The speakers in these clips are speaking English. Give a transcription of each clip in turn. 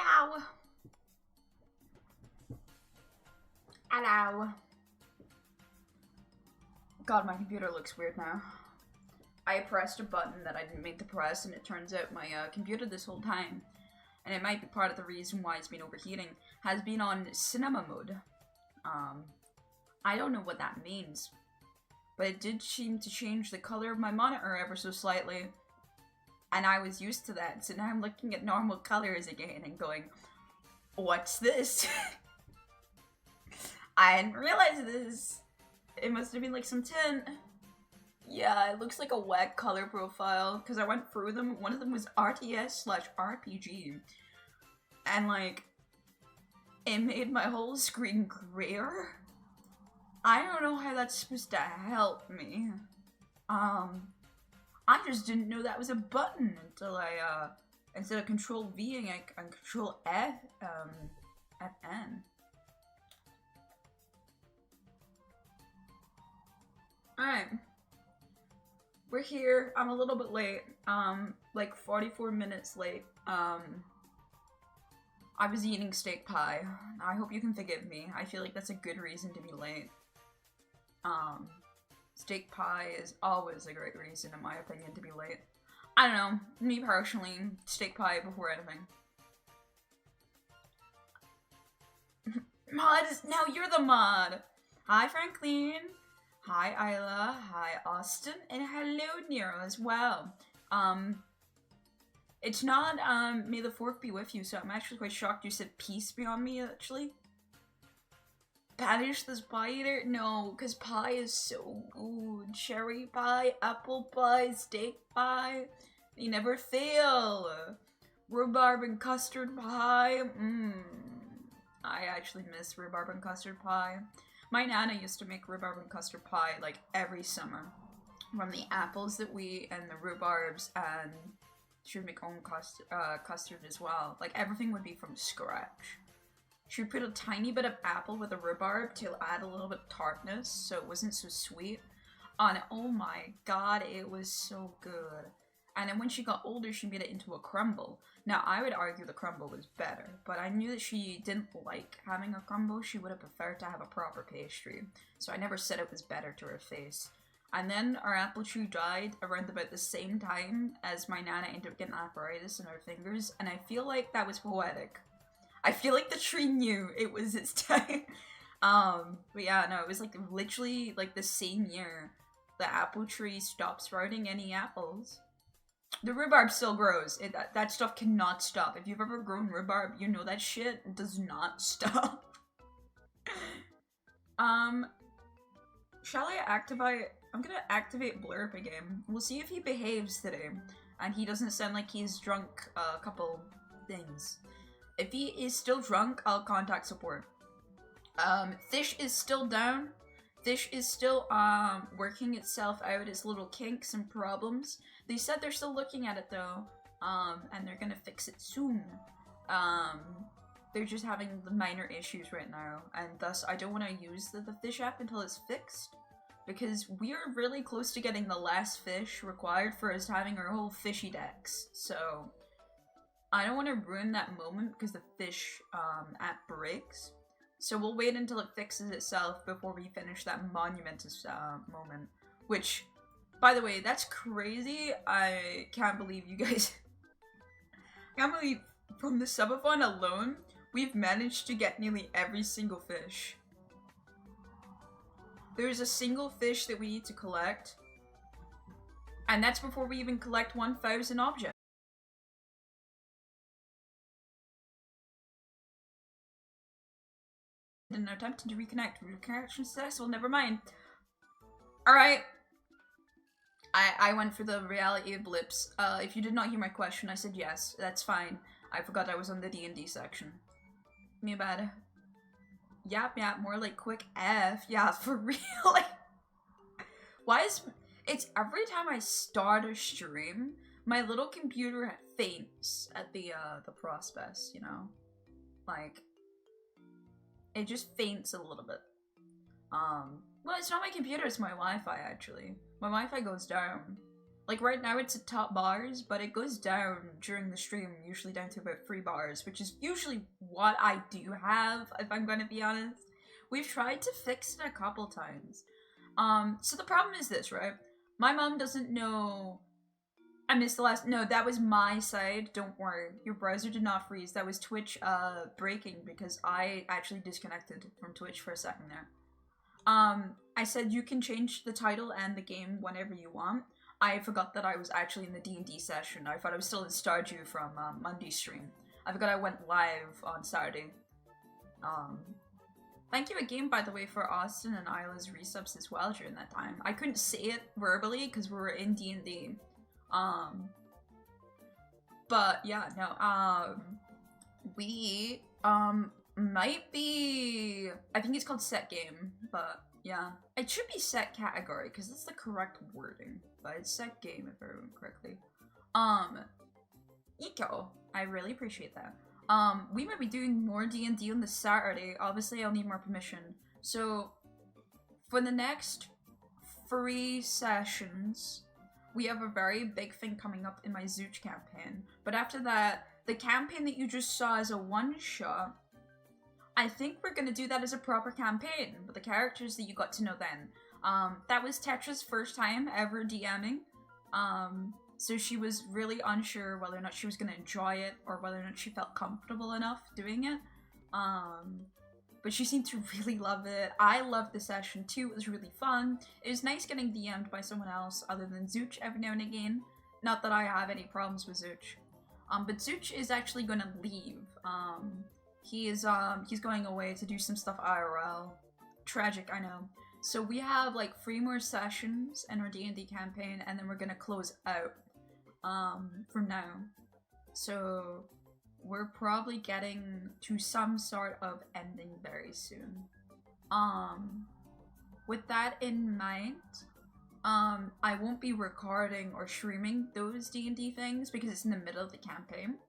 Hello. Hello. God, my computer looks weird now. I pressed a button that I didn't mean to press, and it turns out my computer this whole time, and it might be part of the reason why it's been overheating, has been on cinema mode. I don't know what that means, but it did seem to change the color of my monitor ever so slightly, and I was used to that, so now I'm looking at normal colors again and going, what's this? I didn't realize this. It must have been like some tint. Yeah, it looks like a wet color profile, because I went through them. One of them was RTS/RPG, and like, it made my whole screen grayer. I don't know how that's supposed to help me. I just didn't know that was a button until I, instead of Control V and Control F, Fn. Alright. We're here. I'm a little bit late. Like 44 minutes late. I was eating steak pie. I hope you can forgive me. I feel like that's a good reason to be late. Steak pie is always a great reason, in my opinion, to be late. I don't know. Me personally, steak pie before anything. Mod, now you're the mod. Hi, Franklin. Hi, Isla. Hi, Austin. And hello, Nero, as well. It's not, may the 4th be with you, so I'm actually quite shocked you said peace be on me, actually. Banish this pie eater? No, because pie is so good. Cherry pie, apple pie, steak pie. They never fail. Rhubarb and custard pie. I actually miss rhubarb and custard pie. My nana used to make rhubarb and custard pie like every summer. From the apples that we and the rhubarbs, and she would make her own custard as well. Like everything would be from scratch. She would put a tiny bit of apple with a rhubarb to add a little bit of tartness so it wasn't so sweet. And oh my god, it was so good. And then when she got older, she made it into a crumble. Now, I would argue the crumble was better, but I knew that she didn't like having a crumble. She would have preferred to have a proper pastry. So I never said it was better to her face. And then our apple tree died around about the same time as my nana ended up getting arthritis in her fingers, and I feel like that was poetic. I feel like the tree knew it was its time. But yeah, no, it was like literally like the same year the apple tree stopped sprouting any apples. The rhubarb still grows. That stuff cannot stop. If you've ever grown rhubarb, you know that shit does not stop. Shall I activate? I'm gonna activate Blurp again. We'll see if he behaves today, and he doesn't sound like he's drunk a couple things. If he is still drunk, I'll contact support. Fish is still down. Fish is still, working itself out its little kinks and problems. They said they're still looking at it, though, and they're gonna fix it soon. They're just having the minor issues right now, and thus I don't want to use the fish app until it's fixed, because we're really close to getting the last fish required for us having our whole fishy decks, so I don't want to ruin that moment because the fish app breaks. So we'll wait until it fixes itself before we finish that monumentous moment. Which, by the way, that's crazy. I can't believe you guys... I can't believe from the subathon alone, we've managed to get nearly every single fish. There's a single fish that we need to collect. And that's before we even collect 1,000 objects. And attempting to reconnect. Reconnection successful, never mind. Alright. I went for the reality of blips. If you did not hear my question, I said yes. That's fine. I forgot I was on the D&D section. Me bad. Yap, more like quick F. Yeah, for real. Like, why is... It's every time I start a stream, my little computer faints at the prospects, you know? Like... It just faints a little bit. Well, it's not my computer, it's my Wi-Fi, actually. My Wi-Fi goes down. Like right now it's at top bars, but it goes down during the stream, usually down to about 3 bars, which is usually what I do have, if I'm gonna be honest. We've tried to fix it a couple times. So the problem is this, right? My mom doesn't know. I missed the last. No, that was my side. Don't worry. Your browser did not freeze. That was Twitch breaking because I actually disconnected from Twitch for a second there. I said you can change the title and the game whenever you want. I forgot that I was actually in the D&D session. I thought I was still in Stardew from Monday's stream. I forgot I went live on Saturday. Thank you again, by the way, for Austin and Isla's resubs as well during that time. I couldn't say it verbally because we were in D&D. But yeah, no, we, might be, I think it's called set game, but yeah. It should be set category because that's the correct wording, but it's set game if I remember correctly. Eco, I really appreciate that. We might be doing more D&D on the Saturday. Obviously, I'll need more permission. So, for the next 3 sessions, we have a very big thing coming up in my Zooch campaign. But after that, the campaign that you just saw as a one-shot, I think we're gonna do that as a proper campaign with the characters that you got to know then. That was Tetra's first time ever DMing. So she was really unsure whether or not she was gonna enjoy it or whether or not she felt comfortable enough doing it. But she seemed to really love it. I loved the session too. It was really fun. It was nice getting DM'd by someone else other than Zooch every now and again. Not that I have any problems with Zooch. But Zooch is actually gonna leave. He's going away to do some stuff IRL. Tragic, I know. So we have like 3 more sessions in our D&D campaign, and then we're gonna close out from now. So we're probably getting to some sort of ending very soon. With that in mind, I won't be recording or streaming those D&D things because it's in the middle of the campaign.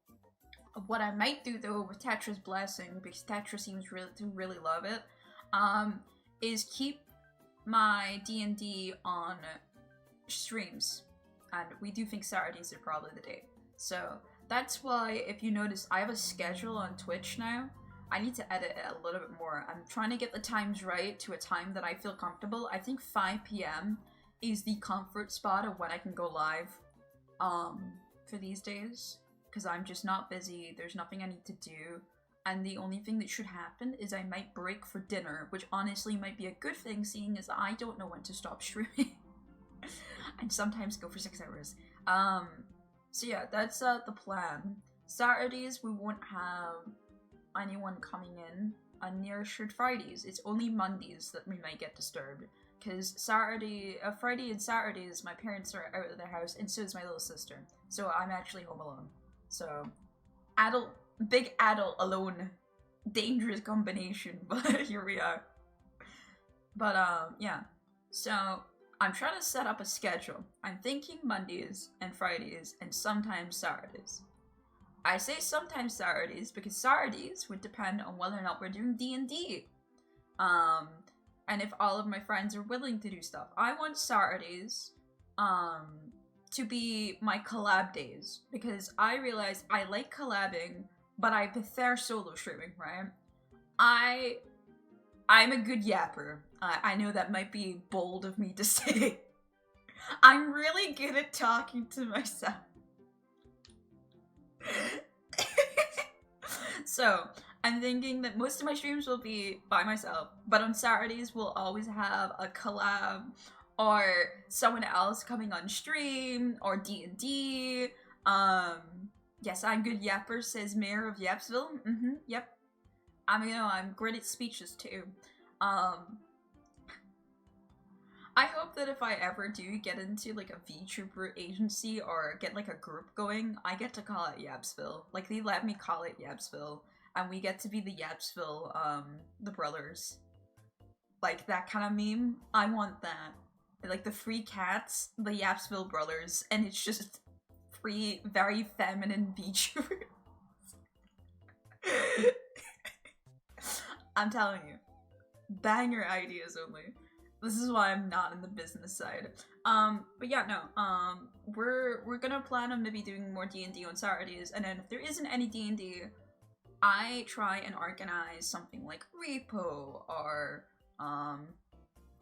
What I might do though with Tetra's blessing, because Tetra seems to really love it, is keep my D&D on streams, and we do think Saturdays are probably the day. So that's why, if you notice, I have a schedule on Twitch now. I need to edit it a little bit more. I'm trying to get the times right to a time that I feel comfortable. I think 5 p.m. is the comfort spot of when I can go live for these days, because I'm just not busy, there's nothing I need to do, and the only thing that should happen is I might break for dinner, which honestly might be a good thing, seeing as I don't know when to stop streaming. And sometimes go for 6 hours. So yeah, that's the plan. Saturdays we won't have anyone coming in, and near assured Fridays. It's only Mondays that we might get disturbed, because Friday and Saturdays my parents are out of the house, and so is my little sister. So I'm actually home alone. So, big adult alone, dangerous combination, but here we are. But yeah, so I'm trying to set up a schedule. I'm thinking Mondays and Fridays and sometimes Saturdays. I say sometimes Saturdays because Saturdays would depend on whether or not we're doing D&D. And if all of my friends are willing to do stuff. I want Saturdays, to be my collab days, because I realize I like collabing, but I prefer solo streaming, right? I'm a good yapper. I know that might be bold of me to say. I'm really good at talking to myself. So, I'm thinking that most of my streams will be by myself, but on Saturdays we'll always have a collab, or someone else coming on stream, or D&D. Yes, I'm good yapper, says Mayor of Yapsville. Yep. I'm great at speeches too. I hope that if I ever do get into like a VTuber agency or get like a group going, I get to call it Yapsville. Like they let me call it Yapsville, and we get to be the Yapsville, the brothers. Like that kind of meme. I want that. Like the 3 cats, the Yapsville brothers, and it's just 3 very feminine VTubers. I'm telling you. Banger ideas only. This is why I'm not in the business side. But yeah, no. We're gonna plan on maybe doing more D&D on Saturdays, and then if there isn't any D&D, I try and organize something like Repo or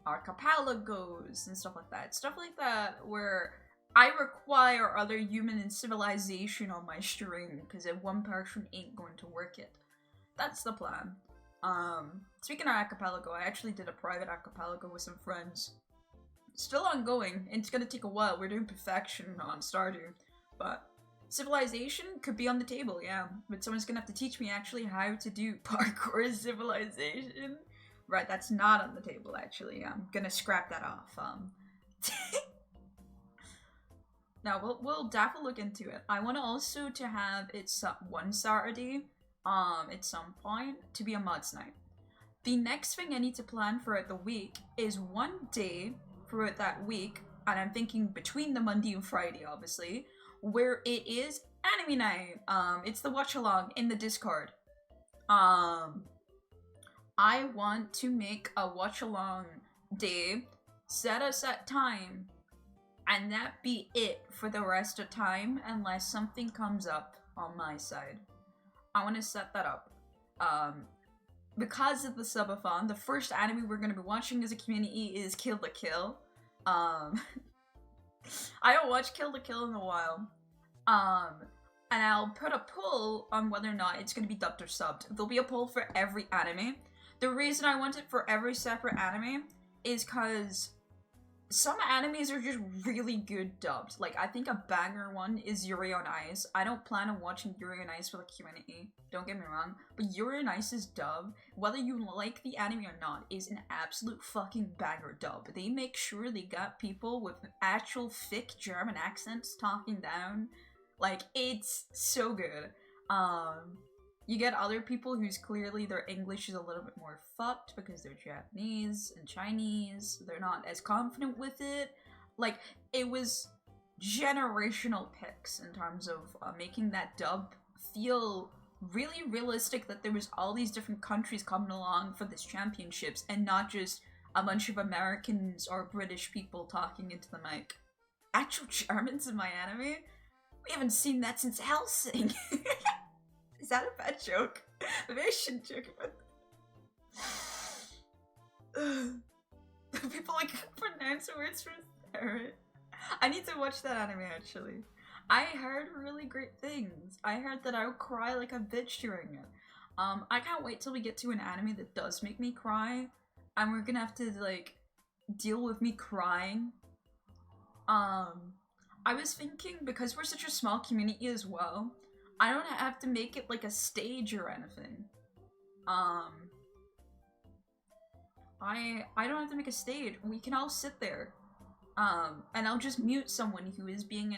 archipelagos and stuff like that. Stuff like that where I require other human and civilization on my stream, because if one person ain't going to work it. That's the plan. Speaking of archipelago, I actually did a private archipelago with some friends. Still ongoing, and it's gonna take a while. We're doing perfection on Stardew, but civilization could be on the table, yeah. But someone's gonna have to teach me actually how to do parkour civilization. Right, that's not on the table, actually. I'm gonna scrap that off. Now, we'll definitely look into it. I want to also to have it one Saturday, at some point, to be a mods night. The next thing I need to plan for the week is one day throughout that week, and I'm thinking between the Monday and Friday, obviously, where it is anime night. It's the watch along in the Discord. I want to make a watch along day, set a set time, and that be it for the rest of time, unless something comes up on my side. I want to set that up. Because of the subathon, the first anime we're going to be watching as a community is Kill la Kill. I don't watch Kill la Kill in a while. And I'll put a poll on whether or not it's going to be dubbed or subbed. There'll be a poll for every anime. The reason I want it for every separate anime is because some animes are just really good dubbed. Like, I think a banger one is Yuri on Ice. I don't plan on watching Yuri on Ice for the community, don't get me wrong, but Yuri on Ice's dub, whether you like the anime or not, is an absolute fucking banger dub. They make sure they got people with actual thick German accents talking down. Like, it's so good. You get other people whose clearly their English is a little bit more fucked because they're Japanese and Chinese. They're not as confident with it. Like, it was generational picks in terms of making that dub feel really realistic, that there was all these different countries coming along for this championships and not just a bunch of Americans or British people talking into the mic. Actual Germans in my anime? We haven't seen that since Helsing. Is that a bad joke? Maybe I shouldn't joke about that. People like pronounce words from there. I need to watch that anime actually. I heard really great things. I heard that I would cry like a bitch during it. I can't wait till we get to an anime that does make me cry, and we're gonna have to like deal with me crying. I was thinking, because we're such a small community as well, I don't have to make it like a stage or anything. I don't have to make a stage. We can all sit there. And I'll just mute someone who is being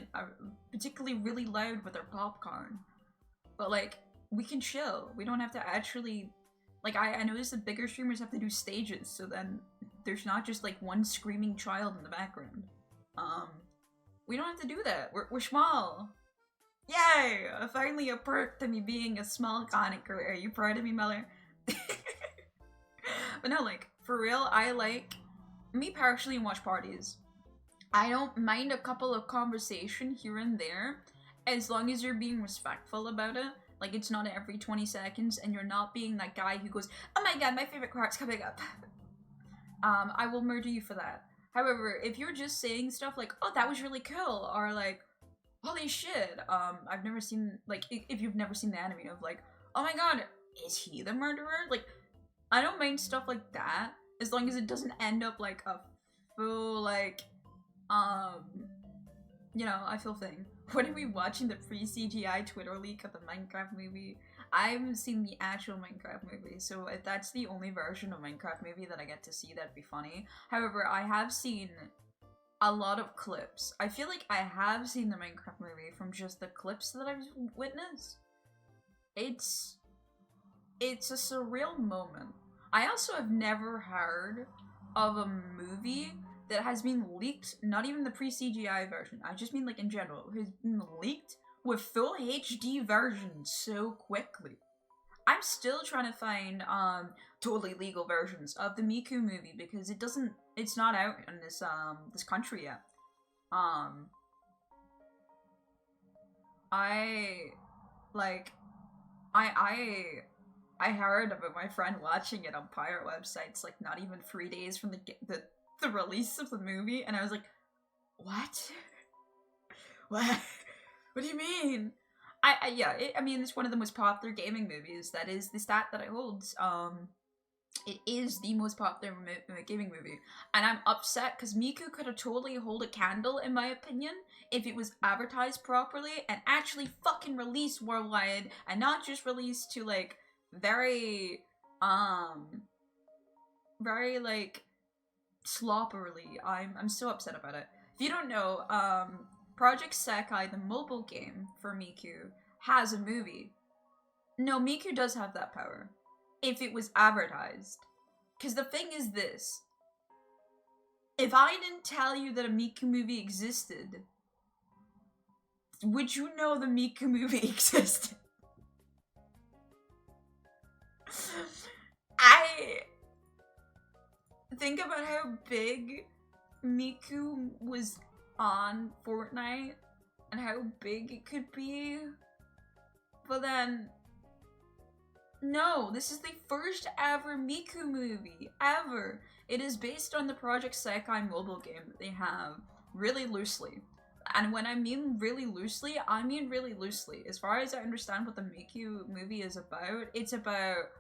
particularly really loud with their popcorn. But like, we can chill. We don't have to actually, like, I noticed that bigger streamers have to do stages, so then there's not just like one screaming child in the background. We don't have to do that. We're small. Yay! Finally a perk to me being a small coniker. Are you proud of me, Miller? But no, like, for real, I like, me personally, watch parties. I don't mind a couple of conversation here and there, as long as you're being respectful about it. Like, it's not every 20 seconds, and you're not being that guy who goes, oh my god, my favorite part's coming up. I will murder you for that. However, if you're just saying stuff like, oh, that was really cool, or like, holy shit, I've never seen, like, if you've never seen the anime of like, oh my god, is he the murderer? Like, I don't mind stuff like that, as long as it doesn't end up like a full, like, you know, I feel thing. When are we watching the pre-CGI Twitter leak of the Minecraft movie? I haven't seen the actual Minecraft movie, so if that's the only version of Minecraft movie that I get to see, that'd be funny. However, I have seen a lot of clips. I feel like I have seen the Minecraft movie from just the clips that I've witnessed. It's a surreal moment. I also have never heard of a movie that has been leaked, not even the pre-CGI version, I just mean like in general, has been leaked with full HD versions so quickly. I'm still trying to find totally legal versions of the Miku movie because it doesn't It's not out in this country yet. I like I heard about my friend watching it on pirate websites like not even 3 days from the release of the movie, and I was like, what? What? What do you mean? I mean, it's one of the most popular gaming movies. That is the stat that it holds. It is the most popular gaming movie, and I'm upset because Miku could have totally hold a candle, in my opinion, if it was advertised properly and actually fucking released worldwide, and not just released to like very like sloppily. I'm so upset about it. If you don't know, Project Sekai, the mobile game for Miku, has a movie. No, Miku does have that power. If it was advertised. Because the thing is this. If I didn't tell you that a Miku movie existed, would you know the Miku movie existed? I think about how big Miku was on Fortnite and how big it could be. But then, no, this is the first ever Miku movie, ever. It is based on the Project Sekai mobile game that they have, really loosely. And when I mean really loosely, I mean really loosely. As far as I understand what the Miku movie is about, it's about,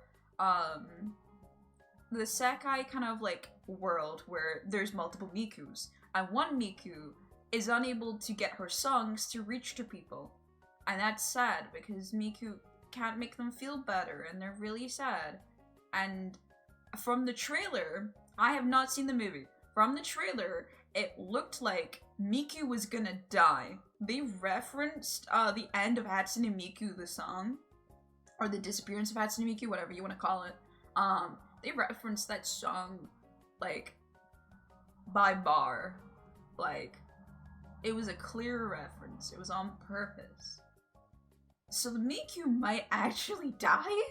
the Sekai kind of, like, world where there's multiple Mikus. And one Miku is unable to get her songs to reach to people. And that's sad, because Miku can't make them feel better, and they're really sad. And from the trailer, I have not seen the movie. From the trailer, it looked like Miku was gonna die. They referenced the end of Hatsune Miku, the song, or the disappearance of Hatsune Miku, whatever you want to call it. They referenced that song, like, by bar. Like, it was a clear reference. It was on purpose. So the Miku might actually die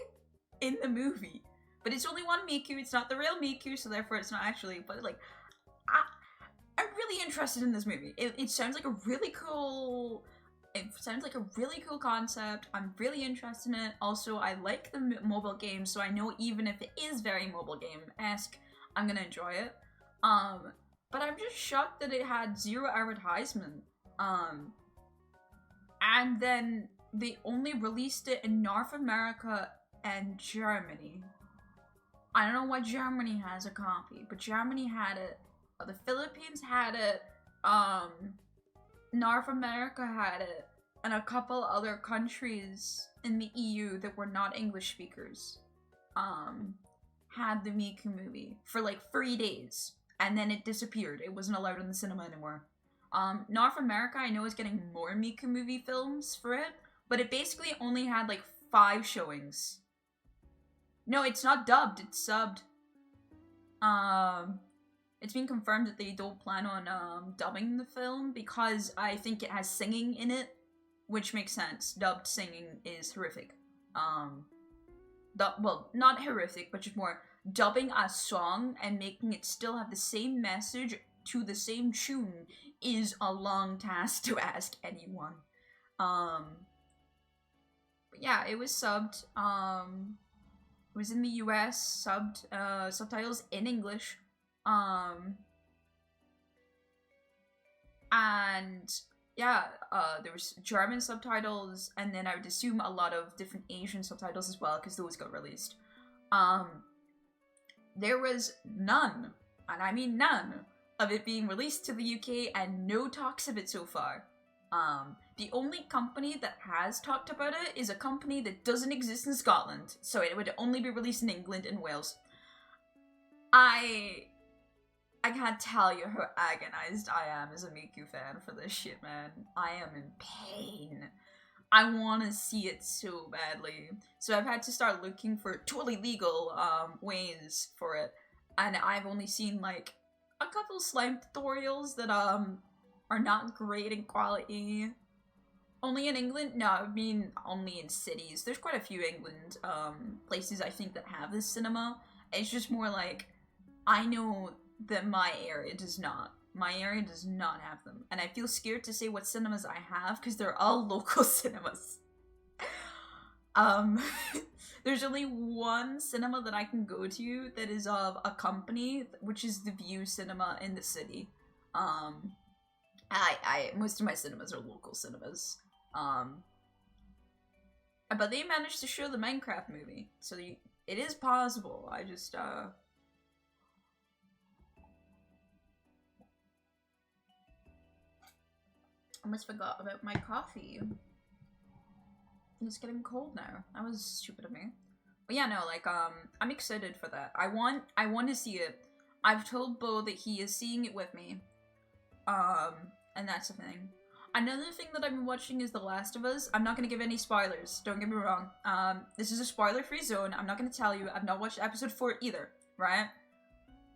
in the movie. But it's only one Miku, it's not the real Miku, so therefore it's not actually, but like, I'm really interested in this movie. It sounds like a really cool, concept. I'm really interested in it. Also, I like the mobile game, so I know even if it is very mobile game-esque, I'm gonna enjoy it. But I'm just shocked that it had zero advertisement. And then they only released it in North America and Germany. I don't know why Germany has a copy, but Germany had it. The Philippines had it. North America had it. And a couple other countries in the EU that were not English speakers had the Miku movie for like 3 days. And then it disappeared. It wasn't allowed in the cinema anymore. North America, I know, is getting more Miku movie films for it, but it basically only had like 5 showings. No, it's not dubbed, it's subbed. It's been confirmed that they don't plan on dubbing the film because I think it has singing in it, which makes sense. Dubbed singing is horrific. Well, not horrific, but just more dubbing a song and making it still have the same message to the same tune is a long task to ask anyone. But yeah, it was subbed. It was in the US, subbed, subtitles in English. And yeah, there was German subtitles, and then I would assume a lot of different Asian subtitles as well, because those got released. There was none, and I mean none, of it being released to the UK, and no talks of it so far. The only company that has talked about it is a company that doesn't exist in Scotland, so it would only be released in England and Wales. I can't tell you how agonized I am as a Miku fan for this shit, man. I am in pain. I want to see it so badly. So I've had to start looking for totally legal ways for it, and I've only seen like a couple slime tutorials that are not great in quality. Only in England? No, I mean only in cities. There's quite a few England places I think that have this cinema. It's just more like, I know that my area does not. My area does not have them. And I feel scared to say what cinemas I have because they're all local cinemas. There's only one cinema that I can go to that is of a company, which is the View Cinema in the city. Most of my cinemas are local cinemas. But they managed to show the Minecraft movie, so it is possible. I just, I almost forgot about my coffee. It's getting cold now. That was stupid of me. But yeah, no, like, I'm excited for that. I want to see it. I've told Bo that he is seeing it with me. And that's the thing. Another thing that I've been watching is The Last of Us. I'm not gonna give any spoilers, don't get me wrong. This is a spoiler-free zone. I'm not gonna tell you. I've not watched episode 4 either, right?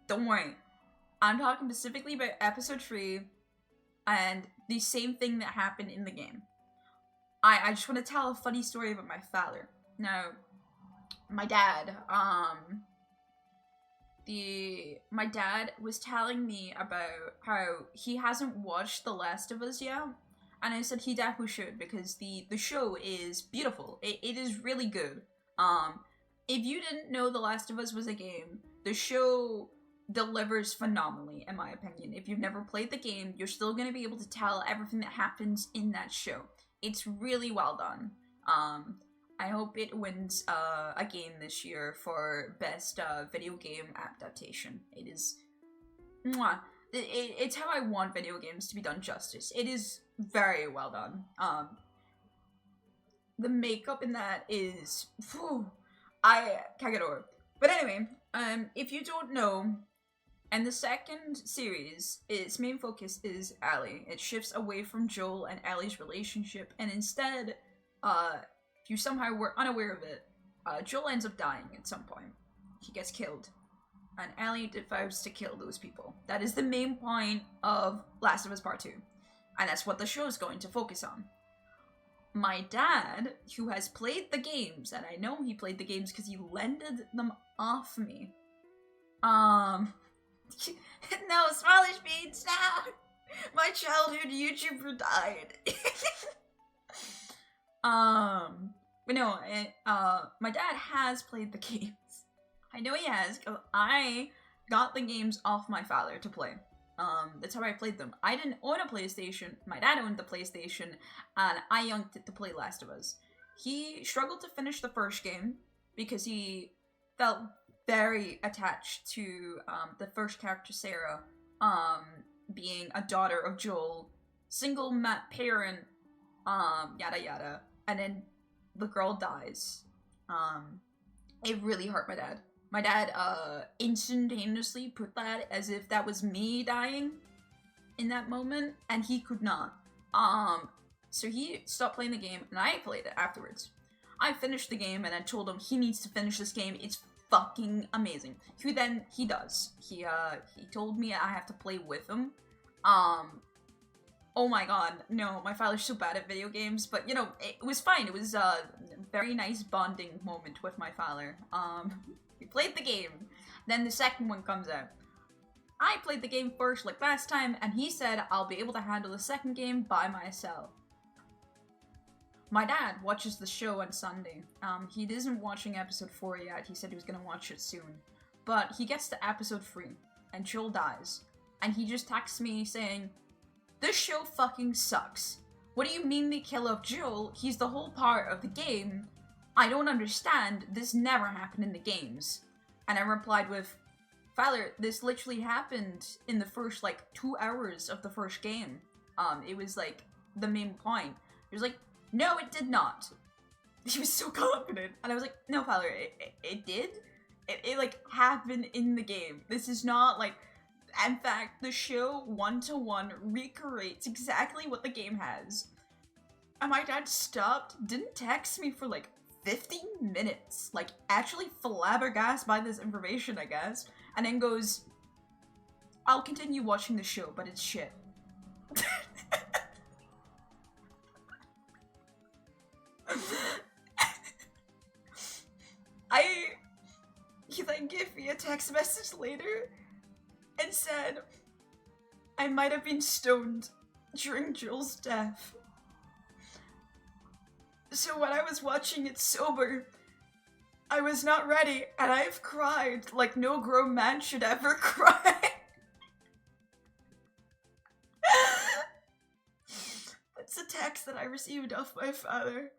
Don't worry. I'm talking specifically about episode 3 and the same thing that happened in the game. I just want to tell a funny story about my father. Now, my dad, my dad was telling me about how he hasn't watched The Last of Us yet, and I said he definitely should because the show is beautiful. It is really good. If you didn't know The Last of Us was a game, the show delivers phenomenally, in my opinion. If you've never played the game, you're still gonna be able to tell everything that happens in that show. It's really well done. I hope it wins a game this year for best video game adaptation. It is, mwah. It's how I want video games to be done justice. It is very well done. The makeup in that is, whew, I can't get over. But anyway, if you don't know, and the second series, its main focus is Ellie. It shifts away from Joel and Ellie's relationship, and instead, if you somehow were unaware of it, Joel ends up dying at some point. He gets killed. And Ellie vows to kill those people. That is the main point of Last of Us Part 2. And that's what the show is going to focus on. My dad, who has played the games, and I know he played the games because he lended them off me. No, smallish beans, now! My childhood YouTuber died. But no, my dad has played the games. I know he has, because I got the games off my father to play. That's how I played them. I didn't own a PlayStation, my dad owned the PlayStation, and I yoinked it to play Last of Us. He struggled to finish the first game, because he felt very attached to, the first character, Sarah, being a daughter of Joel, single parent, yada yada, and then the girl dies. It really hurt my dad. My dad, instantaneously put that as if that was me dying in that moment, and he could not. So he stopped playing the game, and I played it afterwards. I finished the game, and I told him he needs to finish this game. It's fucking amazing. He does. He told me I have to play with him. Oh my god, no, my father's so bad at video games, but, you know, it was fine. It was a very nice bonding moment with my father. We played the game, then the second one comes out. I played the game first, like last time, and he said I'll be able to handle the second game by myself. My dad watches the show on Sunday. He isn't watching episode 4 yet. He said he was gonna watch it soon. But he gets to episode 3, and Joel dies. And he just texts me saying, "This show fucking sucks. What do you mean they kill off Joel? He's the whole part of the game. I don't understand. This never happened in the games." And I replied with, "Father, this literally happened in the first, like, 2 hours of the first game. It was, like, the main point." He was like, "No, it did not." He was so confident. And I was like, "No, Father, it did? It, like, happened in the game. This is not, like..." In fact, the show one-to-one recreates exactly what the game has. And my dad stopped, didn't text me for like 15 minutes, like actually flabbergasted by this information, I guess, and then goes, "I'll continue watching the show, but it's shit." He then gave me a text message later and said I might have been stoned during Jules' death. So when I was watching it sober, I was not ready, and I've cried like no grown man should ever cry. That's a text that I received off my father.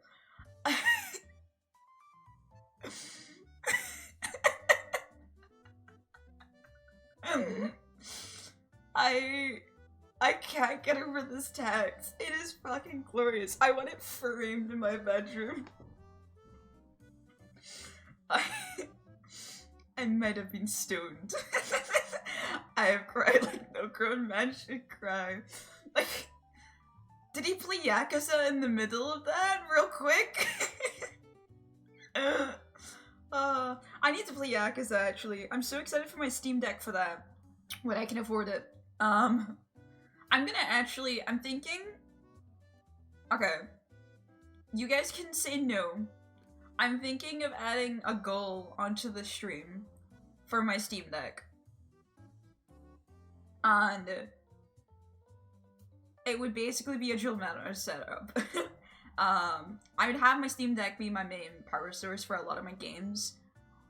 I can't get over this text. It is fucking glorious. I want it framed in my bedroom. I might have been stoned. I have cried like no grown man should cry. Like, did he play Yakuza in the middle of that real quick? I need to play Yakuza actually. I'm so excited for my Steam Deck for that. When I can afford it. I'm thinking... Okay. You guys can say no. I'm thinking of adding a goal onto the stream for my Steam Deck. And it would basically be a dual monitor setup. I would have my Steam Deck be my main power source for a lot of my games.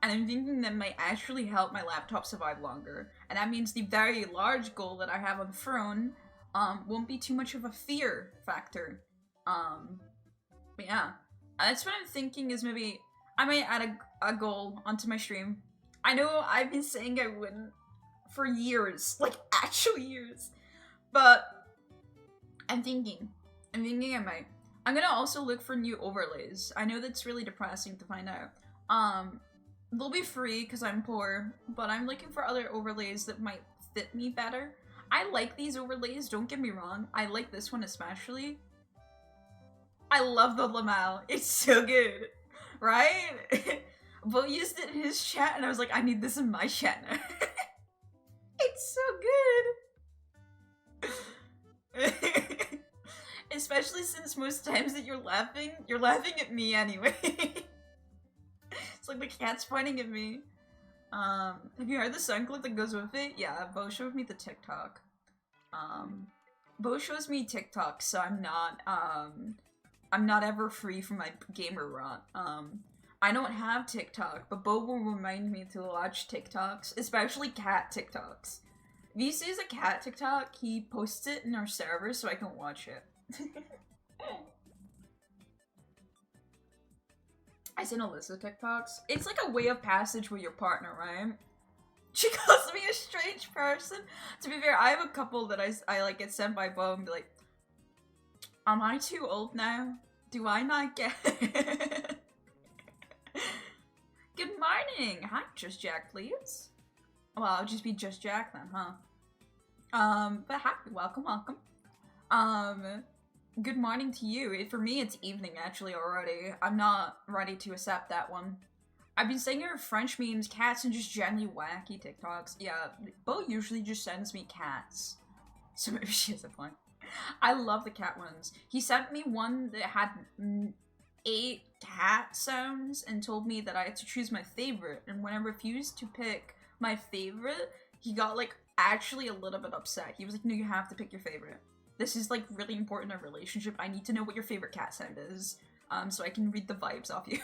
And I'm thinking that might actually help my laptop survive longer. And that means the very large goal that I have on Throne won't be too much of a fear factor. But yeah. That's what I'm thinking is maybe I might add a goal onto my stream. I know I've been saying I wouldn't for years. Like, actual years. But I'm thinking I might. I'm gonna also look for new overlays. I know that's really depressing to find out. They'll be free because I'm poor, but I'm looking for other overlays that might fit me better. I like these overlays, don't get me wrong. I like this one especially. I love the Lamal. It's so good, right? Bo used it in his chat and I was like, I need this in my chat now. It's so good. Especially since most times that you're laughing at me anyway. It's like the cat's pointing at me. Have you heard the sound clip that goes with it? Yeah, Bo showed me the TikTok. Bo shows me TikTok, so I'm not ever free from my gamer rot. I don't have TikTok, but Bo will remind me to watch TikToks, especially cat TikToks. If he sees a cat TikTok, he posts it in our server so I can watch it. I seen Alyssa TikToks. It's like a way of passage with your partner, right? She calls me a strange person. To be fair, I have a couple that I like get sent by Bo and be like, am I too old now? Do I not get it? Good morning! Hi, Just Jack, please. Well, I'll just be Just Jack then, huh? But hi, welcome. Good morning to you. For me, it's evening actually already. I'm not ready to accept that one. I've been saying her French memes, cats, and just generally wacky TikToks. Yeah, Bo usually just sends me cats. So maybe she has a point. I love the cat ones. He sent me one that had 8 cat sounds and told me that I had to choose my favorite. And when I refused to pick my favorite, he got like actually a little bit upset. He was like, no, you have to pick your favorite. This is like really important in a relationship. I need to know what your favorite cat sound is, so I can read the vibes off you.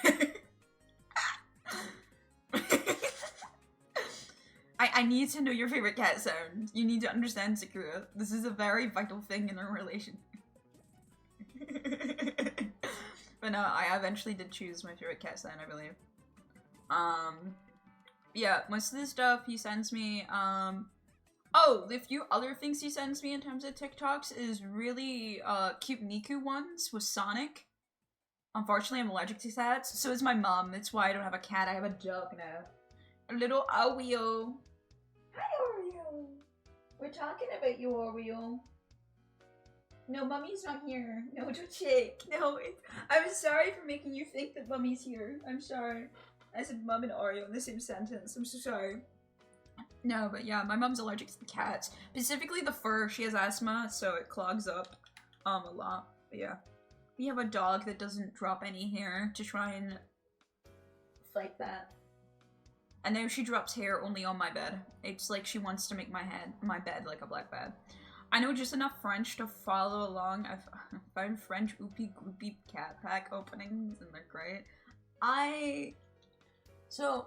I need to know your favorite cat sound. You need to understand, Sakura. This is a very vital thing in our relationship. But no, I eventually did choose my favorite cat sound, I believe. Yeah, most of the stuff he sends me, oh, the few other things he sends me in terms of TikToks is really, cute Miku ones with Sonic. Unfortunately, I'm allergic to cats. So is my mom. That's why I don't have a cat. I have a dog now. A little Oreo. Hi, Oreo. We're talking about you, Oreo. No, Mummy's not here. No, don't shake. No, I'm sorry for making you think that Mummy's here. I'm sorry. I said Mum and Oreo in the same sentence. I'm so sorry. No, but yeah, my mom's allergic to the cats. Specifically the fur. She has asthma, so it clogs up a lot. But yeah. We have a dog that doesn't drop any hair to try and fight that. And now she drops hair only on my bed. It's like she wants to make my bed like a black bed. I know just enough French to follow along. I've found French Oopie Goopie cat pack openings and they're great. So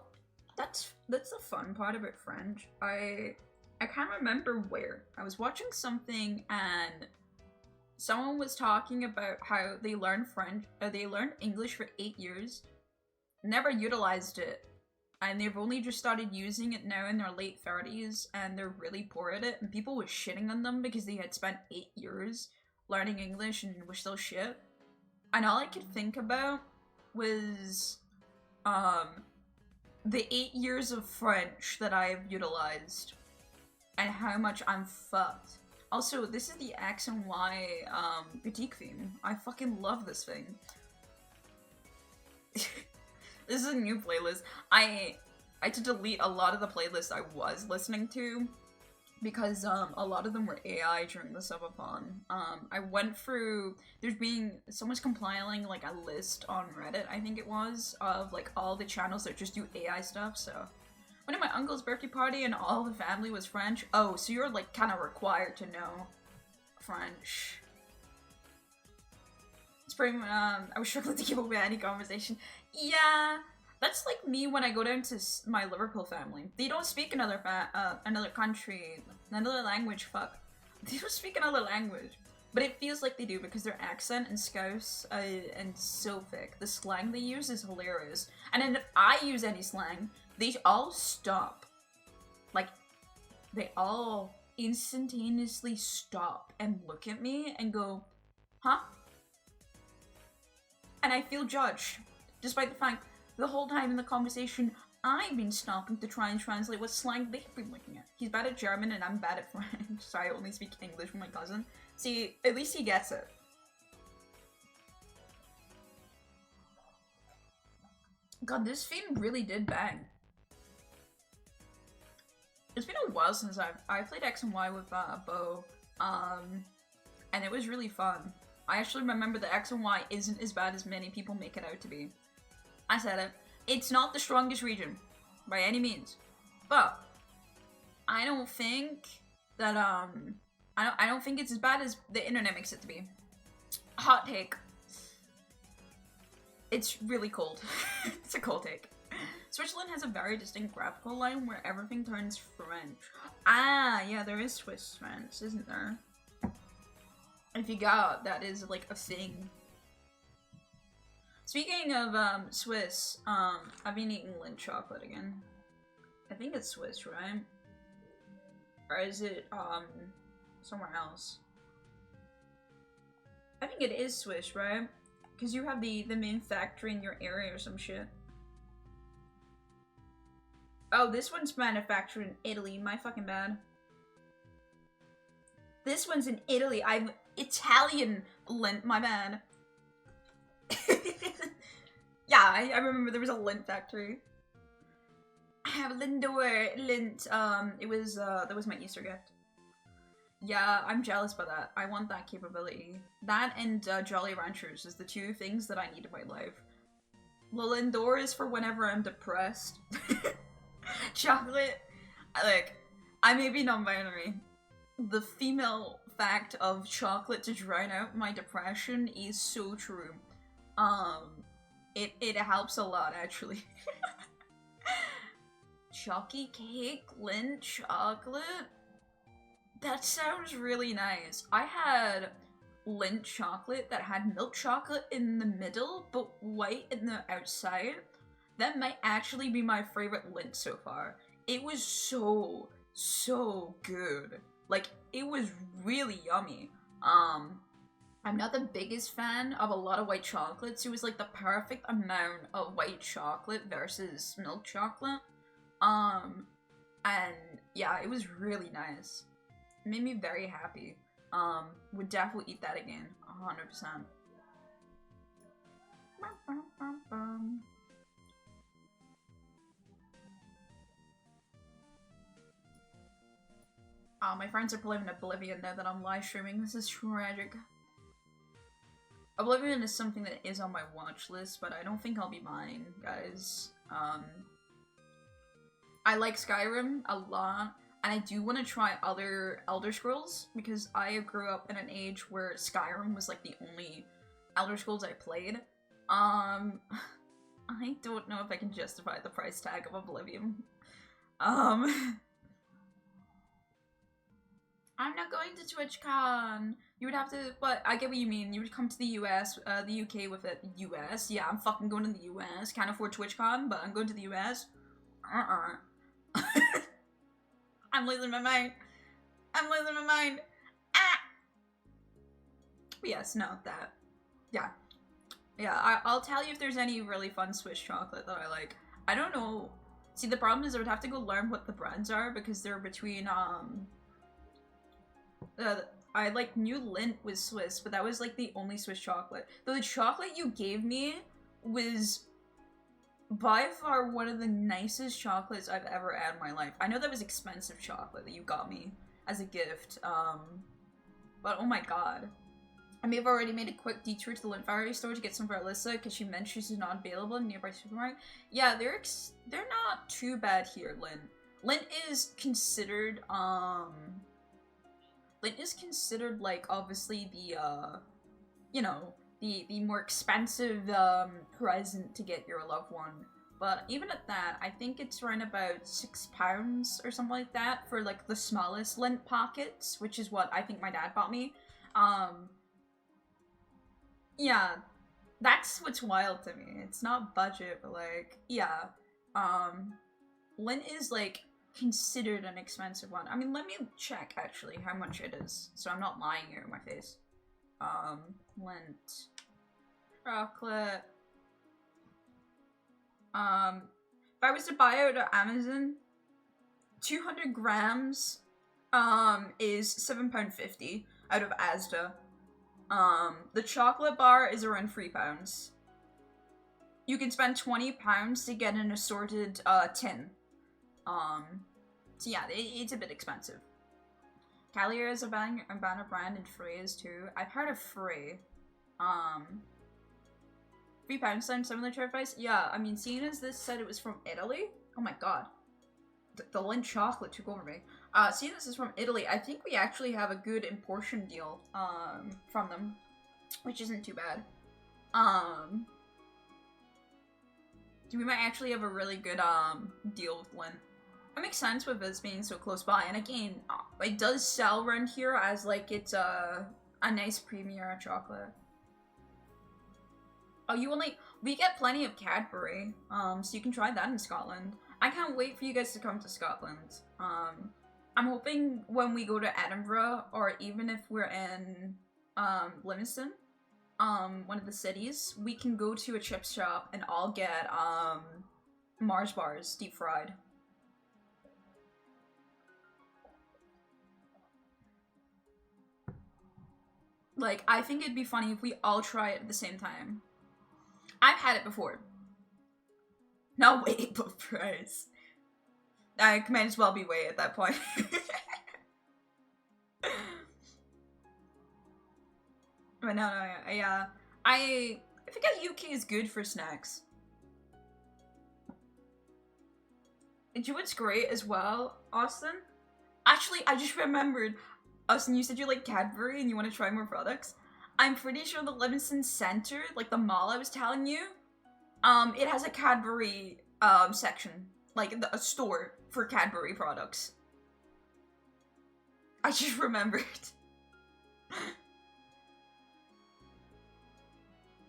that's the fun part about French. I can't remember where. I was watching something and someone was talking about how they learned they learned English for 8 years, never utilized it, and they've only just started using it now in their late 30s, and they're really poor at it, and people were shitting on them because they had spent 8 years learning English and were still shit. And all I could think about was, the 8 years of French that I've utilized, and how much I'm fucked. Also, this is the X and Y, boutique theme. I fucking love this thing. This is a new playlist. I had to delete a lot of the playlists I was listening to because a lot of them were AI during the subathon. I went through, someone's compiling like a list on Reddit, I think it was, of like all the channels that just do AI stuff. So went to my uncle's birthday party and all the family was French. Oh, so you're like kind of required to know French. It's pretty, I was struggling to keep up with any conversation. Yeah, that's like me when I go down to my Liverpool family. They don't speak another country, another language, fuck. They don't speak another language. But it feels like they do because their accent and Scouse and so thick. The slang they use is hilarious. And then if I use any slang, they all stop. Like, they all instantaneously stop and look at me and go, huh? And I feel judged. Despite the fact, the whole time in the conversation, I've been stopping to try and translate what slang they've been looking at. He's bad at German and I'm bad at French, so I only speak English with my cousin. See, at least he gets it. God, this theme really did bang. It's been a while since I played X and Y with Bo, and it was really fun. I actually remember that X and Y isn't as bad as many people make it out to be. I said it. It's not the strongest region, by any means. But I don't think that I don't think it's as bad as the internet makes it to be. Hot take. It's really cold. It's a cold take. Switzerland has a very distinct graphical line where everything turns French. Ah, yeah, there is Swiss French, isn't there? If you got, that is like a thing. Speaking of Swiss, I've been eating Lindt chocolate again. I think it's Swiss, right? Or is it somewhere else? I think it is Swiss, right? Because you have the main factory in your area or some shit. Oh, this one's manufactured in Italy. My fucking bad. This one's in Italy. I'm Italian Lindt. My bad. Yeah, I remember there was a Lindt factory. I have Lindor Lindt. It was that was my Easter gift. Yeah, I'm jealous by that. I want that capability. That and Jolly Ranchers is the two things that I need in my life. Lindor is for whenever I'm depressed. Chocolate, I may be non-binary. The female fact of chocolate to drown out my depression is so true. It helps a lot, actually. Chalky cake, Lindt chocolate? That sounds really nice. I had Lindt chocolate that had milk chocolate in the middle, but white in the outside. That might actually be my favorite Lindt so far. It was so good. Like, it was really yummy. I'm not the biggest fan of a lot of white chocolates. It was like the perfect amount of white chocolate versus milk chocolate. And yeah, it was really nice. It made me very happy. Would definitely eat that again, 100%. Oh, my friends are playing Oblivion now that I'm live streaming. This is tragic. Oblivion is something that is on my watch list, but I don't think I'll be buying, guys. I like Skyrim a lot, and I do want to try other Elder Scrolls, because I grew up in an age where Skyrim was like the only Elder Scrolls I played. I don't know if I can justify the price tag of Oblivion. I'm not going to TwitchCon. You would have to, but I get what you mean. You would come to the US, the UK with it. US? Yeah, I'm fucking going to the US. Can't afford TwitchCon, but I'm going to the US. I'm losing my mind. I'm losing my mind. Ah! But yes, no, that. Yeah. Yeah, I'll tell you if there's any really fun Swiss chocolate that I like. I don't know. See, the problem is I would have to go learn what the brands are, because they're between, I like knew Lindt was Swiss, but that was like the only Swiss chocolate. Though the chocolate you gave me was by far one of the nicest chocolates I've ever had in my life. I know that was expensive chocolate that you got me as a gift, but oh my god. I may have already made a quick detour to the Lindt Factory store to get some for Alyssa, because she mentioned she's not available in a nearby supermarket. Yeah, they're not too bad here, Lindt. Lindt is considered, Lindt is considered, like, obviously the, you know, the more expensive, present to get your loved one. But even at that, I think it's around about £6 or something like that for, like, the smallest Lindt pockets, which is what I think my dad bought me. Yeah, that's what's wild to me. It's not budget, but, like, yeah. Lindt is, like, considered an expensive one. I mean, let me check, actually, how much it is, so I'm not lying here in my face. Lindt chocolate. If I was to buy it at Amazon, 200 grams, is £7.50 out of Asda. The chocolate bar is around £3. You can spend £20 to get an assorted, tin. So yeah, it's a bit expensive. Calier is a banner brand, and Frey is too. I've heard of Frey. £3 times similar to our price? Yeah, I mean, seeing as this said it was from Italy, oh my god. The Lindt chocolate took over me. Seeing this is from Italy, I think we actually have a good importation deal, from them, which isn't too bad. We might actually have a really good, deal with Lindt. That makes sense with us being so close by, and again, it does sell around here as, like, it's a nice premier chocolate. Oh, we get plenty of Cadbury, so you can try that in Scotland. I can't wait for you guys to come to Scotland. I'm hoping when we go to Edinburgh, or even if we're in, Livingston, one of the cities, we can go to a chip shop and I'll get, Mars bars, deep fried. Like, I think it'd be funny if we all try it at the same time. I've had it before. No, wait, but price. I might as well be way at that point. But no, yeah. I forget UK is good for snacks. And you know what's great as well, Austin? Actually, I just remembered, Austin, you said you like Cadbury and you want to try more products. I'm pretty sure the Livingston Center, like the mall I was telling you, it has a Cadbury, section. Like, a store for Cadbury products. I just remembered.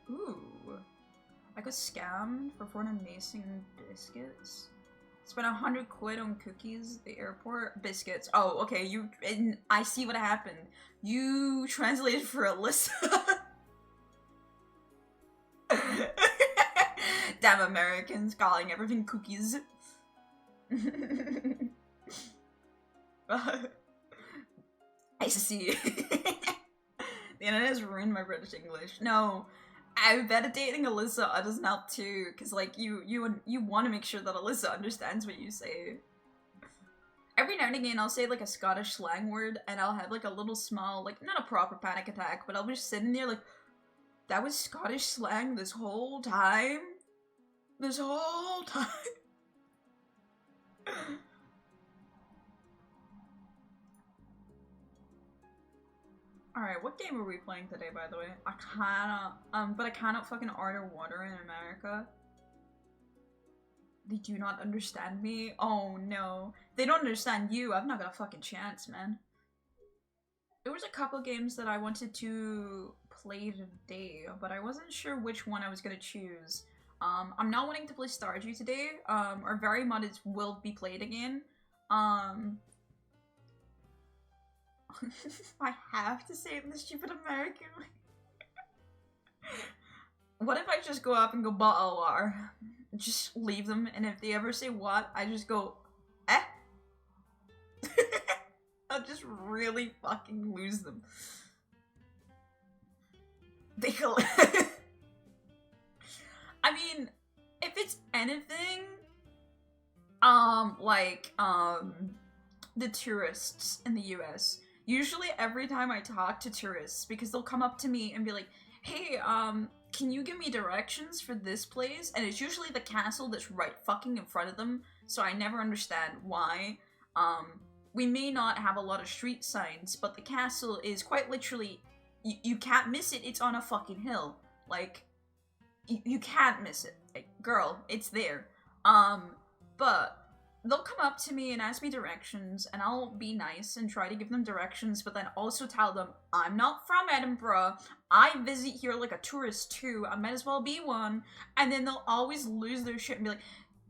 Ooh. I got scammed for 4 amazing biscuits. Spent 100 quid on cookies at the airport. Biscuits. Oh, okay, I see what happened. You translated for Alyssa. Damn Americans calling everything cookies. I see. The internet has ruined my British English. No, I bet dating Alyssa doesn't help too, because like you want to make sure that Alyssa understands what you say. Every now and again, I'll say like a Scottish slang word, and I'll have like a little small, like not a proper panic attack, but I'll be just sitting there like, that was Scottish slang this whole time? This whole time? Alright, what game are we playing today, by the way? I cannot, but I cannot fucking order water in America. They do not understand me? Oh no. They don't understand you. I've not got a fucking chance, man. There was a couple games that I wanted to play today, but I wasn't sure which one I was gonna choose. I'm not wanting to play Stardew today, or very much will be played again. I have to say it in the stupid American way. What if I just go up and go bottle water? Just leave them, and if they ever say what, I just go, eh? I'll just really fucking lose them. They go. I mean, if it's anything, the tourists in the US, usually every time I talk to tourists, because they'll come up to me and be like, hey, can you give me directions for this place? And it's usually the castle that's right fucking in front of them, so I never understand why. We may not have a lot of street signs, but the castle is quite literally, you can't miss it, it's on a fucking hill. Like, you can't miss it. Like, girl, it's there. But they'll come up to me and ask me directions, and I'll be nice and try to give them directions, but then also tell them, I'm not from Edinburgh, I visit here like a tourist too, I might as well be one, and then they'll always lose their shit and be like,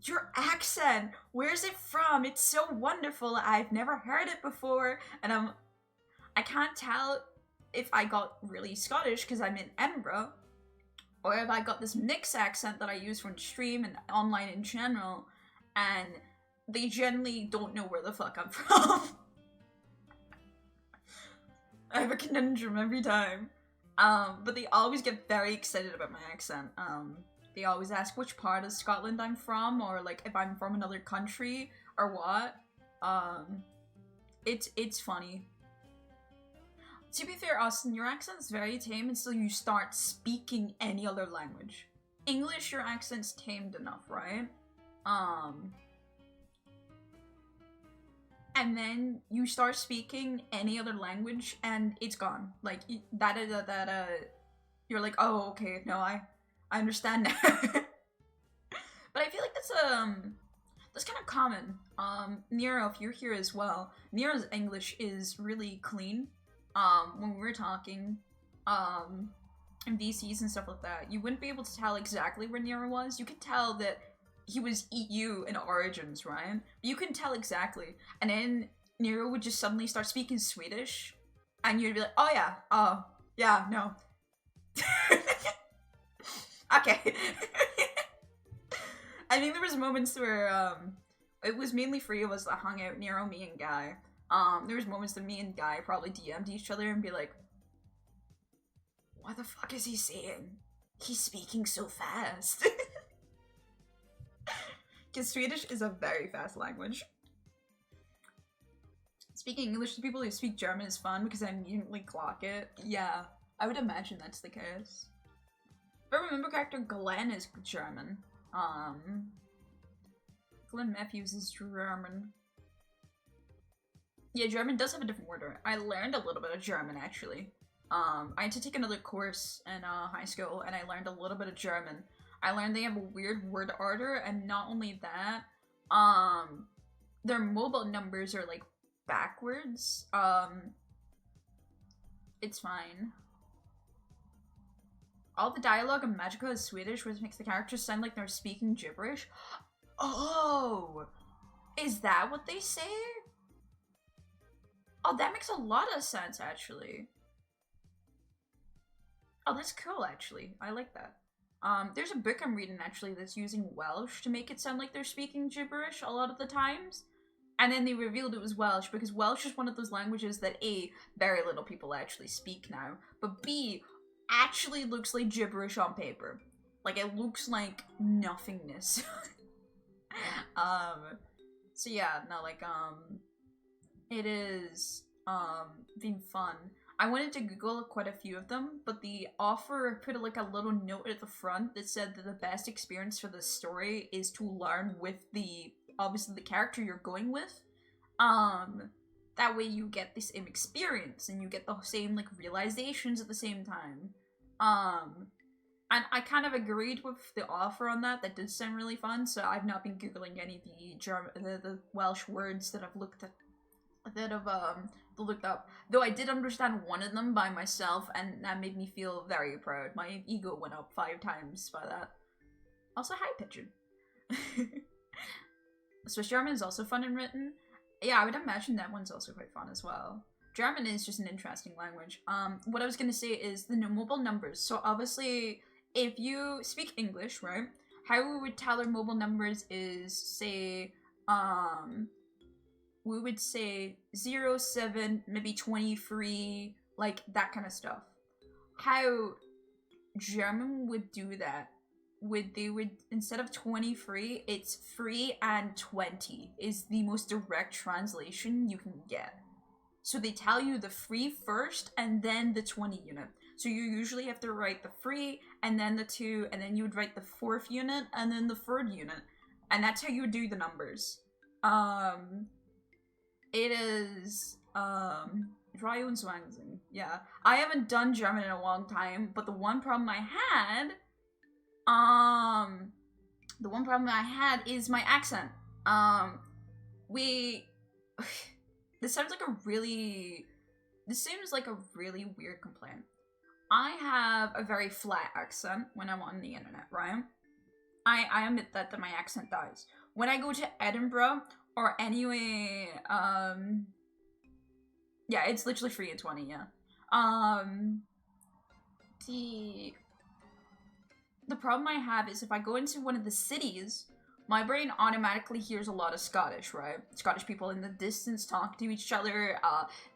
your accent, where's it from? It's so wonderful, I've never heard it before, and I can't tell if I got really Scottish because I'm in Edinburgh, or if I got this mixed accent that I use from stream and online in general, and they generally don't know where the fuck I'm from. I have a conundrum every time. But they always get very excited about my accent. They always ask which part of Scotland I'm from, or like if I'm from another country, or what. It's funny. To be fair, Austin, your accent's very tame until you start speaking any other language. English, your accent's tamed enough, right? And then you start speaking any other language and it's gone. Like, you're like, oh, okay, no, I understand now. But I feel like that's kind of common. Nero, if you're here as well, Nero's English is really clean. When we were talking, in VCs and stuff like that, you wouldn't be able to tell exactly where Nero was. You could tell that he was EU in Origins, right? But you couldn't tell exactly. And then Nero would just suddenly start speaking Swedish, and you'd be like, oh yeah, no. Okay. I think there was moments where, it was mainly three of us that hung out, Nero, me, and Guy. There was moments that me and Guy probably DM'd each other and be like, what the fuck is he saying? He's speaking so fast. Because Swedish is a very fast language. Speaking English to people who speak German is fun because I immediately clock it. Yeah, I would imagine that's the case. If I remember character, Glenn is German. Glenn Matthews is German. Yeah, German does have a different order. I learned a little bit of German, actually. I had to take another course in high school, and I learned a little bit of German. I learned they have a weird word order, and not only that, their mobile numbers are, like, backwards. It's fine. All the dialogue in Magica is Swedish, which makes the characters sound like they're speaking gibberish. Oh! Is that what they say? Oh, that makes a lot of sense, actually. Oh, that's cool, actually. I like that. There's a book I'm reading, actually, that's using Welsh to make it sound like they're speaking gibberish a lot of the times. And then they revealed it was Welsh, because Welsh is one of those languages that A, very little people actually speak now, but B, actually looks like gibberish on paper. Like, it looks like nothingness. So yeah, no, like, it is, being fun. I wanted to Google quite a few of them, but the offer put like a little note at the front that said that the best experience for this story is to learn with the obviously the character you're going with. That way you get the same experience and you get the same like realizations at the same time. And I kind of agreed with the offer on that. That did sound really fun. So I've not been googling any of the Welsh words that I've looked up. Though I did understand one of them by myself, and that made me feel very proud. My ego went up 5 times by that. Also, hi, Pigeon. Swiss German is also fun and written. Yeah, I would imagine that one's also quite fun as well. German is just an interesting language. What I was gonna say is the mobile numbers. So obviously, if you speak English, right, how we would tell our mobile numbers is, say, we would say 0, 7, maybe 23, like that kind of stuff. How German would do that, they would, instead of 23, it's 3 and 20 is the most direct translation you can get. So they tell you the 3 first and then the 20 unit. So you usually have to write the 3 and then the 2, and then you would write the 4th unit and then the 3rd unit. And that's how you would do the numbers. It is, Drei und Zwanzig. Yeah. I haven't done German in a long time, but the one problem I had is my accent. This seems like a really weird complaint. I have a very flat accent when I'm on the internet, right? I admit that my accent dies. When I go to Edinburgh, or anyway, yeah, it's literally 3 and 20, yeah. The problem I have is if I go into one of the cities, my brain automatically hears a lot of Scottish, right? Scottish people in the distance talk to each other.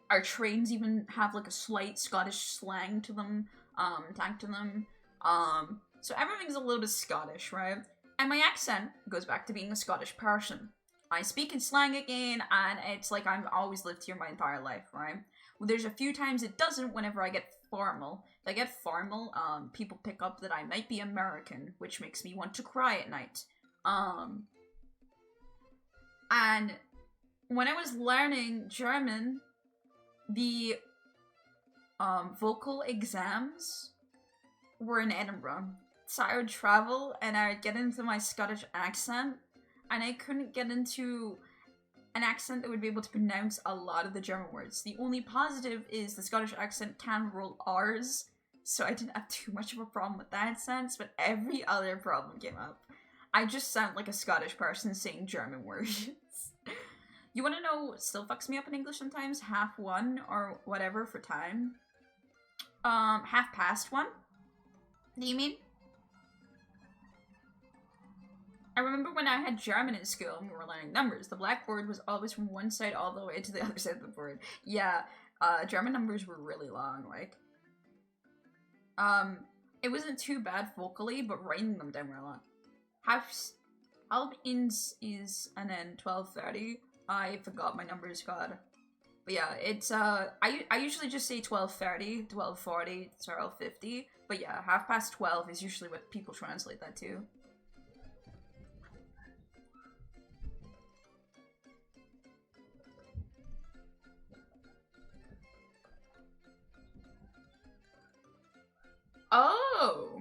Our trains even have like a slight Scottish slang to them, tag to them. So everything's a little bit Scottish, right? And my accent goes back to being a Scottish person. I speak in slang again, and it's like I've always lived here my entire life, right? Well, there's a few times it doesn't whenever I get formal. If I get formal, people pick up that I might be American, which makes me want to cry at night. And when I was learning German, the vocal exams were in Edinburgh. So I would travel and I would get into my Scottish accent, and I couldn't get into an accent that would be able to pronounce a lot of the German words. The only positive is the Scottish accent can roll R's, so I didn't have too much of a problem with that sense, but every other problem came up. I just sound like a Scottish person saying German words. You wanna know what still fucks me up in English sometimes? 1/2 or whatever for time. 1/2 Do you mean? I remember when I had German in school and we were learning numbers, the blackboard was always from one side all the way to the other side of the board. Yeah, German numbers were really long, like. It wasn't too bad vocally, but writing them down were a lot. Halb ins is, and then 12:30. I forgot my numbers, God. But yeah, it's, I usually just say 12:30, 12:40, 12:50. But yeah, 12:30 is usually what people translate that to. Oh!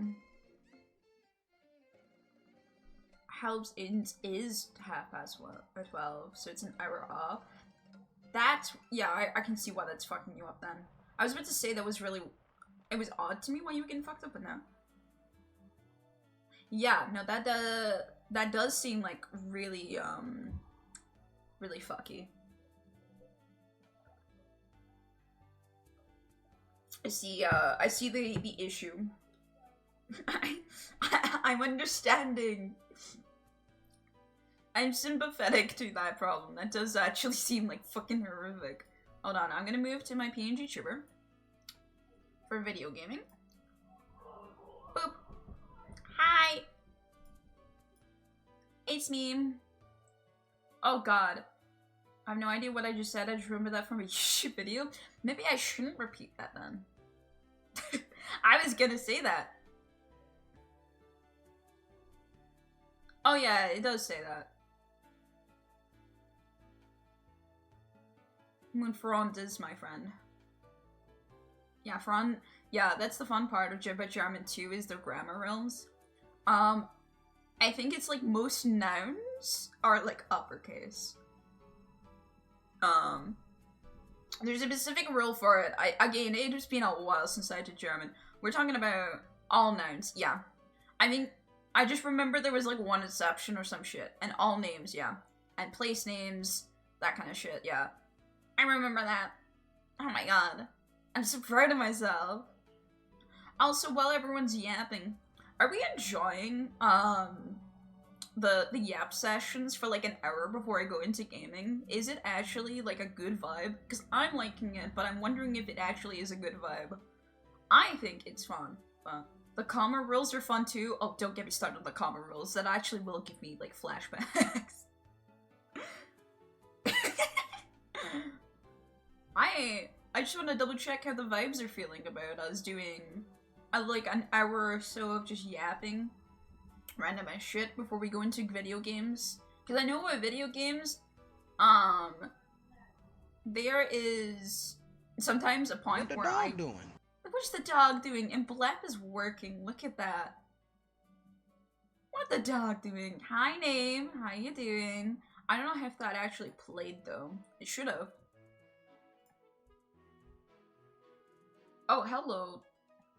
Helps ins is 12:30, so it's an hour off. That's, yeah, I can see why that's fucking you up then. I was about to say that was really, it was odd to me why you were getting fucked up, but no. Yeah, no, that does seem like really, really fucky. I see the issue. I'm understanding. I'm sympathetic to that problem. That does actually seem like fucking horrific. Hold on, I'm gonna move to my PNG tuber for video gaming. Boop. Hi. It's me. Oh god. I have no idea what I just said. I just remember that from a YouTube video. Maybe I shouldn't repeat that then. I was gonna say that. Oh yeah, it does say that. When Front is my friend. Yeah, Front. Yeah, that's the fun part of German too, is their grammar rules. I think it's like most nouns are like uppercase. There's a specific rule for it. Again, it has been a while since I did German. We're talking about all nouns, yeah. I think, I just remember there was like one exception or some shit. And all names, yeah. And place names, that kind of shit, yeah. I remember that. Oh my god. I'm so proud of myself. Also, while everyone's yapping, are we enjoying, the yap sessions for like an hour before I go into gaming? Is it actually like a good vibe? Because I'm liking it, but I'm wondering if it actually is a good vibe. I think it's fun, but the comma rules are fun too. Oh, don't get me started on the comma rules. That actually will give me like flashbacks. I just want to double check how the vibes are feeling about us doing like an hour or so of just yapping random ass shit before we go into video games. Because I know with video games, there is sometimes a point where What the dog doing? What's the dog doing? And Blep is working. Look at that. What the dog doing? Hi, name. How you doing? I don't know if that actually played though. It should have. Oh, hello.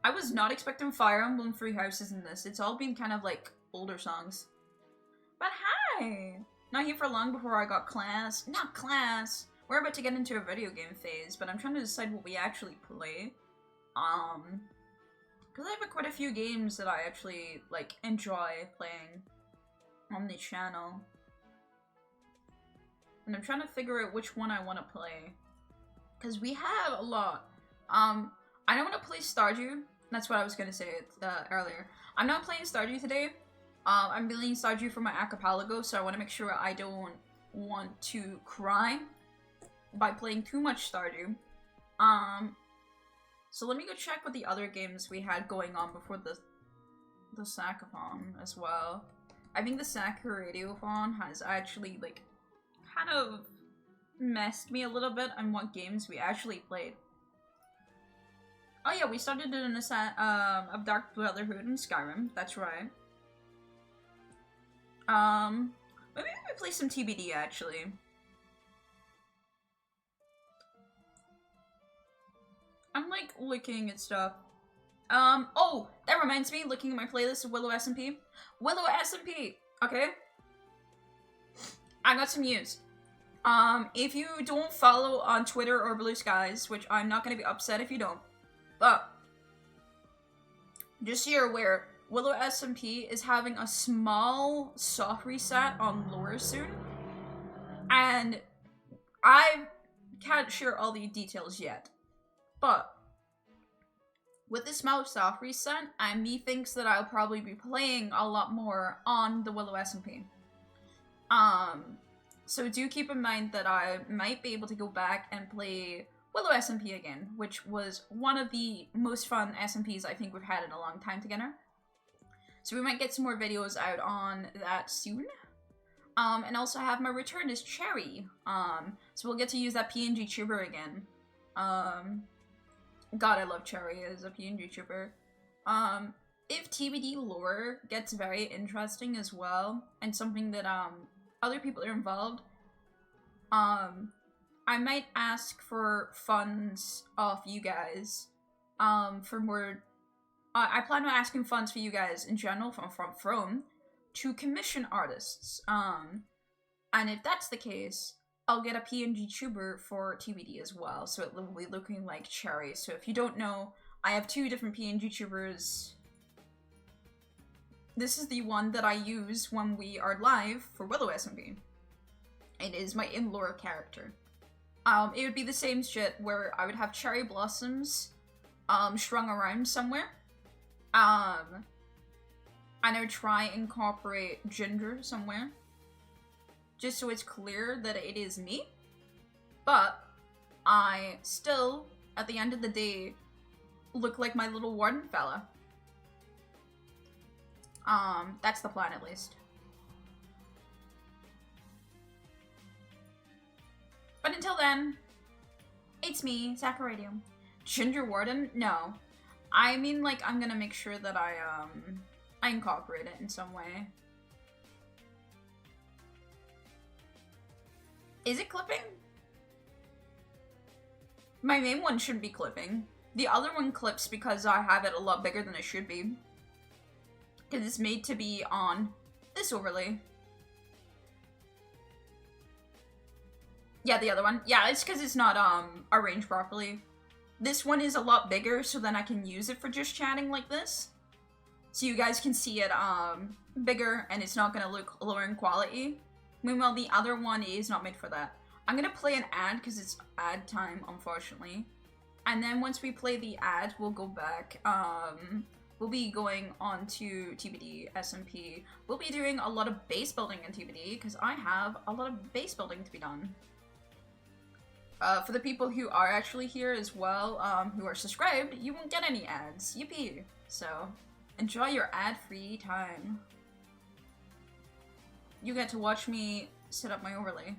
I was not expecting Fire Emblem Three Houses in this. It's all been kind of like older songs. But hi! Not here for long before I got class. Not class! We're about to get into a video game phase, but I'm trying to decide what we actually play. Because I have quite a few games that I actually, like, enjoy playing on the channel. And I'm trying to figure out which one I want to play. Because we have a lot. I don't want to play Stardew. That's what I was going to say earlier. I'm not playing Stardew today. I'm building Stardew for my archipelago, so I want to make sure I don't want to cry by playing too much Stardew. So let me go check what the other games we had going on before the Sackathon as well. I think the Sakura Radiothon has actually, like, kind of messed me a little bit on what games we actually played. Oh yeah, we started in a set of Dark Brotherhood and Skyrim, that's right. Maybe we play some TBD actually. I'm like looking at stuff. Oh, that reminds me, looking at my playlist of Willow SMP. Willow SMP, okay? I got some news. If you don't follow on Twitter or Blue Skies, which I'm not gonna be upset if you don't, but just so you're aware, Willow SMP is having a small soft reset on lore soon, and I can't share all the details yet, but with this small soft reset, methinks that I'll probably be playing a lot more on the Willow SMP. So do keep in mind that I might be able to go back and play Willow SMP again, which was one of the most fun SMPs I think we've had in a long time together. So we might get some more videos out on that soon. And also have my return as Cherry. So we'll get to use that PNG Tuber again. God, I love Cherry as a PNG Tuber. If TBD lore gets very interesting as well, and something that other people are involved, I might ask for funds off you guys, for more, I plan on asking funds for you guys in general from to commission artists, and if that's the case, I'll get a PNG tuber for TBD as well, so it will be looking like Cherry. So if you don't know, I have two different PNG tubers. This is the one that I use when we are live for Willow SMP. It is my in-lore character. It would be the same shit where I would have cherry blossoms, strung around somewhere. And I would try and incorporate ginger somewhere. Just so it's clear that it is me. But I still, at the end of the day, look like my little Warden fella. That's the plan at least. But until then, It's me, Zacharadium. Ginger Warden? No. I mean, like, I'm gonna make sure that I incorporate it in some way. Is it clipping? My main one shouldn't be clipping. The other one clips because I have it a lot bigger than it should be. Because it's made to be on this overlay. Yeah, the other one. Yeah, it's because it's not arranged properly. This one is a lot bigger, so then I can use it for just chatting like this. So you guys can see it bigger, and it's not going to look lower in quality. Meanwhile, the other one is not made for that. I'm going to play an ad, because it's ad time, unfortunately. And then once we play the ad, we'll go back. We'll be going on to TBD, SMP. We'll be doing a lot of base building in TBD, because I have a lot of base building to be done. For the people who are actually here as well, who are subscribed, you won't get any ads. Yippee! So, enjoy your ad-free time. You get to watch me set up my overlay.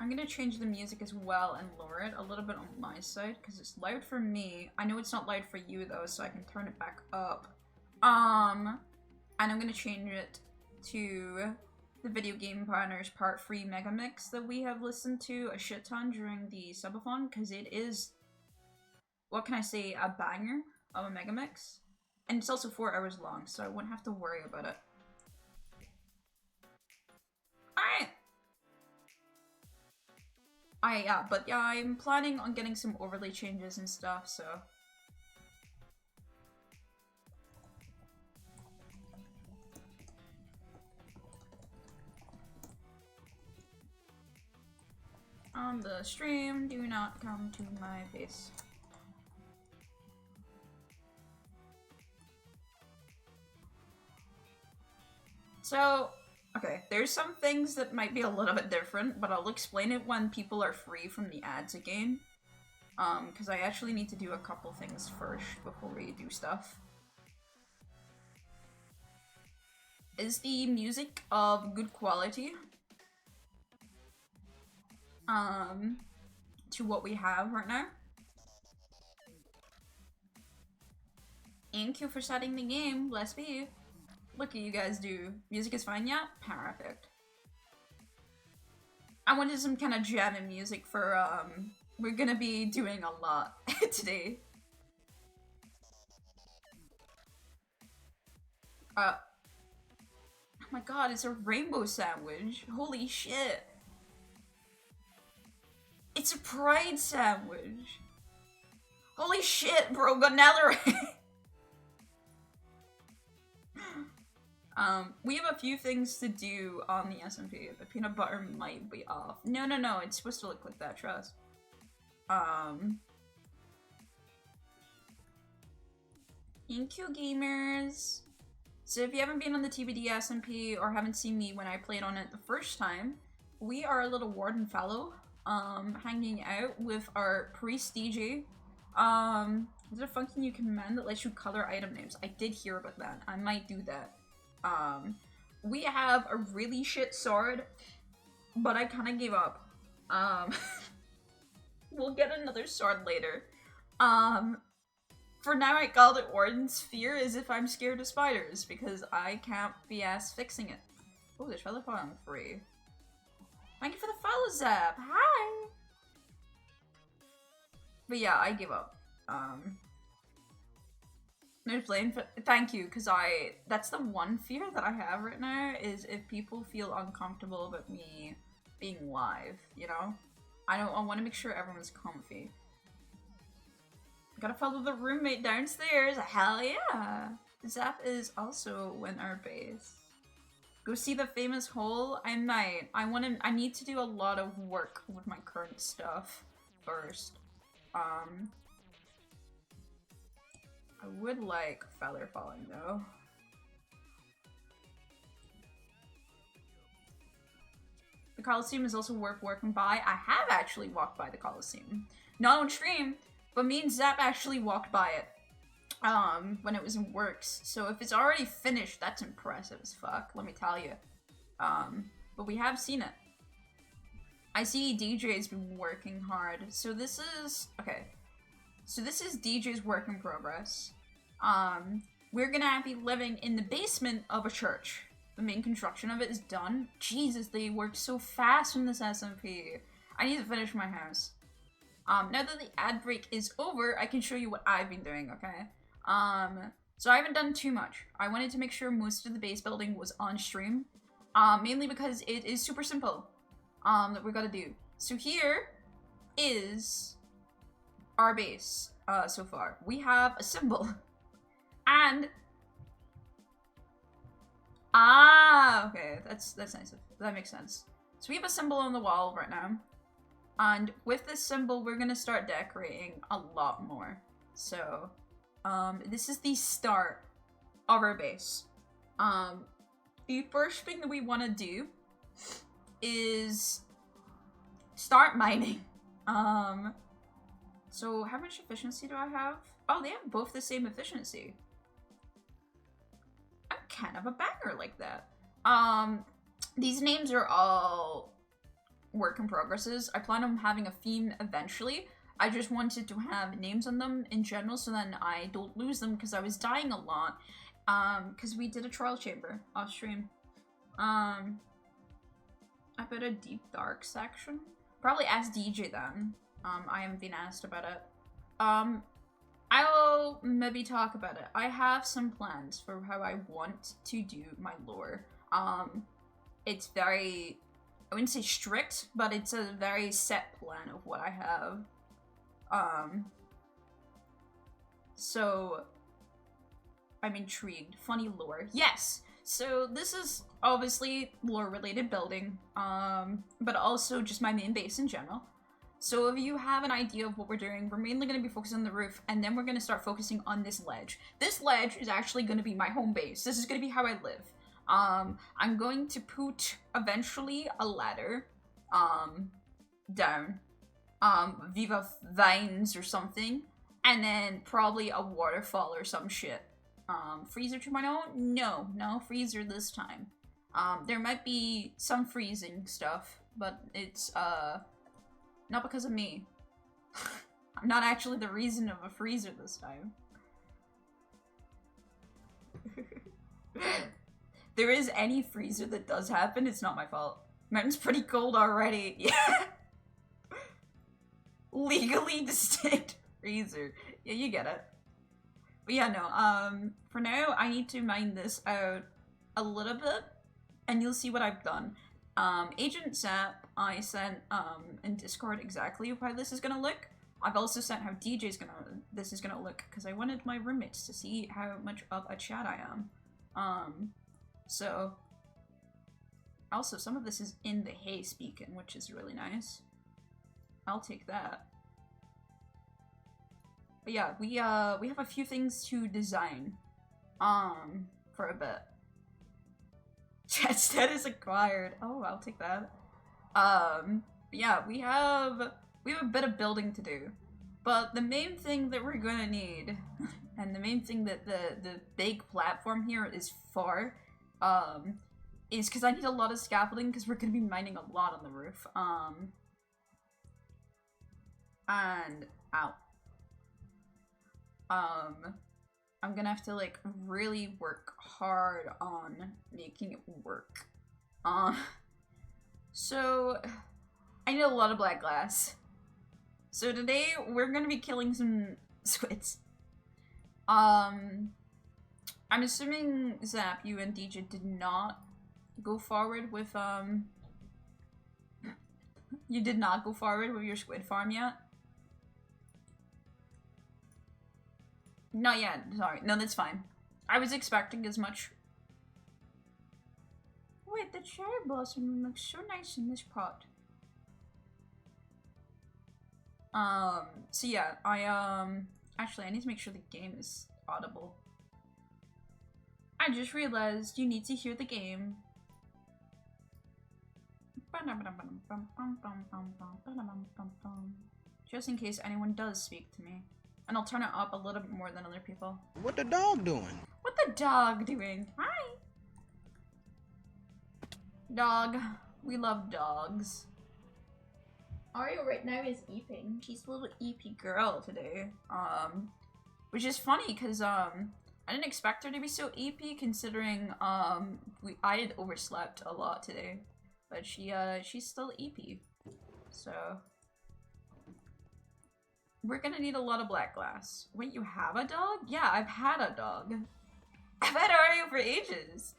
I'm gonna change the music as well and lower it a little bit on my side because it's loud for me. I know it's not loud for you though, so I can turn it back up. And I'm gonna change it to the Video Game Partners Part 3 Mega Mix that we have listened to a shit ton during the subathon because it is, what can I say, a banger of a Mega Mix. And it's also 4 hours long, so I wouldn't have to worry about it. Alright! But yeah, I'm planning on getting some overlay changes and stuff, so... On the stream, do not come to my face. So, okay, there's some things that might be a little bit different, but I'll explain it when people are free from the ads again. Because I actually need to do a couple things first before we do stuff. Is the music of good quality? To what we have right now. Thank you for starting the game, bless me. Look at you guys do. Music is fine, yeah? Perfect. I wanted some kind of jamming music for, we're gonna be doing a lot today. Oh my god, it's a rainbow sandwich. Holy shit. It's a pride sandwich. Holy shit, bro, got netherite. We have a few things to do on the SMP. The peanut butter might be off. No, it's supposed to look like that, trust. Thank you, gamers. So if you haven't been on the TBD SMP or haven't seen me when I played on it the first time, we are a little Warden fellow, hanging out with our priest DJ. Is there a function you can command that lets you color item names? I did hear about that. I might do that. We have a really shit sword, but I kind of gave up. We'll get another sword later. For now I called it Warden's Fear as if I'm scared of spiders, because I can't be ass fixing it. Oh, there's feather fall on free. Thank you for the follow, Zap! Hi! But yeah, I give up. No blame for- thank you, because that's the one fear that I have right now, is if people feel uncomfortable about me being live, you know? I want to make sure everyone's comfy. Gotta follow the roommate downstairs, hell yeah! Zap is also in our base. Go see the famous hole? I might. I need to do a lot of work with my current stuff first. I would like feather falling though. The Coliseum is also worth walking by. I have actually walked by the Coliseum. Not on stream, But me and Zap actually walked by it when it was in works. So if it's already finished, that's impressive as fuck, let me tell you. But we have seen it. I see DJ's been working hard. So this is, okay. So this is DJ's work in progress. We're gonna be living in the basement of a church. The main construction of it is done. Jesus, they worked so fast in this SMP. I need to finish my house. Now that the ad break is over, I can show you what I've been doing, okay? So I haven't done too much. I wanted to make sure most of the base building was on stream. Mainly because it is super simple, that we gotta do. So here is our base, so far. We have a symbol. And okay, that's nice. That makes sense. So we have a symbol on the wall right now. And with this symbol, we're gonna start decorating a lot more. So, this is the start of our base. The first thing that we want to do is start mining. So how much efficiency do I have? Oh, they have both the same efficiency. I'm kind of a banger like that. These names are all work in progresses. I plan on having a theme eventually. I just wanted to have names on them in general so then I don't lose them because I was dying a lot. Because we did a trial chamber off stream. I put a deep dark section. Probably ask DJ then. I haven't been asked about it. I'll maybe talk about it. I have some plans for how I want to do my lore. It's very, I wouldn't say strict, but it's a very set plan of what I have. So I'm intrigued. Funny lore. Yes! So this is obviously lore-related building, but also just my main base in general. So if you have an idea of what we're doing, we're mainly going to be focusing on the roof, and then we're going to start focusing on this ledge. This ledge is actually going to be my home base. This is going to be how I live. I'm going to put, eventually, a ladder, down, Viva Vines or something, and then probably a waterfall or some shit. Freezer 2.0? No freezer this time. There might be some freezing stuff, but it's, not because of me. I'm not actually the reason of a freezer this time. There is any freezer that does happen, it's not my fault. Mountain's pretty cold already. Yeah. Legally distinct freezer. Yeah, you get it. But yeah, no, for now, I need to mine this out a little bit, and you'll see what I've done. Agent Zap, I sent, in Discord exactly how this is gonna look. I've also sent how this is gonna look, because I wanted my roommates to see how much of a chat I am. So, also, some of this is in the Hey speaking, which is really nice. I'll take that. But yeah, we have a few things to design, for a bit. Chat status acquired. Oh, I'll take that. Yeah, we have a bit of building to do. But the main thing that we're gonna need, and the main thing that the big platform here is for, is because I need a lot of scaffolding because we're gonna be mining a lot on the roof. And, ow. I'm gonna have to, like, really work hard on making it work. So, I need a lot of black glass. So today, we're gonna be killing some squids. I'm assuming, Zap, you and DJ did not go forward with, you did not go forward with your squid farm yet? Not yet, sorry. No, that's fine. I was expecting as much. Wait, the cherry blossom looks so nice in this pot. So yeah, actually I need to make sure the game is audible. I just realized you need to hear the game. Just in case anyone does speak to me. And I'll turn it up a little bit more than other people. What the dog doing? What the dog doing? Hi! Dog. We love dogs. Ario right now is eeping. She's a little eepy girl today. Which is funny because, I didn't expect her to be so eepy considering, I had overslept a lot today. But she's still eepy. So... we're gonna need a lot of black glass. Wait, you have a dog? Yeah, I've had a dog. I've had Ario for ages.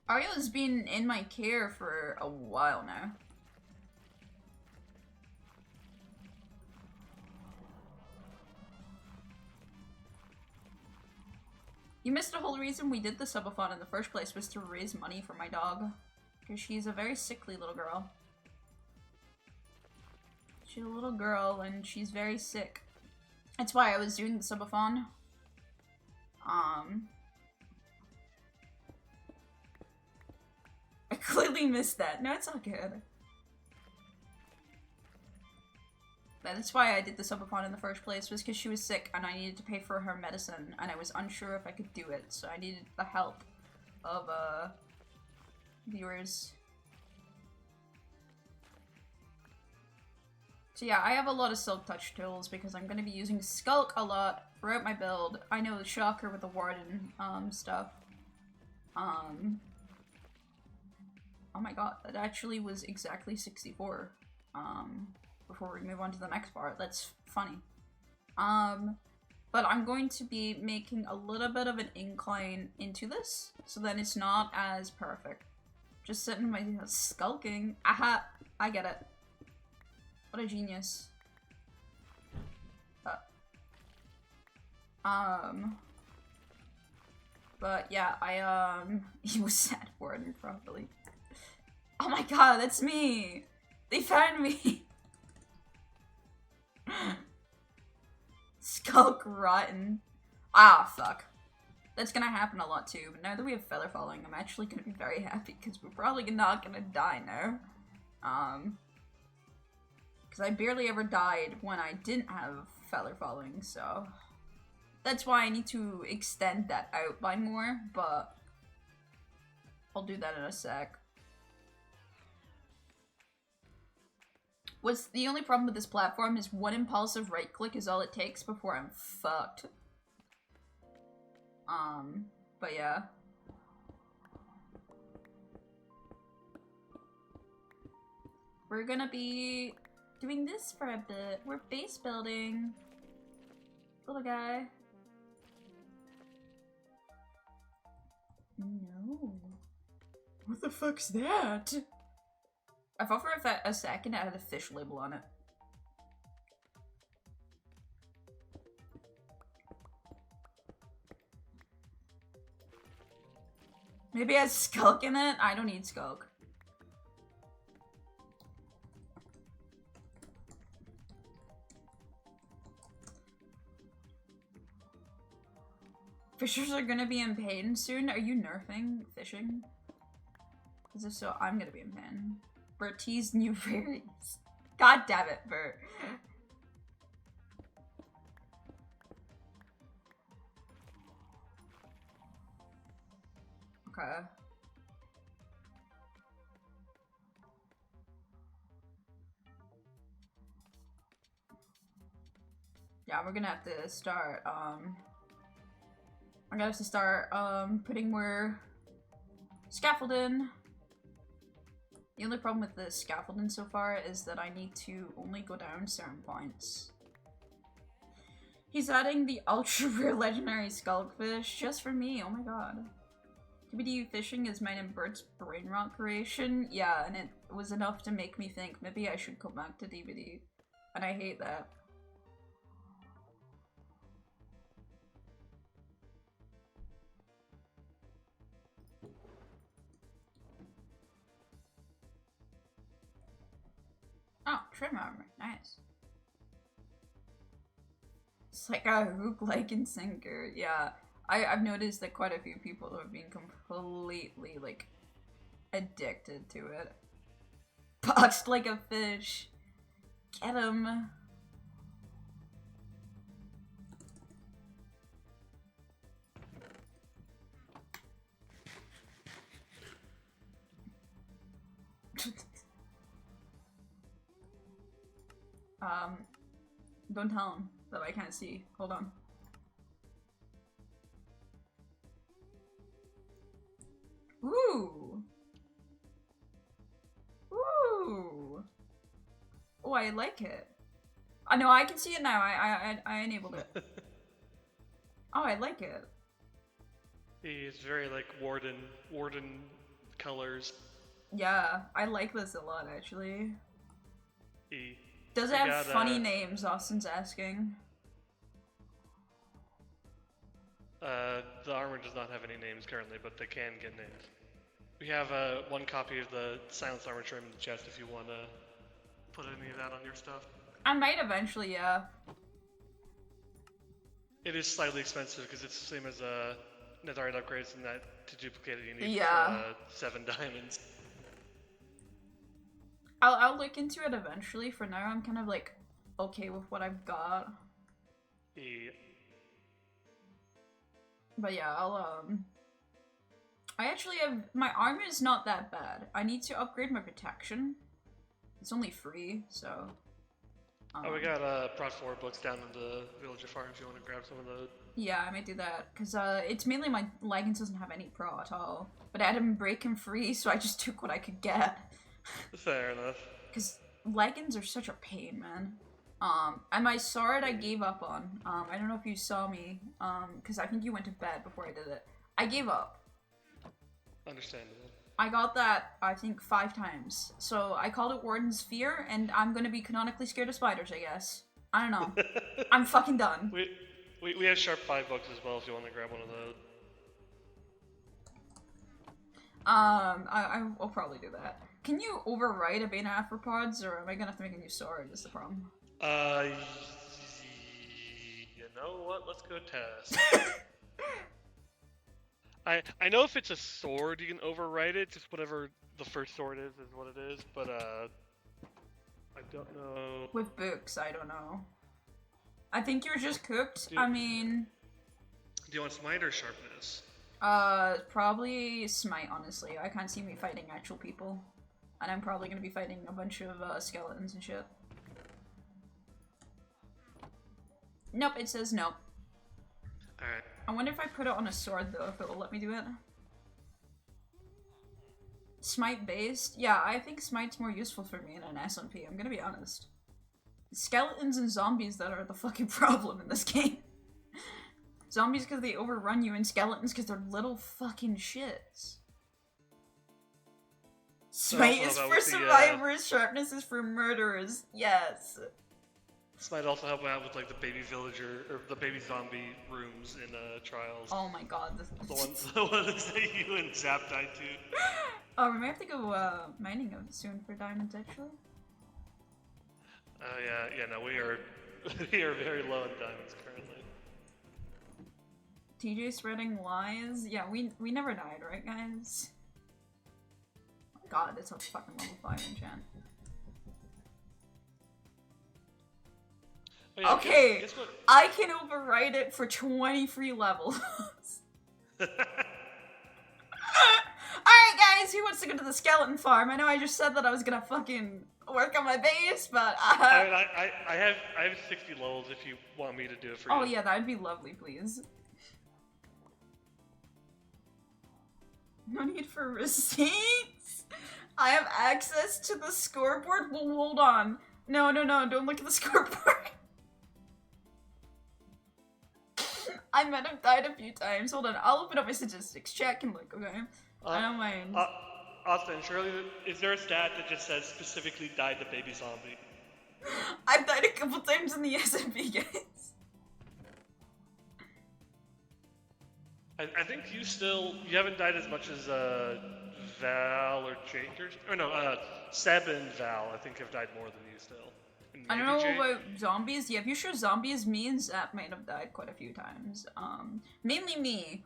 Ario's been in my care for a while now. You missed the whole reason we did the subathon in the first place was to raise money for my dog. Because she's a very sickly little girl. She's a little girl and she's very sick. That's why I was doing the subathon. I clearly missed that. No, it's all good. That's why I did the subathon in the first place, was because she was sick and I needed to pay for her medicine and I was unsure if I could do it, so I needed the help of, viewers. So yeah, I have a lot of Silk Touch tools because I'm going to be using Skulk a lot throughout my build. I know, shocker with the Warden, stuff. Oh my god, that actually was exactly 64. Before we move on to the next part. That's funny. But I'm going to be making a little bit of an incline into this, so then it's not as perfect. Just sitting my skulking. Aha! I get it. What a genius. But yeah, he was sad Warden properly. Oh my god, that's me! They found me! Skulk rotten. Ah, fuck. That's gonna happen a lot too, but now that we have feather falling, I'm actually gonna be very happy because we're probably not gonna die now. Because I barely ever died when I didn't have feather falling, so that's why I need to extend that out by more, but I'll do that in a sec. What's the only problem with this platform is one impulsive right click is all it takes before I'm fucked. But yeah. We're gonna be doing this for a bit. We're base building. Little guy. No. What the fuck's that? I thought for a second it had a fish label on it. Maybe it has Skulk in it? I don't need Skulk. Fishers are gonna be in pain soon? Are you nerfing fishing? Because if so, I'm gonna be in pain. Bertie's new fairies. God damn it, Bert. Okay. Yeah, we're gonna have to start, I'm gonna have to start, putting more scaffolding. The only problem with the scaffolding so far is that I need to only go down certain points. He's adding the ultra rare legendary skunkfish just for me, oh my god. TBD fishing is mine and Bert's brain rot creation. Yeah, and it was enough to make me think maybe I should come back to TBD. And I hate that. Oh, trim armor. Nice. It's like a hook like and sinker. Yeah. I've noticed that quite a few people have been completely, like, addicted to it. boxed like a fish. Get him. Don't tell him that I can't see. Hold on. Ooh. Ooh. Oh, I like it. I know I can see it now. I enabled it. Oh, I like it. It's very like Warden colors. Yeah, I like this a lot actually. E. Does it have funny names? Austin's asking. The armor does not have any names currently, but they can get names. We have one copy of the Silence Armor trim in the chest if you want to put any of that on your stuff. I might eventually, yeah. It is slightly expensive because it's the same as netherite upgrades, and that to duplicate it you need 7 diamonds. I'll look into it eventually. For now, I'm kind of like okay with what I've got. Yeah. But yeah, I actually have my armor is not that bad. I need to upgrade my protection. It's only free, so. We got Prot 4 books down in the villager farm if you want to grab some of those. Yeah, I might do that because it's mainly my leggings doesn't have any pro at all. But I had him break him free, so I just took what I could get. Fair enough. Because leggings are such a pain, man. And my sword I gave up on. I don't know if you saw me, because I think you went to bed before I did it. I gave up. Understandable. I got that, I think, 5 times. So I called it Warden's Fear, and I'm gonna be canonically scared of spiders, I guess. I don't know. I'm fucking done. We have Sharp 5 books as well if you want to grab one of those. I'll probably do that. Can you overwrite a Beta Arthropods, or am I gonna have to make a new sword, is the problem? You know what? Let's go test. I know if it's a sword, you can overwrite it. Just whatever the first sword is what it is. But I don't know. With books, I don't know. I think you're just cooked. I mean. Do you want smite or sharpness? Probably smite. Honestly, I can't see me fighting actual people, and I'm probably gonna be fighting a bunch of skeletons and shit. Nope, it says nope. Alright. I wonder if I put it on a sword though, if it will let me do it. Smite based? Yeah, I think smite's more useful for me in an SMP, I'm gonna be honest. Skeletons and zombies that are the fucking problem in this game. Zombies because they overrun you, and skeletons because they're little fucking shits. Smite is for survivors, sharpness is for murderers. Yes. This might also help out with like the baby villager or the baby zombie rooms in Trials. Oh my god. The ones that you and Zap died to. Oh, we might have to go mining soon for diamonds actually. Yeah, no, we are very low in diamonds currently. TJ spreading lies? Yeah, we never died, right guys? Oh my god, it's a fucking level 5 enchant. Oh, yeah, okay, guess what? I can overwrite it for 20 free levels. Alright guys, who wants to go to the skeleton farm? I know I just said that I was gonna fucking work on my base, but I have 60 levels if you want me to do it for you. Oh yeah, that'd be lovely, please. No need for receipts? I have access to the scoreboard? Well, hold on. No, don't look at the scoreboard. I might have died a few times. Hold on, I'll open up my statistics. Check and look, okay? I don't mind. Austin, surely, is there a stat that just says specifically died to baby zombie? I've died a couple times in the SMP, guys. I think you haven't died as much as Val or Jake or no, Seb and Val I think have died more than you still. I don't know about zombies. Yeah, if you're sure zombies, me and Zap might have died quite a few times. Mainly me.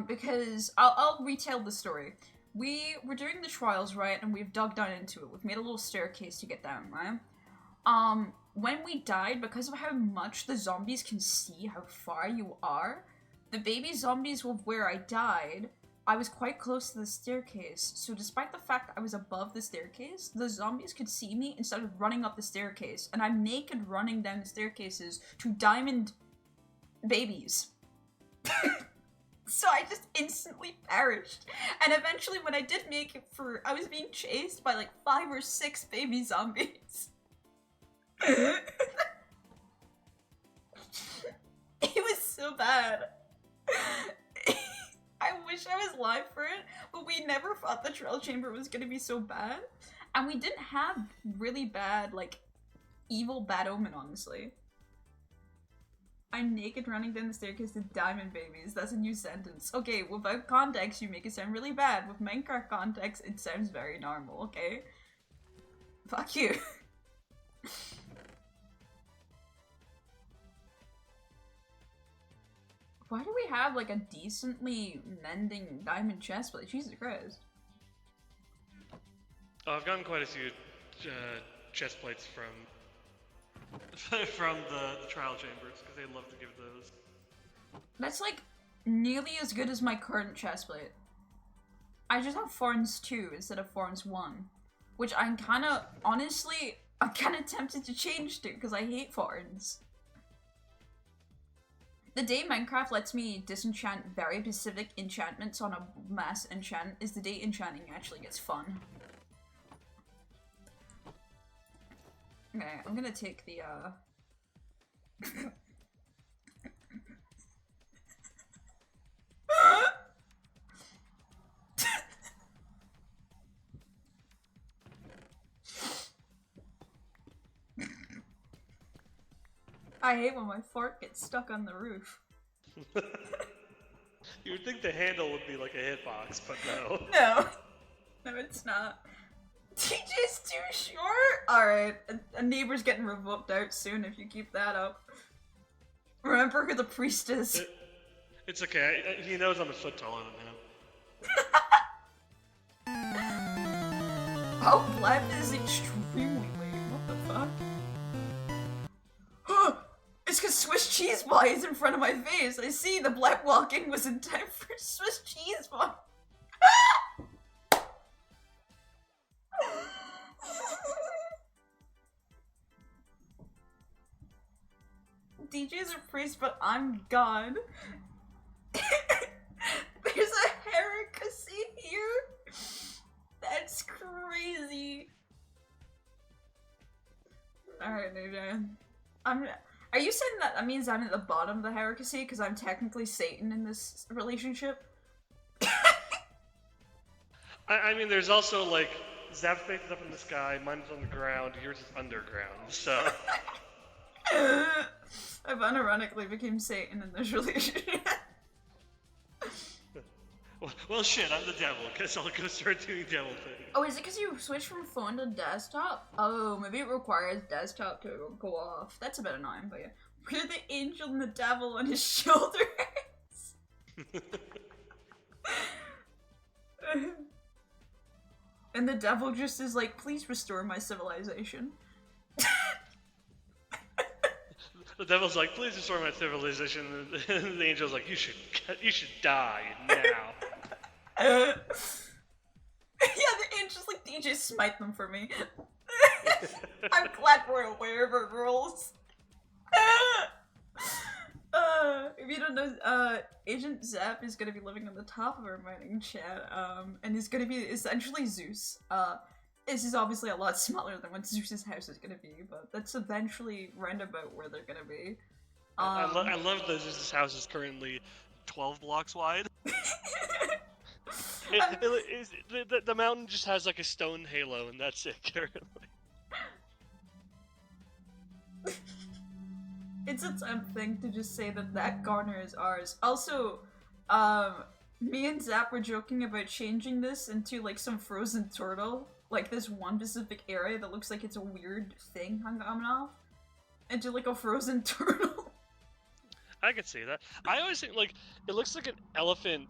Because I'll retell the story. we were doing the trials, right? And we've dug down into it. We've made a little staircase to get down, right? When we died, because of how much the zombies can see how far you are, the baby zombies of where I died, I was quite close to the staircase. So despite the fact that I was above the staircase, the zombies could see me and started running up the staircase. And I'm naked running down the staircases to diamond babies. So I just instantly perished. And eventually when I did make it I was being chased by like 5 or 6 baby zombies. It was so bad. I wish I was live for it, but we never thought the trial chamber was gonna be so bad. And we didn't have really bad, like, evil bad omen, honestly. I'm naked running down the staircase to diamond babies. That's a new sentence. Okay, without context, you make it sound really bad. With Minecraft context, it sounds very normal, okay? Fuck you. Why do we have, like, a decently mending diamond chestplate? Jesus Christ. Oh, I've gotten quite a few chest plates from from the trial chambers, because they love to give those. That's, like, nearly as good as my current chestplate. I just have Thorns 2 instead of Thorns 1. Which I'm kinda, honestly, I'm kinda tempted to change to, because I hate Thorns. The day Minecraft lets me disenchant very specific enchantments on a mass enchant is the day enchanting actually gets fun. Okay, I'm gonna take the, I hate when my fork gets stuck on the roof. You would think the handle would be like a hitbox, but no. No. No, it's not. TJ's too short? Alright, a neighbor's getting revoked out soon if you keep that up. Remember who the priest is. It's okay, he knows I'm a foot taller than him. Oh, Blab is extremely late. What the fuck? It's cause Swiss cheese boy is in front of my face. I see the black walk-in was in time for Swiss cheese boy. DJ's a priest, but I'm God. There's a heresy here? That's crazy. Alright, dude. Are you saying that means I'm at the bottom of the hierarchy because I'm technically Satan in this relationship? I mean, there's also, like, Zap's face is up in the sky, mine's on the ground, yours is underground, so... I've unironically became Satan in this relationship. Well, shit, I'm the devil. Guess I'll go start doing devil things. Oh, is it because you switched from phone to desktop? Oh, maybe it requires desktop to go off. That's a bit annoying, but yeah. We're the angel and the devil on his shoulders. And the devil just is like, please restore my civilization. The devil's like, please restore my civilization, and the angel's like, you should die now. Yeah, the angel's like, DJ, smite them for me. I'm glad we're aware of our rules. If you don't know, Agent Zap is gonna be living on the top of our mining chat, and is gonna be essentially Zeus. This is obviously a lot smaller than what Zeus's house is gonna be, but that's eventually roundabout where they're gonna be. I love that Zeus's house is currently 12 blocks wide. The mountain just has like a stone halo, and that's it currently. It's a temp thing to just say that Garner is ours. Also, me and Zap were joking about changing this into like some frozen turtle. Like this one specific area that looks like it's a weird thing hung off. Into like a frozen turtle. I could see that. I always think like, it looks like an elephant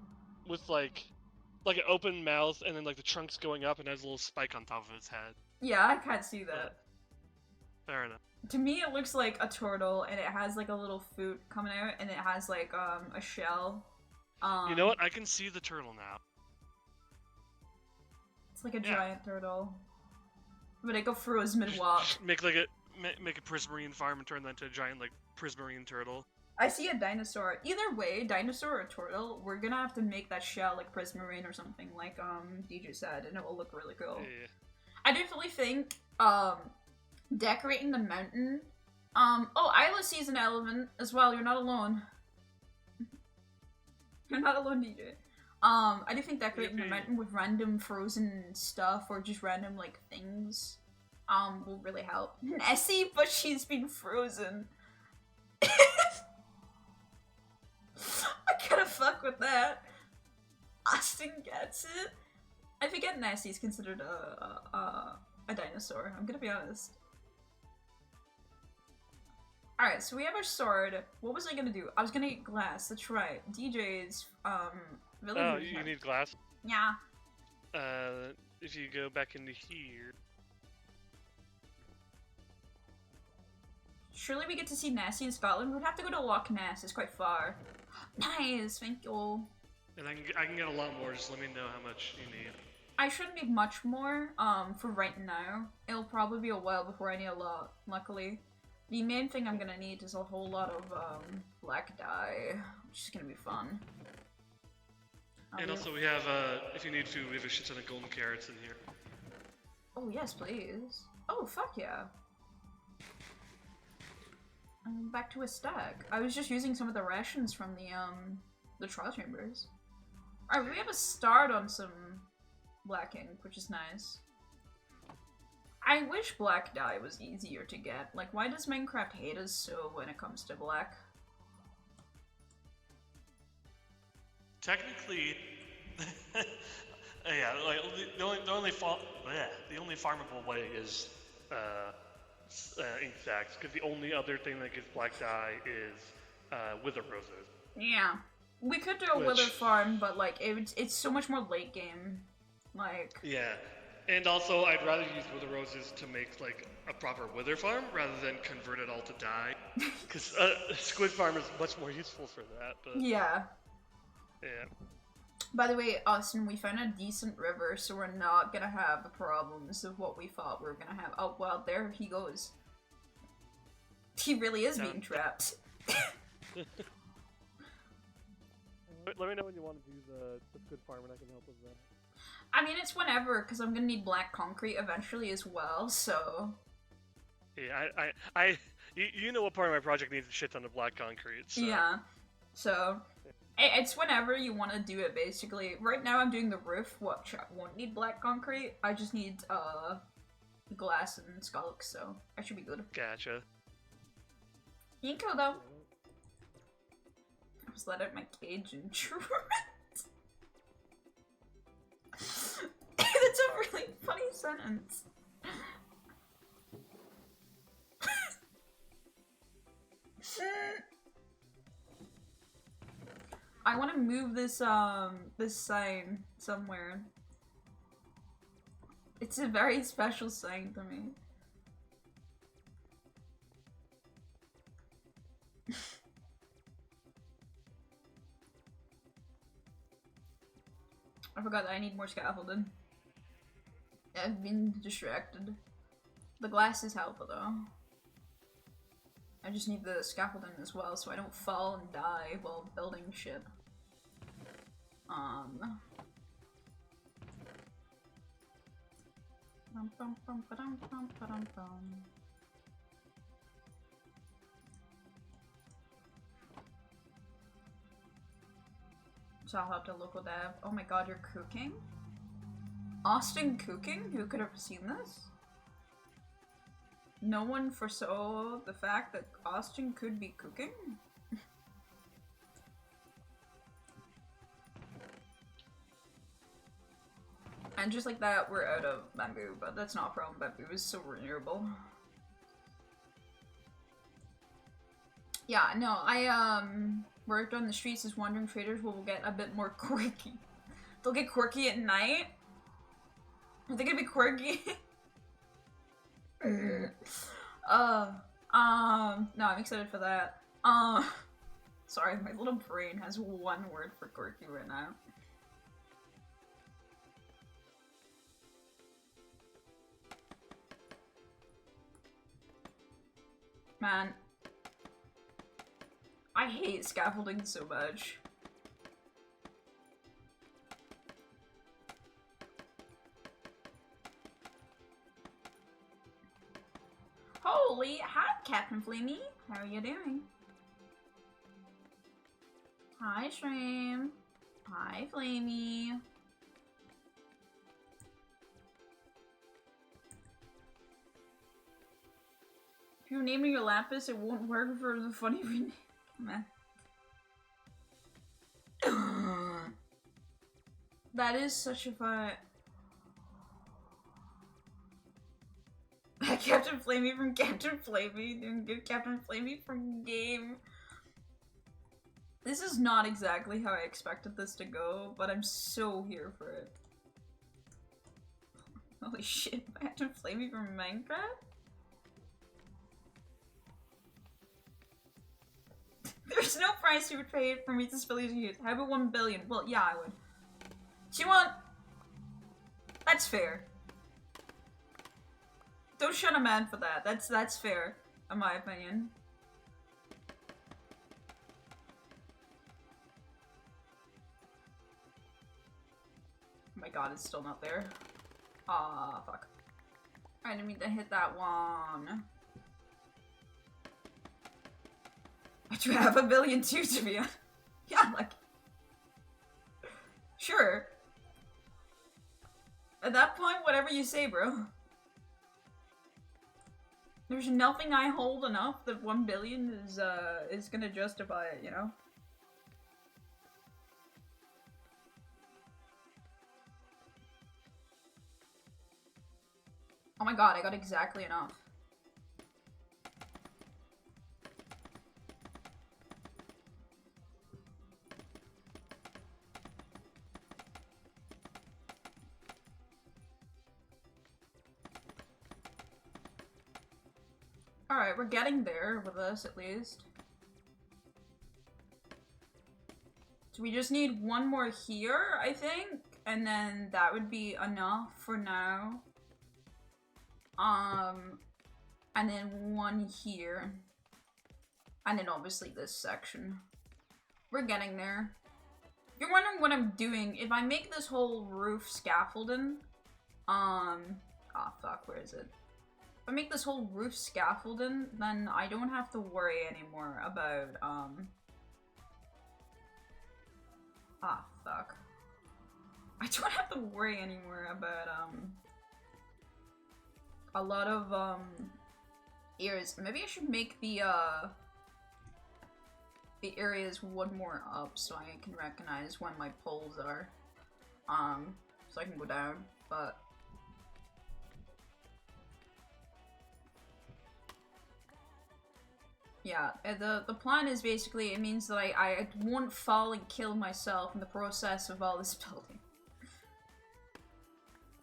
with like like an open mouth, and then like the trunk's going up, and has a little spike on top of its head. Yeah, I can't see that. Fair enough. To me, it looks like a turtle, and it has like a little foot coming out, and it has like a shell. You know what? I can see the turtle now. It's like a giant turtle. But it go through his mid-walk. Make a prismarine farm and turn that into a giant like prismarine turtle. I see a dinosaur. Either way, dinosaur or turtle, we're gonna have to make that shell like prismarine or something, like DJ said, and it will look really cool. Yeah. I definitely think decorating the mountain. Oh, Isla sees an element as well. You're not alone. You're not alone, DJ. I do think decorating the mountain with random frozen stuff or just random like things will really help. Nessie, but she's been frozen. I gotta fuck with that. Austin gets it. I forget Nessie's considered a dinosaur. I'm gonna be honest. Alright, so we have our sword. What was I gonna do? I was gonna get glass. That's right. DJ's really. Oh, you need glass? Yeah. If you go back into here. Surely we get to see Nessie in Scotland. We'd have to go to Loch Ness. It's quite far. Nice, thank you. And I can get a lot more. Just let me know how much you need. I shouldn't need much more. For right now, it'll probably be a while before I need a lot. Luckily, the main thing I'm gonna need is a whole lot of black dye, which is gonna be fun. And also we have if you need food, we have a shit ton of golden carrots in here. Oh yes, please. Oh fuck yeah. Back to a stack. I was just using some of the rations from the trial chambers. Alright, we have a start on some black ink, which is nice. I wish black dye was easier to get. Like, why does Minecraft hate us so when it comes to black? Technically, yeah, like the only farmable way is ink stacks, because the only other thing that gives black dye is wither roses. Yeah, we could do a wither farm, but like it's so much more late game. Like yeah, and also I'd rather use wither roses to make like a proper wither farm rather than convert it all to dye, because squid farm is much more useful for that. But yeah. Yeah. By the way, Austin, we found a decent river, so we're not gonna have the problems of what we thought we were gonna have. Oh, well, there he goes. He really is being trapped. Let me know when you want to do the squid farm and I can help with that. I mean, it's whenever, because I'm gonna need black concrete eventually as well, so... Yeah, you know what part of my project needs a shit ton of black concrete, so... Yeah, so... It's whenever you want to do it, basically. Right now I'm doing the roof, which I won't need black concrete. I just need, glass and skulks, so I should be good. Gotcha. Inko, though. I was let out my cage and drew it. That's a really funny sentence. I want to move this this sign somewhere. It's a very special sign to me. I forgot that I need more scaffolding. I've been distracted. The glass is helpful though. I just need the scaffolding as well so I don't fall and die while building shit. So I'll have to local dev. Oh my god, you're cooking? Austin cooking? Who could have seen this? No one foresaw the fact that Austin could be cooking? And just like that, we're out of bamboo, but that's not a problem. Bamboo is so renewable. Yeah, no, I worked on the streets as wandering traders will get a bit more quirky. They'll get quirky at night? Are they gonna be quirky? No, I'm excited for that. Sorry, my little brain has one word for quirky right now. Man. I hate scaffolding so much. Holy, hi, Captain Flamey. How are you doing? Hi, Stream. Hi, Flamey. If you're naming your lapis, it won't work for the funny rename. Man. That is such a fun. Captain Flamey from Captain Flamey. Didn't get Captain Flamey from game. This is not exactly how I expected this to go, but I'm so here for it. Holy shit, Captain Flamey from Minecraft? There's no price you would pay for me to spill these youth. How about 1 billion? Well, yeah, I would. Do you want? That's fair. Don't shut a man for that. That's fair, in my opinion. Oh my god, it's still not there. Ah, fuck. I didn't mean to hit that one. But you have 1 billion too, to be honest. Yeah, like... Sure. At that point, whatever you say, bro. There's nothing I hold enough that 1 billion is gonna justify it, you know? Oh my god, I got exactly enough. Alright, we're getting there with this, at least. So we just need one more here, I think, and then that would be enough for now. And then one here. And then obviously this section. We're getting there. If you're wondering what I'm doing, if I make this whole roof scaffolding, oh fuck, where is it? If I make this whole roof scaffolding, then I don't have to worry anymore about, fuck. I don't have to worry anymore about, a lot of, areas. Maybe I should make the areas one more up so I can recognize when my poles are, so I can go down, but... Yeah, the plan is basically, it means that I won't fall and kill myself in the process of all this building.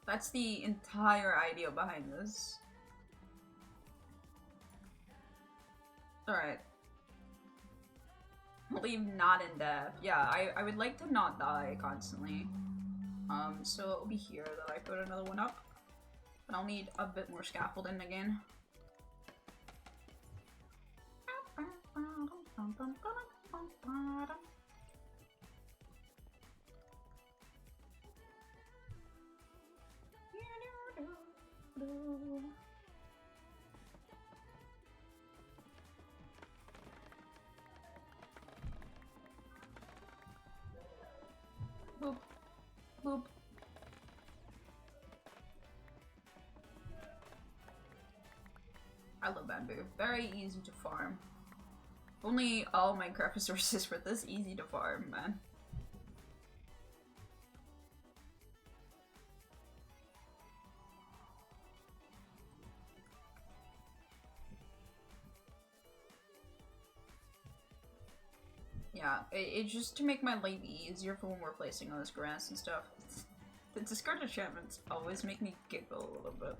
That's the entire idea behind this. Alright. Leave not in death. Yeah, I would like to not die constantly. So it'll be here that I put another one up. But I'll need a bit more scaffolding again. Boop. Boop. I love bamboo. Very easy to farm. If only all Minecraft resources were this easy to farm, man. Yeah, it's just to make my life easier for when we're placing all this grass and stuff. The discard enchantments always make me giggle a little bit.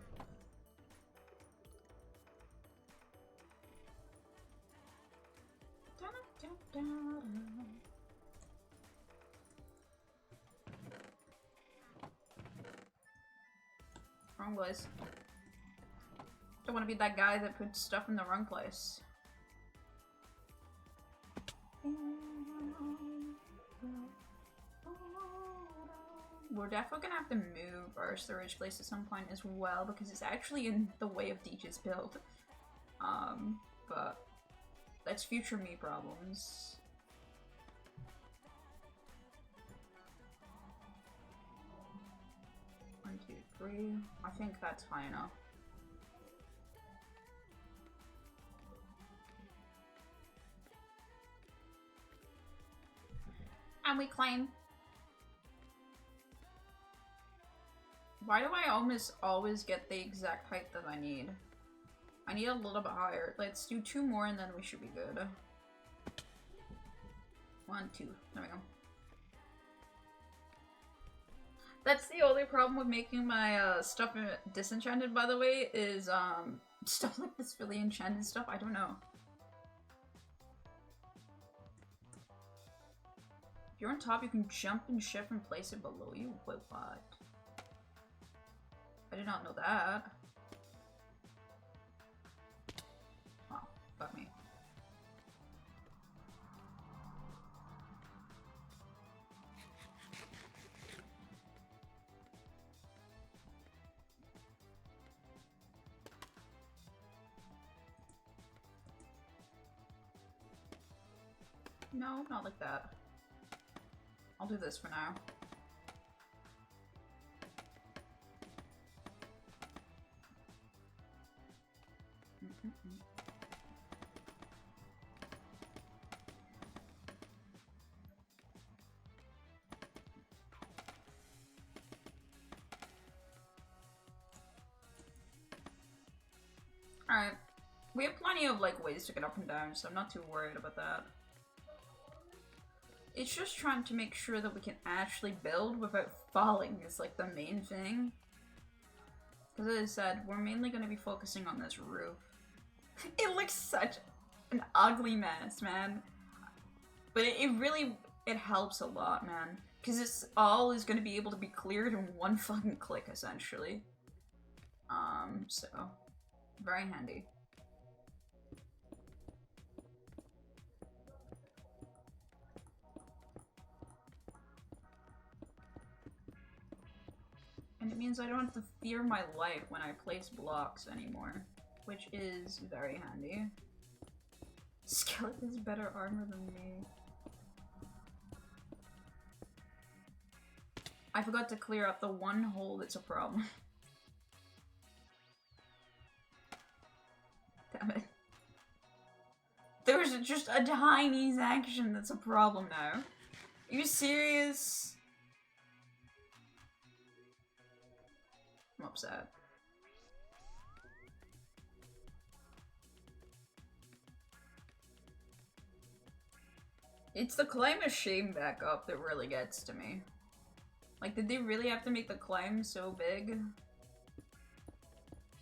Wrong place. Don't want to be that guy that puts stuff in the wrong place. We're definitely gonna have to move our storage place at some point as well because it's actually in the way of Deej's build. But that's future me problems. One, two, three. I think that's high enough. And we claim. Why do I almost always get the exact height that I need? I need a little bit higher. Let's do 2 more and then we should be good. 1, 2. There we go. That's the only problem with making my stuff disenchanted, by the way, is stuff like this really enchanted stuff. I don't know. If you're on top, you can jump and shift and place it below you. Wait, what? I did not know that. Oh, got me. No, not like that. I'll do this for now. Alright. We have plenty of like ways to get up and down, so I'm not too worried about that. It's just trying to make sure that we can actually build without falling is like the main thing. Because as I said, we're mainly going to be focusing on this roof. It looks such an ugly mess, man. But it really, it helps a lot, man. Because it's all is going to be able to be cleared in one fucking click, essentially. So, very handy. And it means I don't have to fear my life when I place blocks anymore, which is very handy. Skeleton's better armor than me. I forgot to clear up the one hole that's a problem. Damn it. There's just a tiny section that's a problem now. Are you serious? I'm upset. It's the climb of shame back up that really gets to me. Like, did they really have to make the climb so big?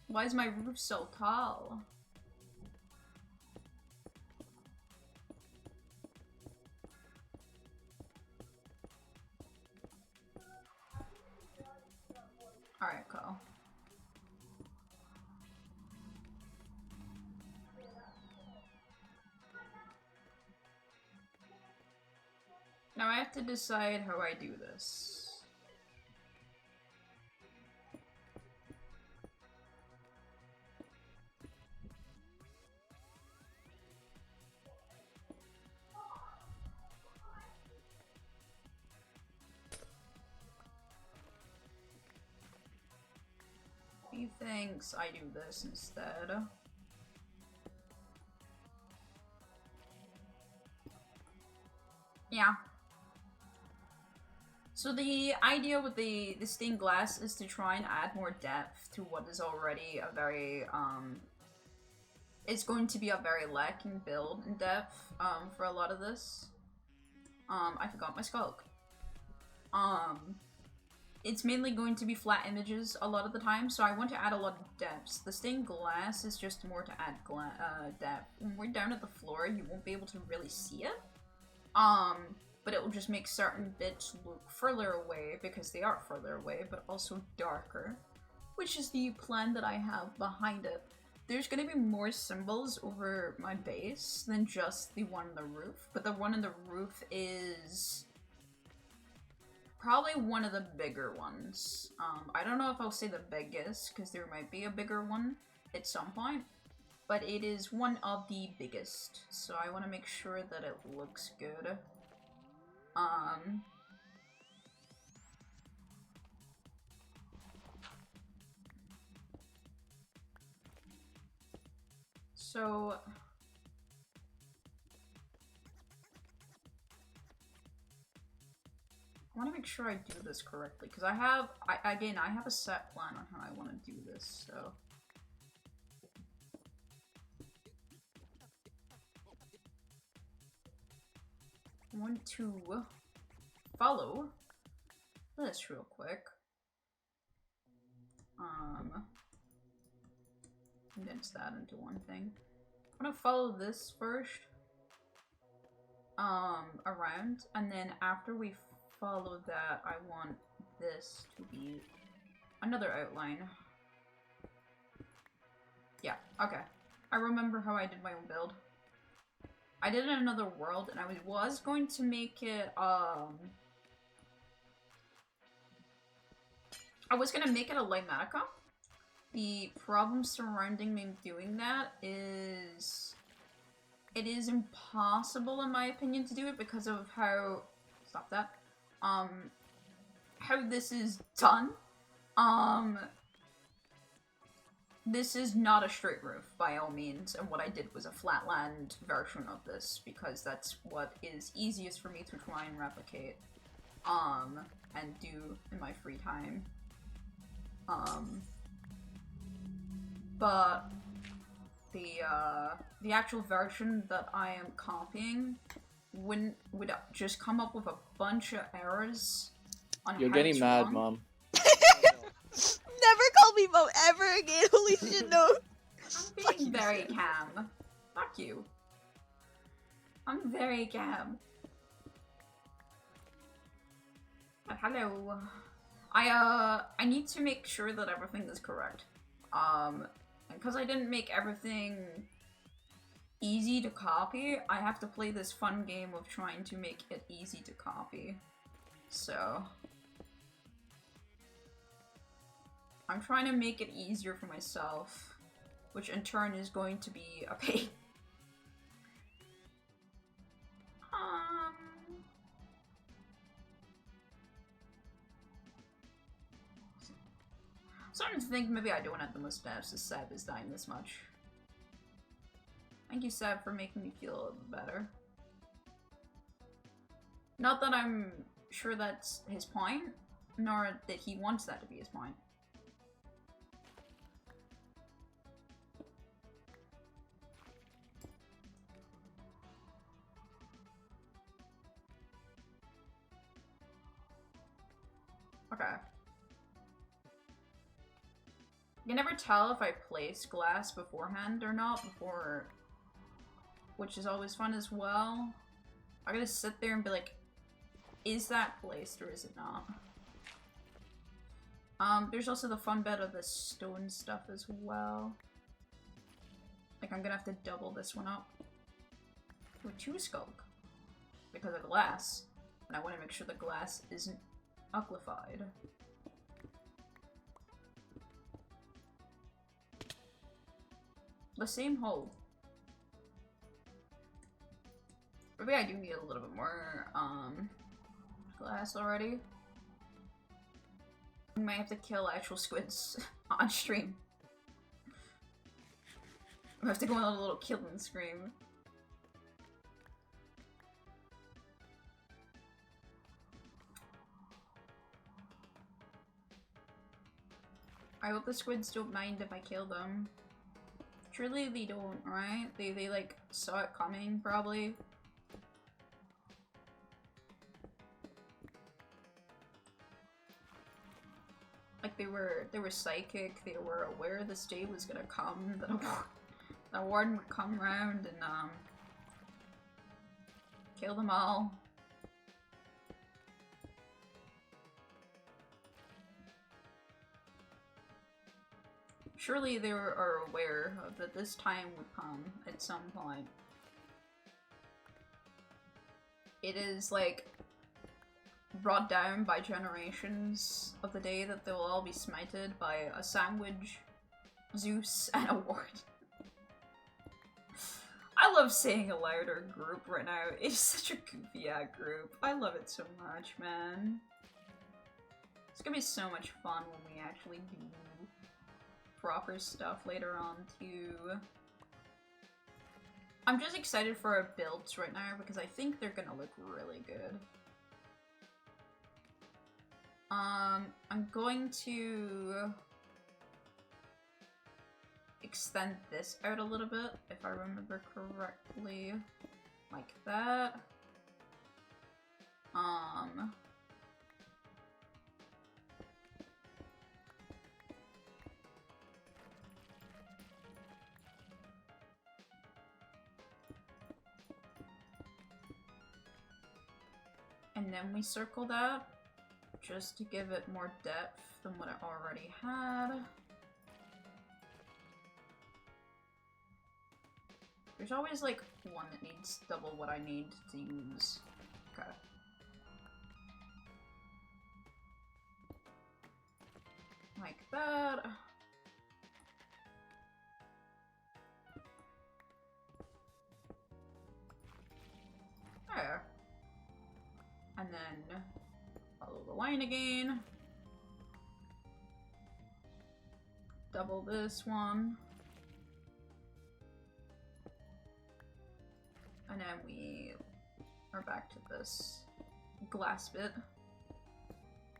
Why is my roof so tall? Alright, cool. Now I have to decide how I do this. He thinks I do this instead. Yeah. So the idea with the stained glass is to try and add more depth to what is already a very, it's going to be a very lacking build in depth, for a lot of this. I forgot my skulk. It's mainly going to be flat images a lot of the time, so I want to add a lot of depths. The stained glass is just more to add depth. When we're down at the floor, you won't be able to really see it. But it will just make certain bits look further away because they are further away, but also darker, which is the plan that I have behind it. There's gonna be more symbols over my base than just the one on the roof, but the one on the roof is probably one of the bigger ones. I don't know if I'll say the biggest, because there might be a bigger one at some point, but it is one of the biggest, so I want to make sure that it looks good. So I want to make sure I do this correctly, because I have a set plan on how I want to do this, so. I want to follow this real quick. Condense that into one thing. I'm gonna follow this first. Around, and then after we follow that, I want this to be another outline. Yeah, okay. I remember how I did my own build. I did it in another world, and I was going to make it, I was gonna make it a Limatica. The problem surrounding me doing that is it is impossible, in my opinion, to do it because of how... Stop that. How this is done. This is not a straight roof, by all means, and what I did was a flatland version of this, because that's what is easiest for me to try and replicate, and do in my free time. But the actual version that I am copying would just come up with a bunch of errors on You're how getting it's mad, wrong. Mom. Never call me Mo ever again. Holy shit, no. I'm being very calm. Fuck you. I'm very calm. Hello. I need to make sure that everything is correct. And because I didn't make everything easy to copy, I have to play this fun game of trying to make it easy to copy. So I'm trying to make it easier for myself, which in turn is going to be a pain. Starting to think maybe I don't have the mustache as Seb is dying this much. Thank you, Seb, for making me feel a little better. Not that I'm sure that's his point, nor that he wants that to be his point. Okay. You can never tell if I place glass beforehand or not, which is always fun as well. I gotta sit there and be like, is that placed or is it not? There's also the fun bit of the stone stuff as well. Like, I'm gonna have to double this one up to a 2 skulk because of glass, and I want to make sure the glass isn't uglified. The same hole. Maybe I do need a little bit more, glass already. We might have to kill actual squids on stream. We have to go on a little killing scream. I hope the squids don't mind if I kill them. Surely they don't, right? They like saw it coming, probably. Like, they were psychic, they were aware this day was gonna come, that a warden would come around and, kill them all. Surely they are aware that this time would come at some point. It is, like, brought down by generations of the day that they will all be smited by a sandwich, Zeus, and a warden. I love saying a louder group right now. It's such a goofy-ass group. I love it so much, man. It's gonna be so much fun when we actually do proper stuff later on, too. I'm just excited for our builds right now because I think they're gonna look really good. I'm going to extend this out a little bit, if I remember correctly, like that. And then we circle that, just to give it more depth than what it already had. There's always, like, one that needs double what I need to use. Okay. Like that. There. And then follow the line again. Double this one. And then we are back to this glass bit.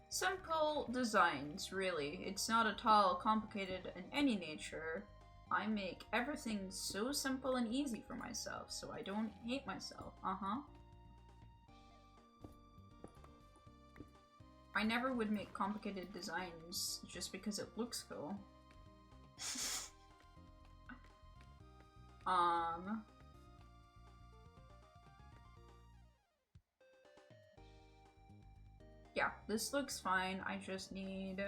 Simple designs, really. It's not at all complicated in any nature. I make everything so simple and easy for myself, so I don't hate myself. I never would make complicated designs just because it looks cool. Yeah, this looks fine. I just need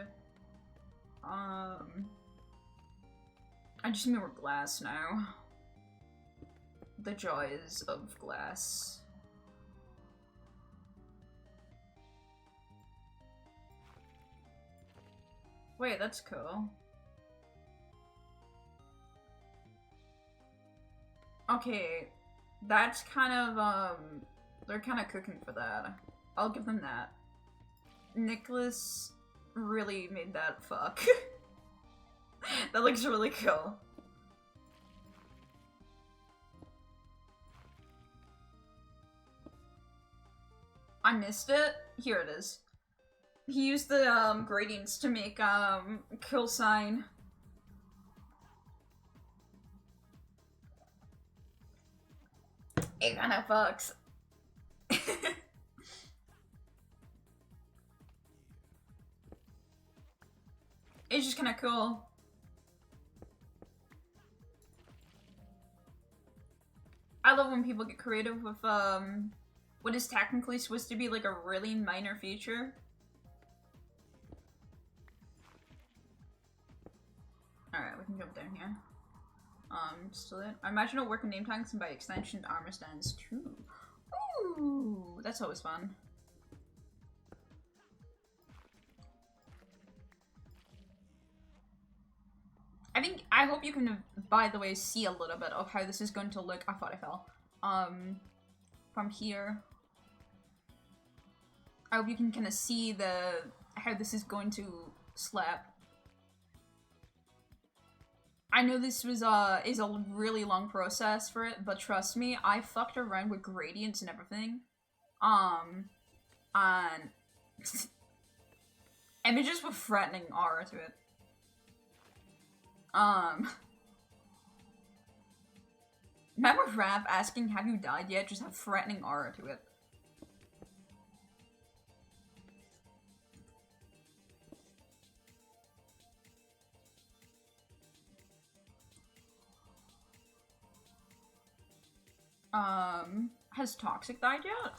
more glass now. The joys of glass. Wait, that's cool. Okay, that's kind of, they're kind of cooking for that. I'll give them that. Nicholas really made that fuck. That looks really cool. I missed it. Here it is. He used the gradients to make kill sign. It kinda fucks. It's just kinda cool. I love when people get creative with what is technically supposed to be like a really minor feature. Alright, we can jump down here. Still it. I imagine it'll work in name tags and by extension armor stands too. Ooh, that's always fun. I hope you can, by the way, see a little bit of how this is going to look. I thought I fell. From here. I hope you can kind of see how this is going to slap. I know this was is a really long process for it, but trust me, I fucked around with gradients and everything. And images with threatening aura to it. Remember Rav asking, have you died yet? Just have threatening aura to it. Has Toxic died yet?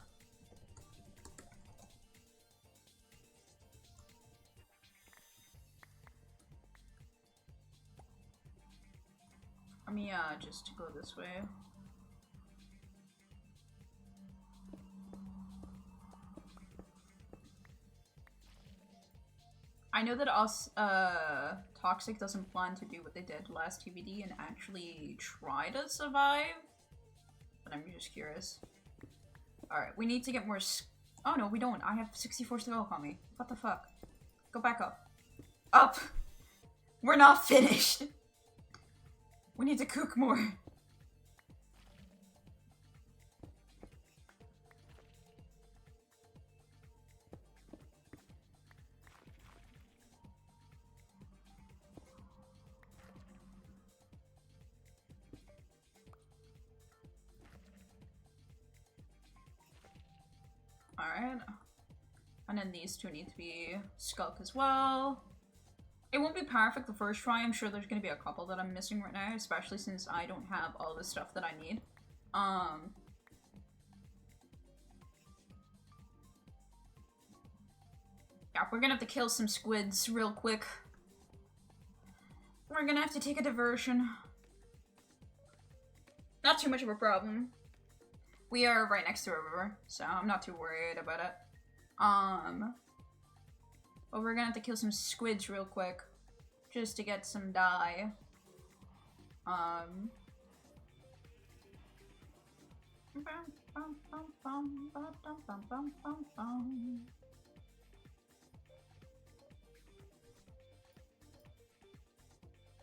Let me, just go this way. I know that Toxic doesn't plan to do what they did last TBD and actually try to survive. But I'm just curious. Alright, we need to get more oh no, we don't. I have 64 smoke on me. What the fuck? Go back up. Up! We're not finished! We need to cook more. Alright. And then these two need to be Skulk as well. It won't be perfect the first try. I'm sure there's gonna be a couple that I'm missing right now, especially since I don't have all the stuff that I need. Yeah, we're gonna have to kill some squids real quick. We're gonna have to take a diversion. Not too much of a problem. We are right next to a river, so I'm not too worried about it. But we're gonna have to kill some squids real quick, just to get some dye. Oh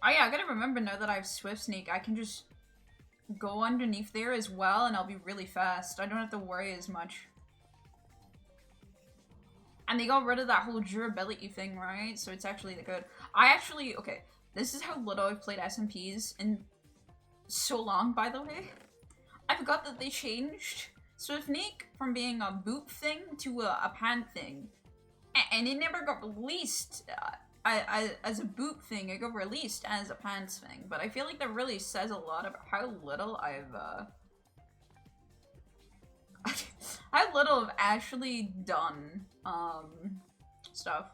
yeah, I gotta remember now that I have Swift Sneak, I can just go underneath there as well and I'll be really fast. I don't have to worry as much. And they got rid of that whole durability thing, right? So it's actually good. Okay, this is how little I've played SMPs in so long, by the way. I forgot that they changed Swift Sneak from being a boot thing to a pant thing. And it never got released as a boot thing. It got released as a pants thing. But I feel like that really says a lot about how little I've actually done stuff.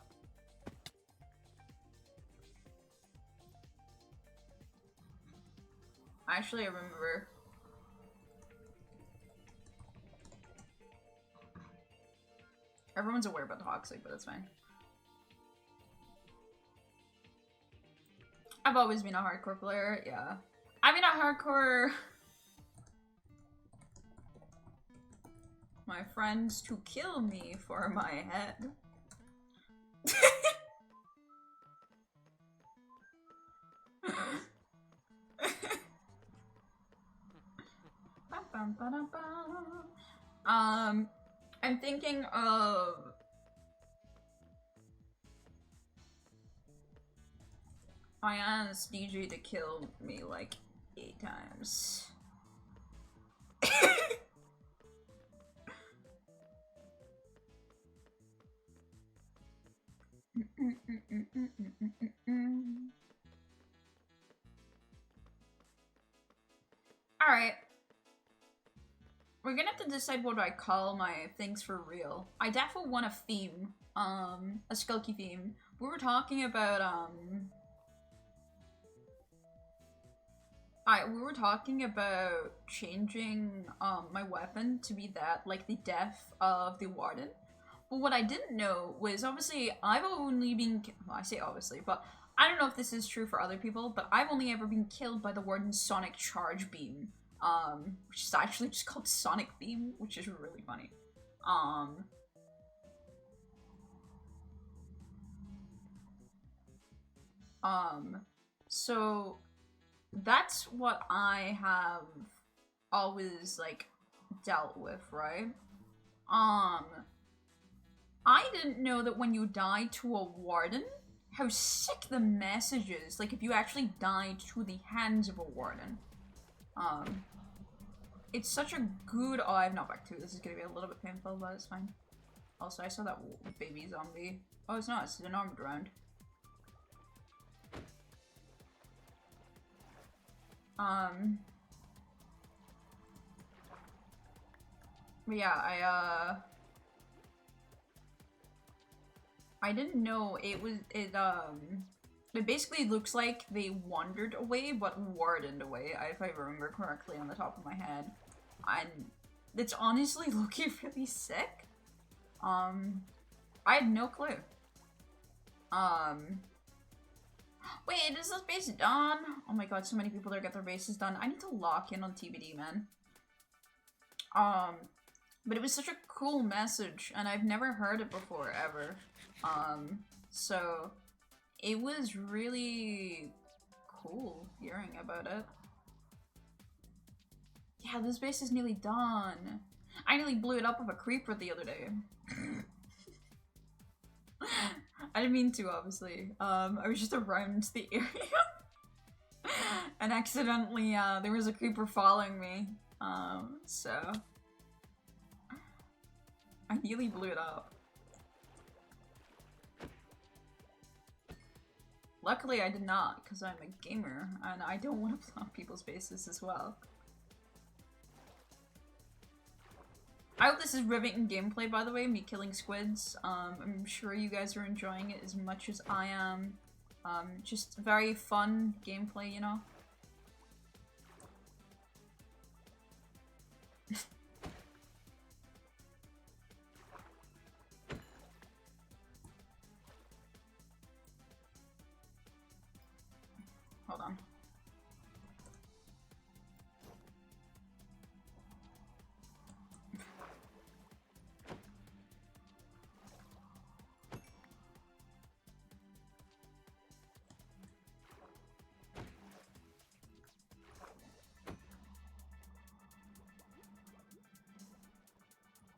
Actually, I remember. Everyone's aware about Toxic, but that's fine. I've always been a hardcore player, yeah. I've been a hardcore... My friends to kill me for my head. I'm thinking of... I asked DJ to kill me like 8 times. Alright. We're gonna have to decide what I call my things for real. I definitely want a theme. A Skulky theme. We were talking about, we were talking about changing, my weapon to be that, like the death of the Warden. But what I didn't know was, obviously, I've only been, well, I say obviously, but I don't know if this is true for other people, but I've only ever been killed by the Warden's Sonic Charge Beam. Which is actually just called Sonic Beam, which is really funny. So that's what I have always, like, dealt with, right? I didn't know that when you die to a Warden, how sick the message is, like, if you actually die to the hands of a Warden. It's such a good- oh, I have no back too. This is gonna be a little bit painful, but it's fine. Also, I saw that baby zombie. Oh, it's not. It's an armed round. But yeah, I didn't know it basically looks like they wandered away, but wardened away, if I remember correctly on the top of my head. And it's honestly looking really sick. I had no clue. Wait, is this base done? Oh my god, so many people there get their bases done. I need to lock in on TBD, man. But it was such a cool message, and I've never heard it before, ever. So it was really cool hearing about it. Yeah, this base is nearly done. I nearly blew it up with a creeper the other day. I didn't mean to, obviously. I was just around the area. And accidentally, there was a creeper following me. So... I nearly blew it up. Luckily, I did not, because I'm a gamer, and I don't want to blow up people's bases as well. I hope this is riveting gameplay, by the way, me killing squids. I'm sure you guys are enjoying it as much as I am. Just very fun gameplay, you know? Hold on.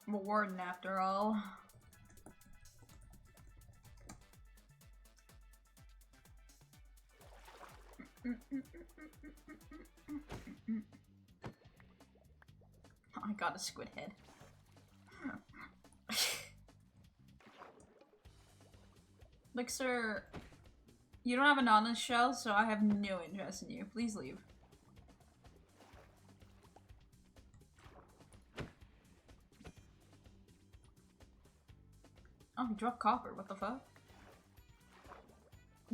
I'm a warden after all. I got a squid head. Look, sir, you don't have an honest shell, so I have no interest in you. Please leave. Oh, he dropped copper. What the fuck?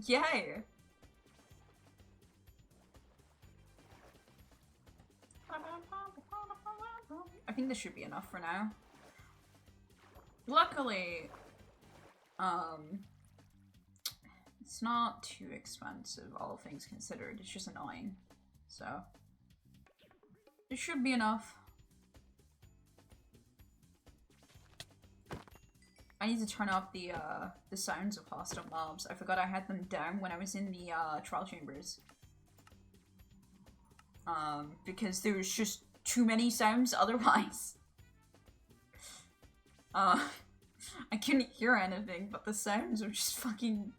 Yay! I think this should be enough for now. Luckily, it's not too expensive, all things considered. It's just annoying. So, it should be enough. I need to turn off the sounds of hostile mobs. I forgot I had them down when I was in the trial chambers. Because there was just too many sounds otherwise. I couldn't hear anything, but the sounds were just fucking...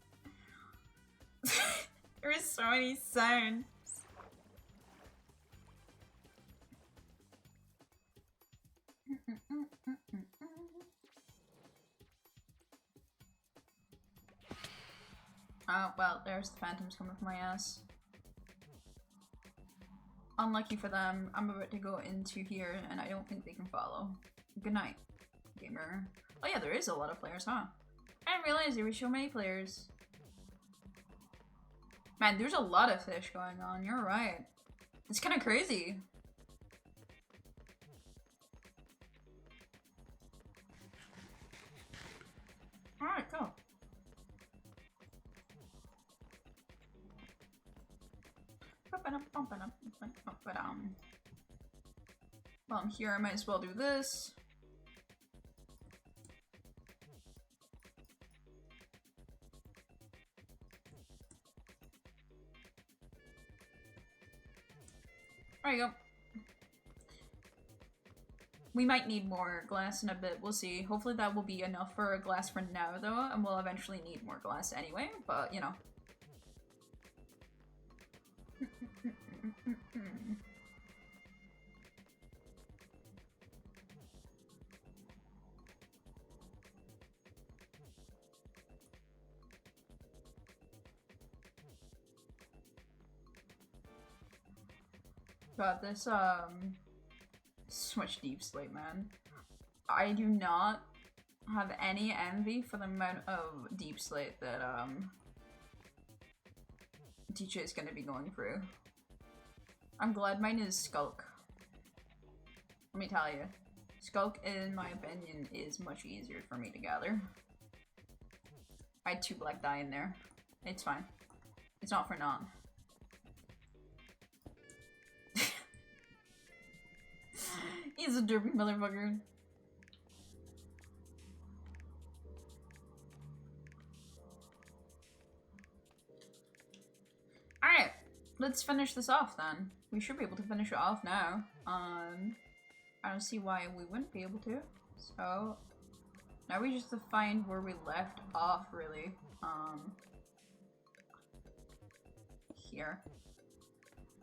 There were so many sounds. Oh, well, there's the phantoms coming from my ass. Unlucky for them, I'm about to go into here, and I don't think they can follow. Good night, gamer. Oh yeah, there is a lot of players, huh? I didn't realize there were so many players. Man, there's a lot of fish going on, you're right. It's kind of crazy. Alright, go. While I'm here, I might as well do this. There you go. We might need more glass in a bit, we'll see. Hopefully that will be enough for glass for now though, and we'll eventually need more glass anyway, but you know. God, this so much deep slate, man. I do not have any envy for the amount of deep slate that teacher is gonna be going through. I'm glad mine is Skulk. Let me tell you, Skulk, in my opinion, is much easier for me to gather. I had 2 black dye in there. It's fine. It's not for naught. He's a derpy motherfucker. Alright, let's finish this off then. We should be able to finish it off now. I don't see why we wouldn't be able to. So, now we just have to find where we left off, really. Here.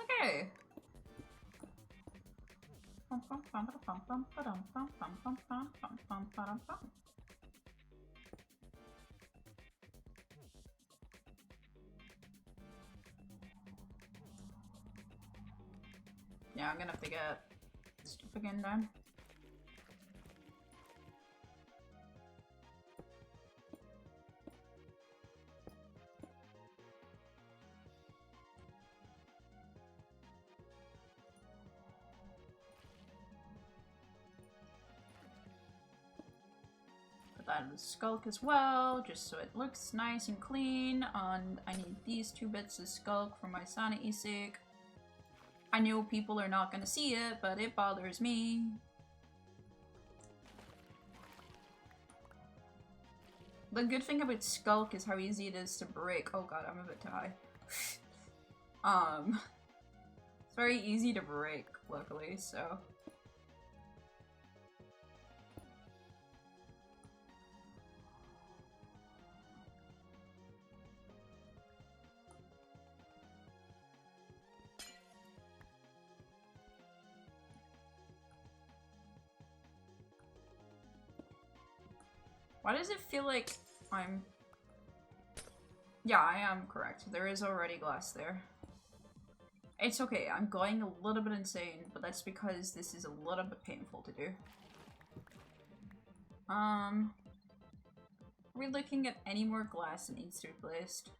Okay. Yeah, I'm gonna have to get stuff again done. Put that in the Skulk as well, just so it looks nice and clean. And I need these 2 bits of Skulk for my sanity's sake. I know people are not gonna see it, but it bothers me. The good thing about Skulk is how easy it is to break. Oh god, I'm a bit too high. It's very easy to break, luckily, so. Why does it feel like I'm... Yeah, I am correct. There is already glass there. It's okay, I'm going a little bit insane, but that's because this is a little bit painful to do. Are we looking at any more glass that needs to be placed?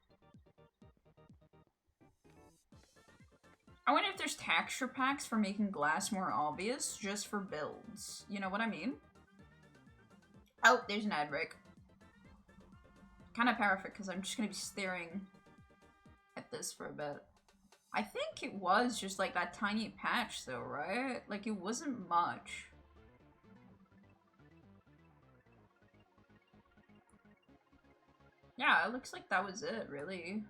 I wonder if there's texture packs for making glass more obvious, just for builds. You know what I mean? Oh, there's an ad break. Kind of perfect, because I'm just going to be staring at this for a bit. I think it was just like that tiny patch though, right? Like it wasn't much. Yeah, it looks like that was it, really.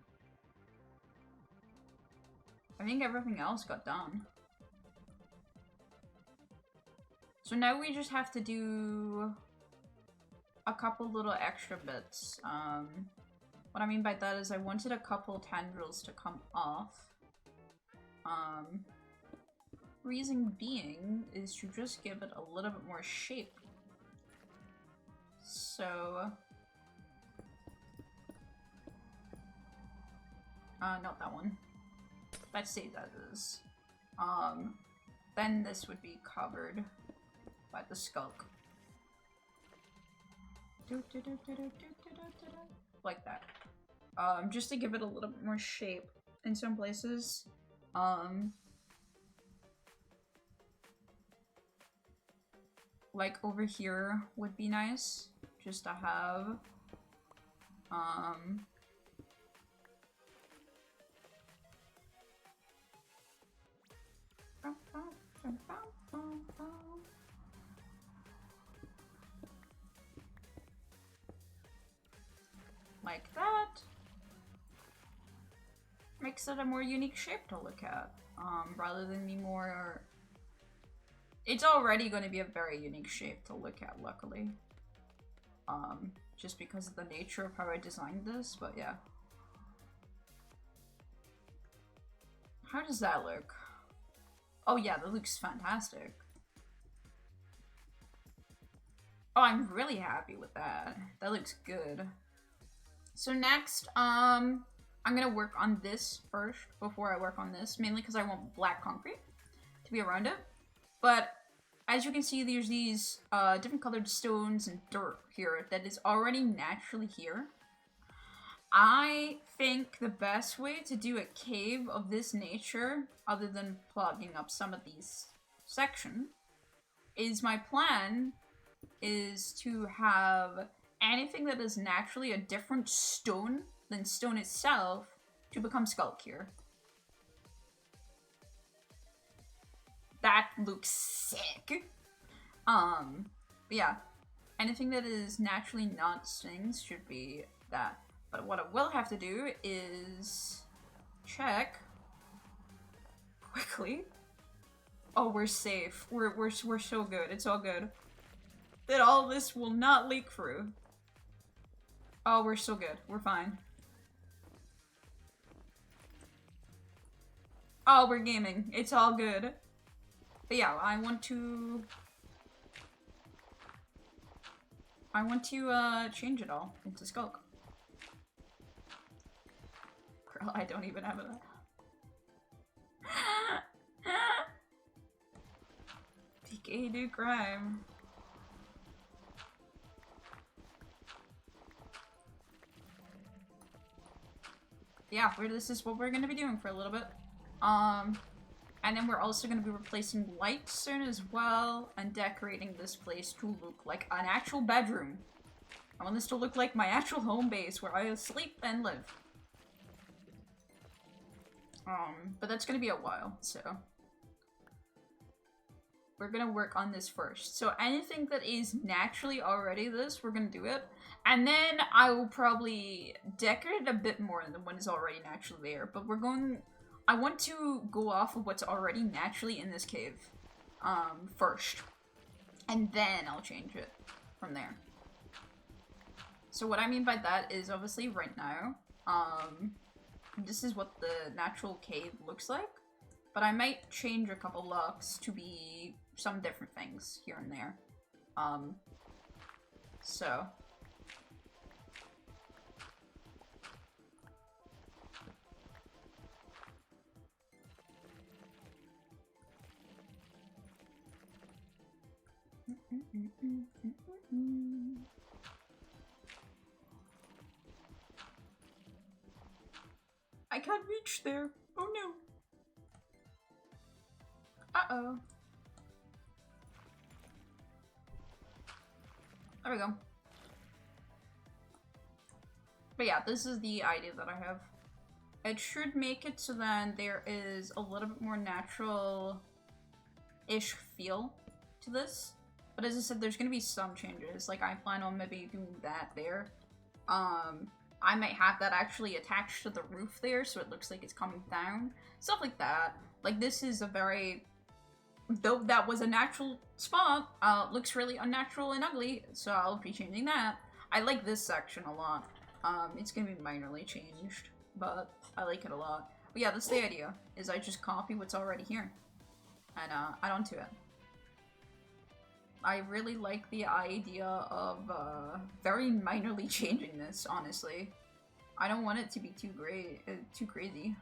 I think everything else got done. So now we just have to do a couple little extra bits. What I mean by that is I wanted a couple tendrils to come off. Reason being is to just give it a little bit more shape. So... not that one. Let's say that is. Then this would be covered by the Skulk. Like that. Just to give it a little bit more shape in some places. Like over here would be nice, just to have. Like that. Makes it a more unique shape to look at, rather than the more... It's already going to be a very unique shape to look at, luckily. Just because of the nature of how I designed this, but yeah. How does that look? Oh yeah, that looks fantastic. Oh, I'm really happy with that. That looks good. So next, I'm gonna work on this first before I work on this, mainly because I want black concrete to be around it. But as you can see, there's these different colored stones and dirt here that is already naturally here. I think the best way to do a cave of this nature, other than plugging up some of these sections, is my plan is to have anything that is naturally a different stone than stone itself to become skulk here. That looks sick. Yeah. Anything that is naturally not things should be that. But what I will have to do is check quickly. Oh, we're safe. We're so good. It's all good. That all this will not leak through. Oh, we're so good. We're fine. Oh, we're gaming. It's all good. But yeah, I want to change it all into skulk. Girl, I don't even have it. PK do crime. Yeah, this is what we're gonna be doing for a little bit. And then we're also gonna be replacing lights soon as well, and decorating this place to look like an actual bedroom. I want this to look like my actual home base where I sleep and live. But that's gonna be a while, so we're gonna work on this first. So anything that is naturally already this, we're gonna do it. And then I will probably decorate it a bit more than what is already naturally there. But I want to go off of what's already naturally in this cave, first. And then I'll change it from there. So what I mean by that is obviously right now, this is what the natural cave looks like. But I might change a couple locks to be some different things here and there. So. I can't reach there. Oh no. Uh-oh. There we go. But yeah, this is the idea that I have. It should make it so then there is a little bit more natural-ish feel to this. But as I said, there's gonna be some changes. Like, I plan on maybe doing that there. I might have that actually attached to the roof there, so it looks like it's coming down. Stuff like that. Like, this is a very... Though that was a natural spot, looks really unnatural and ugly, so I'll be changing that. I like this section a lot. It's gonna be minorly changed, but I like it a lot. But yeah, that's the idea, is I just copy what's already here, and add on to it. I really like the idea of very minorly changing this, honestly. I don't want it to be too crazy.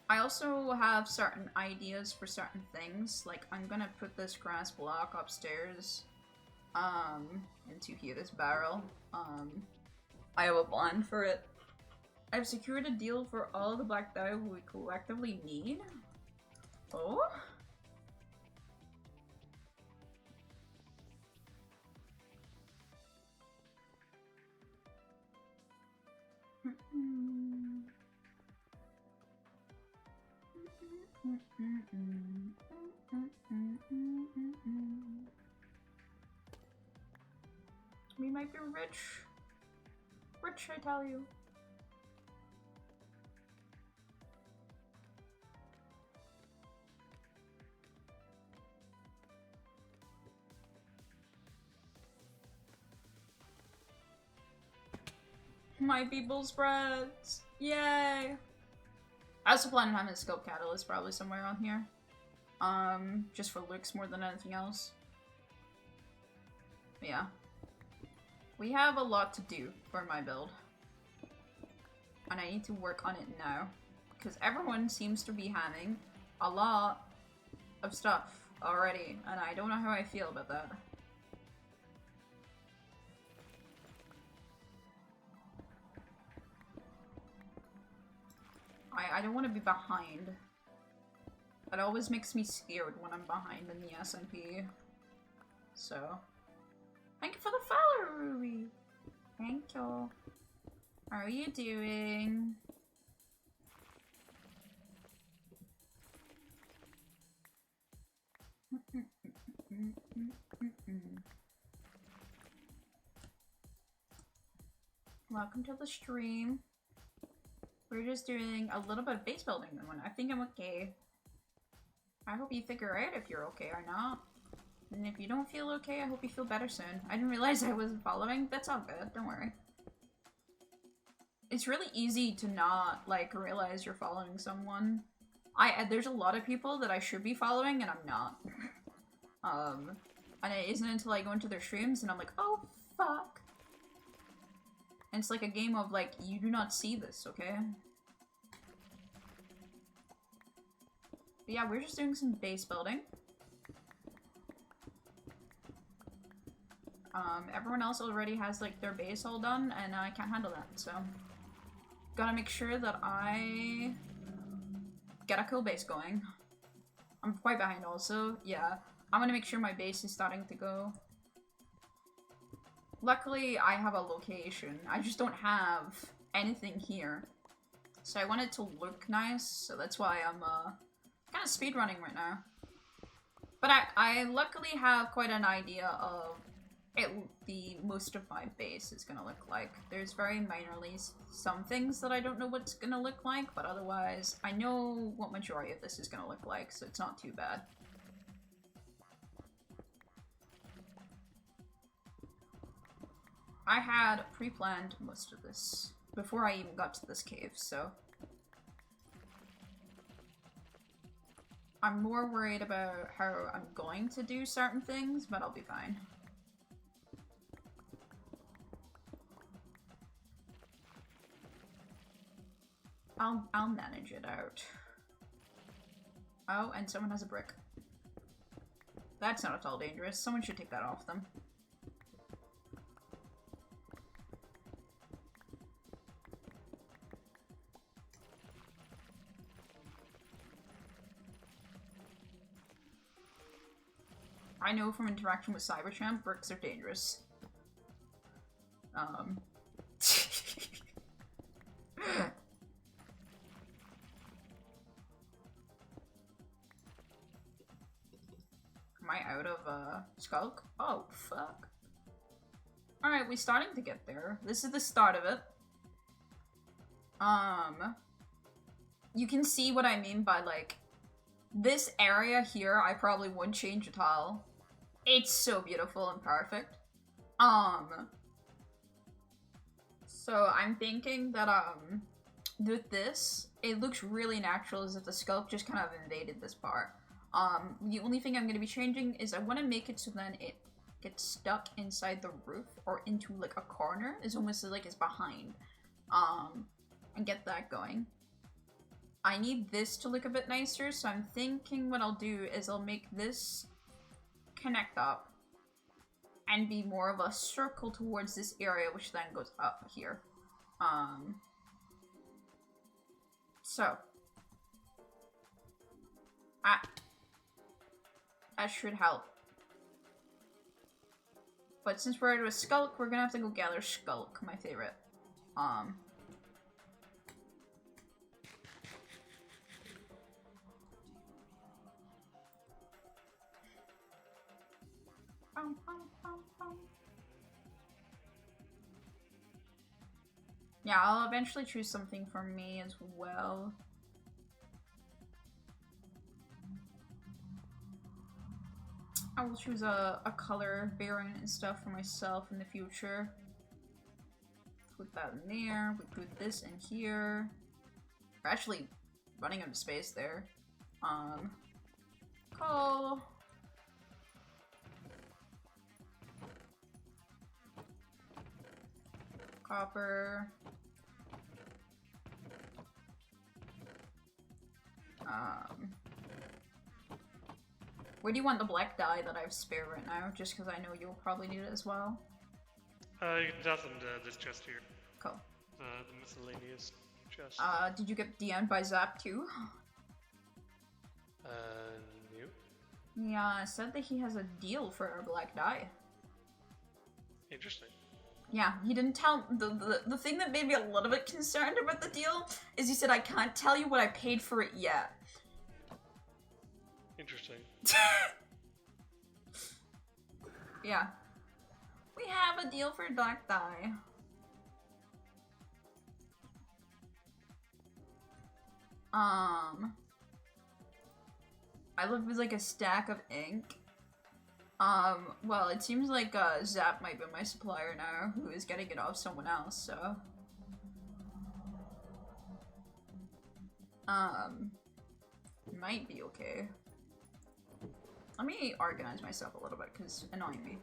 I also have certain ideas for certain things, like I'm gonna put this grass block upstairs into here, this barrel. I have a plan for it. I've secured a deal for all the black dye we collectively need. Oh? We might be rich. Rich, I tell you. My people spreads. Yay! I also plan on having a scope catalyst probably somewhere on here. Just for looks more than anything else. But yeah. We have a lot to do for my build. And I need to work on it now. Because everyone seems to be having a lot of stuff already. And I don't know how I feel about that. I don't want to be behind. It always makes me scared when I'm behind in the SMP. So, thank you for the follow, Ruby. Thank you. How are you doing? Welcome to the stream. We're just doing a little bit of base building and I think I'm okay. I hope you figure out if you're okay or not. And if you don't feel okay, I hope you feel better soon. I didn't realize I wasn't following. That's all good, don't worry. It's really easy to not, like, realize you're following someone. There's a lot of people that I should be following and I'm not. And it isn't until I go into their streams and I'm like, oh, fuck. And it's like a game of, like, you do not see this, okay? But yeah, we're just doing some base building. Everyone else already has, like, their base all done, and I can't handle that, so... Gotta make sure that I... get a cool base going. I'm quite behind also, yeah. I'm gonna make sure my base is starting to go. Luckily, I have a location. I just don't have anything here. So I want it to look nice, so that's why I'm, kind of speedrunning right now. But I luckily have quite an idea of most of my base is gonna look like. There's very minorly some things that I don't know what's gonna look like, but otherwise, I know what majority of this is gonna look like, so it's not too bad. I had pre-planned most of this before I even got to this cave, so... I'm more worried about how I'm going to do certain things, but I'll be fine. I'll manage it out. Oh, and someone has a brick. That's not at all dangerous. Someone should take that off them. I know from interaction with Cybertramp, bricks are dangerous. Am I out of, Skulk? Oh, fuck. Alright, we're starting to get there. This is the start of it. You can see what I mean by, like, this area here, I probably wouldn't change at all. It's so beautiful and perfect. So I'm thinking that, with this, it looks really natural as if the sculpt just kind of invaded this part. The only thing I'm going to be changing is I want to make it so then it gets stuck inside the roof or into, like, a corner. It's almost like it's behind. And get that going. I need this to look a bit nicer, so I'm thinking what I'll do is I'll make this connect up and be more of a circle towards this area, which then goes up here. So. That should help. But since we're out of a Skulk, we're gonna have to go gather Skulk, my favorite. Yeah, I'll eventually choose something for me as well. I will choose a color variant and stuff for myself in the future. Put that in there. We put this in here. We're actually running out of space there. Cool. Copper. Where do you want the black dye that I have spare right now? Just because I know you'll probably need it as well. You can toss them to this chest here. Cool. The miscellaneous chest. Did you get DM'd by Zap too? New? Yeah, said that he has a deal for our black dye. Interesting. Yeah, he didn't tell. The thing that made me a little bit concerned about the deal is he said, I can't tell you what I paid for it yet. Interesting. Yeah. We have a deal for black dye. I left with like a stack of ink. Well, it seems like Zap might be my supplier now, who is getting it off someone else, so. Might be okay. Let me organize myself a little bit, because annoying me.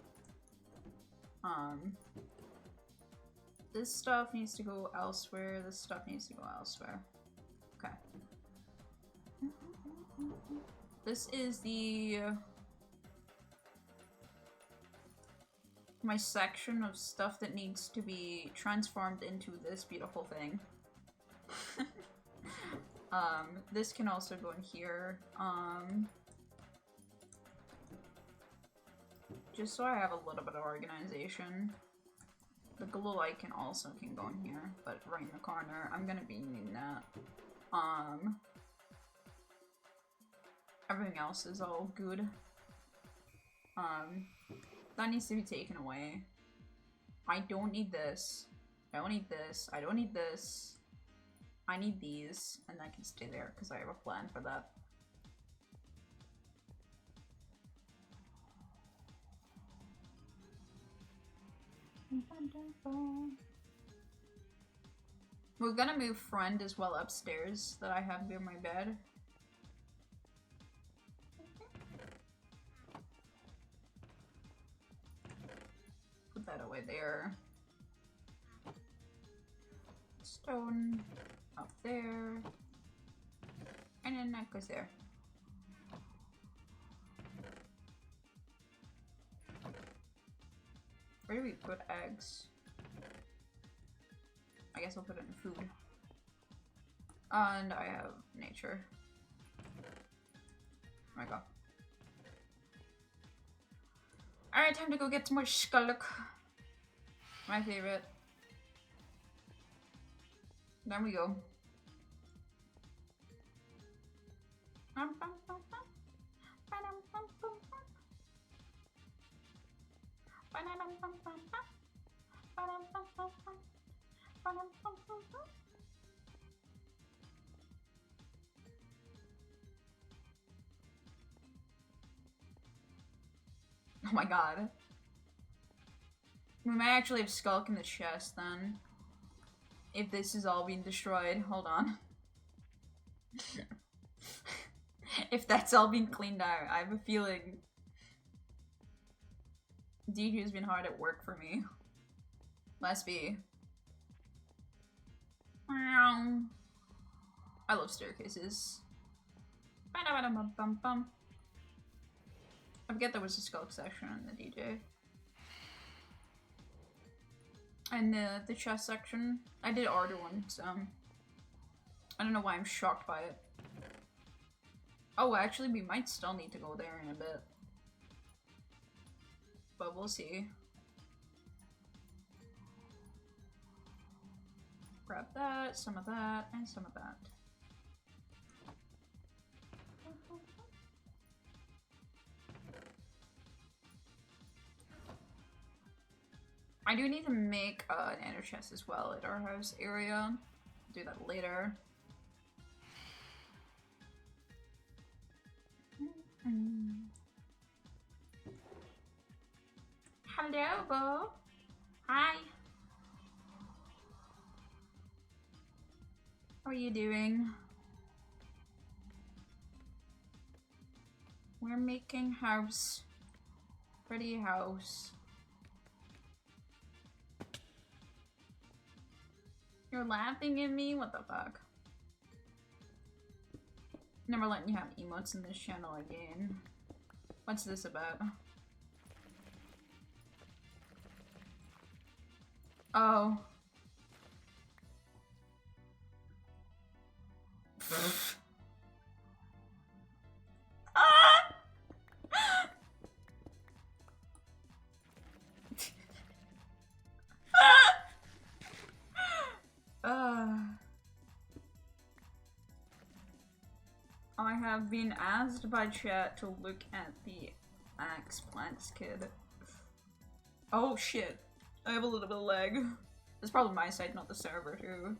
This stuff needs to go elsewhere, this stuff needs to go elsewhere. Okay. This is my section of stuff that needs to be transformed into this beautiful thing. This can also go in here. Just so I have a little bit of organization. The glow light can go in here, but right in the corner. I'm gonna be needing that. Everything else is all good. That needs to be taken away. I don't need this. I don't need this. I don't need this. I need these, and that can stay there because I have a plan for that. We're gonna move friend as well upstairs that I have near my bed. Put that away there. Stone up there. And then that goes there. Where do we put eggs? I guess I'll put it in food. And I have nature. There we go. Alright, time to go get some more skulk. My favorite. There we go. Oh my god. We might actually have Skulk in the chest then. If this is all being destroyed. Hold on. If that's all being cleaned out, I have a feeling DQ's been hard at work for me. Must be. I love staircases. I forget there was a Skulk section in the DJ. And the chest section. I did order one, so I don't know why I'm shocked by it. Oh, actually, we might still need to go there in a bit. But we'll see. Grab that, some of that, and some of that. I do need to make an ender chest as well at our house area. Do that later. Hello, Bo. Hi. How are you doing? We're making house. Pretty house. You're laughing at me? What the fuck? Never letting you have emotes in this channel again. What's this about? Oh. Ah! I have been asked by chat to look at the Axe Plants kid. Oh shit. I have a little bit of lag. It's probably my side, not the server too.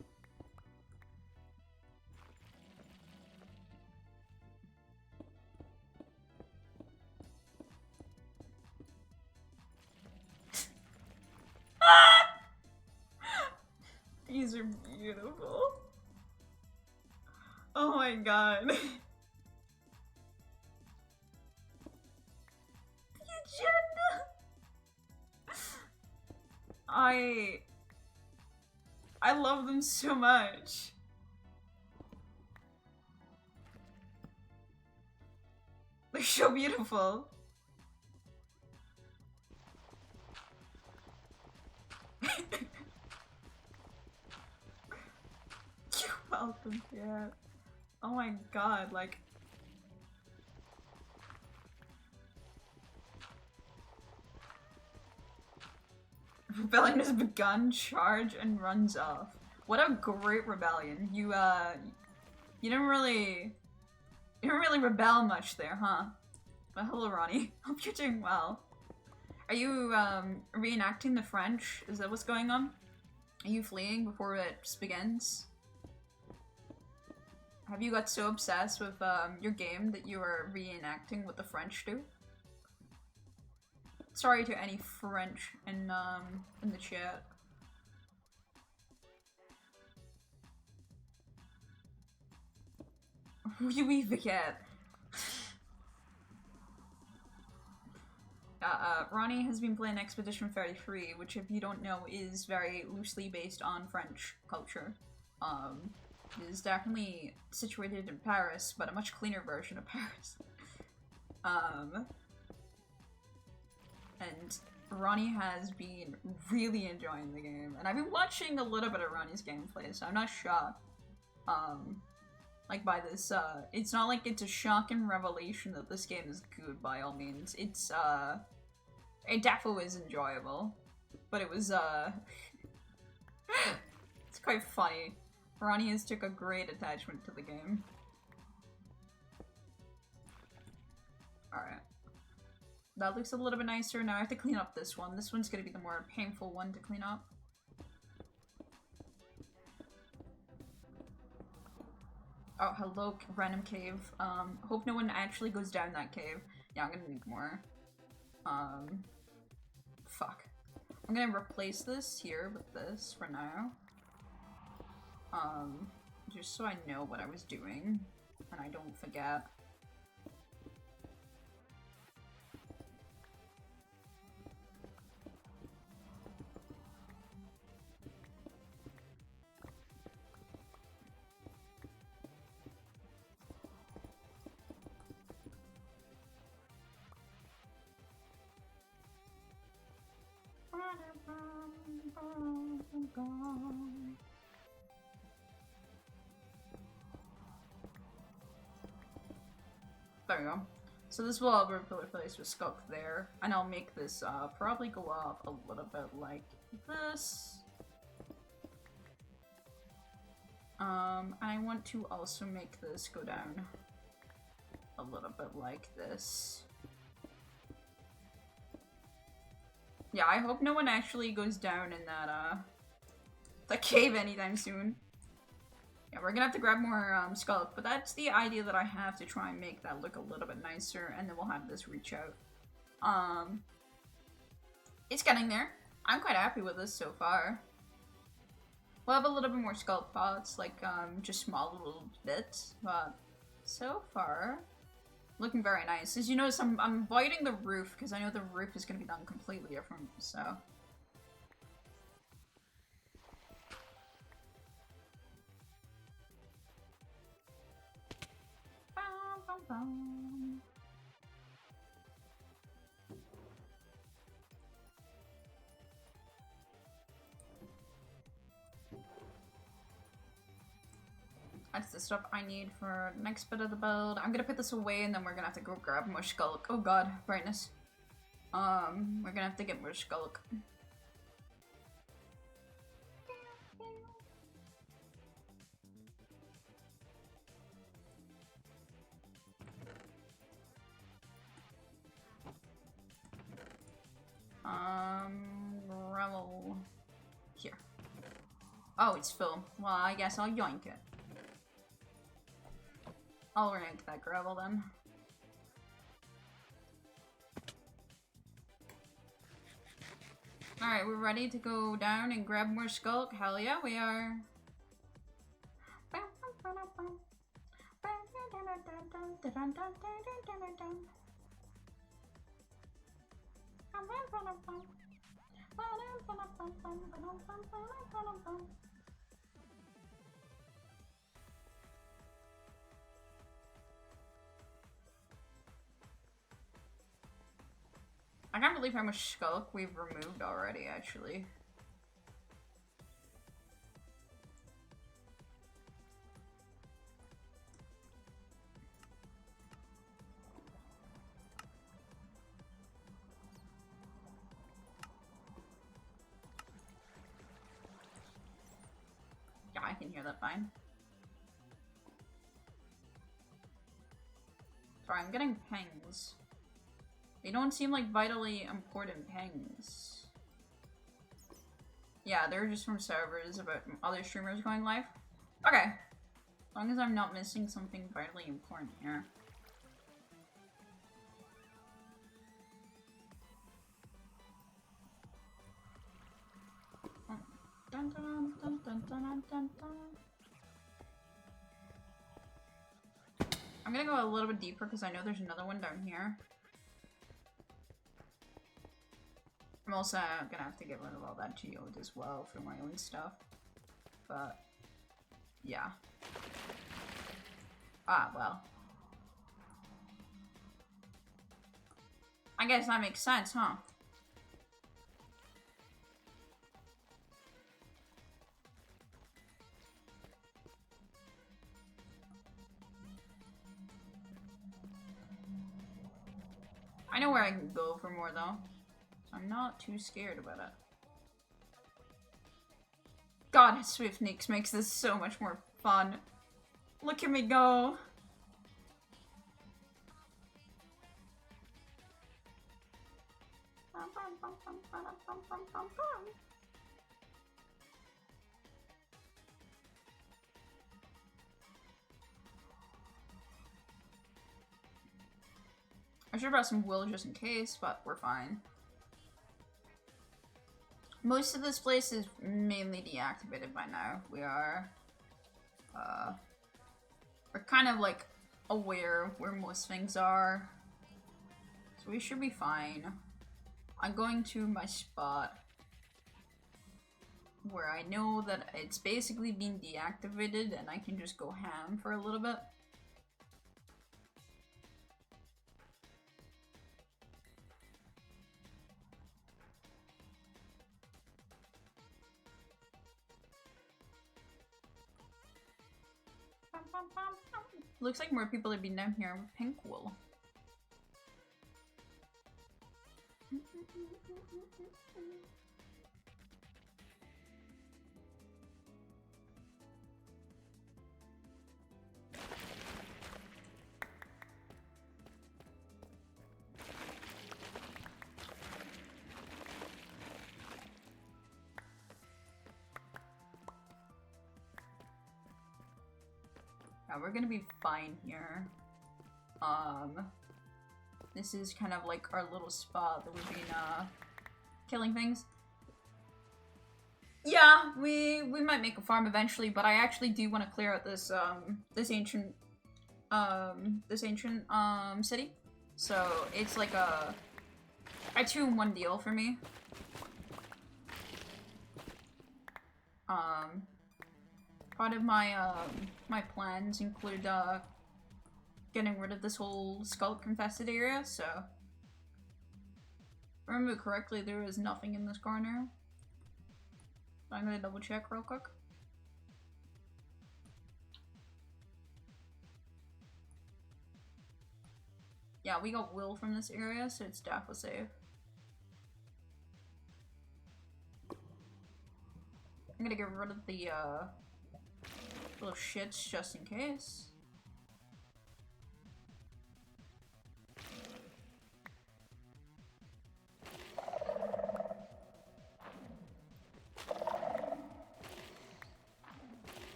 These are beautiful. Oh my god. The agenda. I love them so much. They're so beautiful. You're welcome, yeah. Oh my god, like... Rebellion has begun, charge, and runs off. What a great rebellion. You didn't really rebel much there, huh? But hello, Ronnie. Hope you're doing well. Are you, reenacting the French? Is that what's going on? Are you fleeing before it begins? Have you got so obsessed with, your game that you are reenacting what the French do? Sorry to any French in the chat. Oui, forget. Ronnie has been playing Expedition 33, which if you don't know is very loosely based on French culture. It is definitely situated in Paris, but a much cleaner version of Paris. And Ronnie has been really enjoying the game, and I've been watching a little bit of Ronnie's gameplay, so I'm not shocked, like by this, it's not like it's a shocking revelation that this game is good by all means. It's, it definitely is enjoyable, but it was, it's quite funny. Ronnie has took a great attachment to the game. Alright. That looks a little bit nicer. Now I have to clean up this one. This one's gonna be the more painful one to clean up. Oh, hello, random cave. Hope no one actually goes down that cave. Yeah, I'm gonna need more. Fuck. I'm gonna replace this here with this for now. Just so I know what I was doing, and I don't forget. There we go. So this will all replace with Skulk there, and I'll make this probably go up a little bit like this. I want to also make this go down a little bit like this. Yeah, I hope no one actually goes down in that cave anytime soon. Yeah, we're gonna have to grab more Skulk, but that's the idea that I have to try and make that look a little bit nicer, and then we'll have this reach out. It's getting there. I'm quite happy with this so far. We'll have a little bit more Skulk pots, like just small little bits, but so far looking very nice. As you notice, I'm avoiding the roof because I know the roof is gonna be done completely different, so. That's the stuff I need for the next bit of the build. I'm gonna put this away and then we're gonna have to go grab more skulk. Oh god, brightness. We're gonna have to get more skulk. Gravel. Here. Oh, it's full. Well, I guess I'll yoink it. I'll rank that gravel then. Alright, we're ready to go down and grab more skulk. Hell yeah, we are. I can't believe how much skulk we've removed already, actually. Yeah, I can hear that fine. Sorry, I'm getting pings. They don't seem like vitally important pings. Yeah, they're just from servers about other streamers going live. Okay. As long as I'm not missing something vitally important here. Dun, dun, dun, dun, dun, dun, dun. I'm gonna go a little bit deeper because I know there's another one down here. I'm also gonna have to get rid of all that geode as well for my own stuff. But, yeah. Ah, well. I guess that makes sense, huh? I know where I can go for more, though. I'm not too scared about it. God, Swift Nix makes this so much more fun. Look at me go. I should have brought some wool just in case, but we're fine. Most of this place is mainly deactivated by now. We're kind of like aware where most things are. So we should be fine. I'm going to my spot where I know that it's basically been deactivated and I can just go ham for a little bit. Looks like more people have been down here with pink wool. Yeah, we're gonna be fine here. This is kind of like our little spot that we've been, killing things. Yeah, we might make a farm eventually, but I actually do want to clear out this, this ancient city. So, it's like a 2-in-1 deal for me. Part of my, my plans include, getting rid of this whole skull-infested area, so... If I remember correctly, there is nothing in this corner. So I'm gonna double check real quick. Yeah, we got Will from this area, so it's definitely safe. I'm gonna get rid of the, little shits just in case.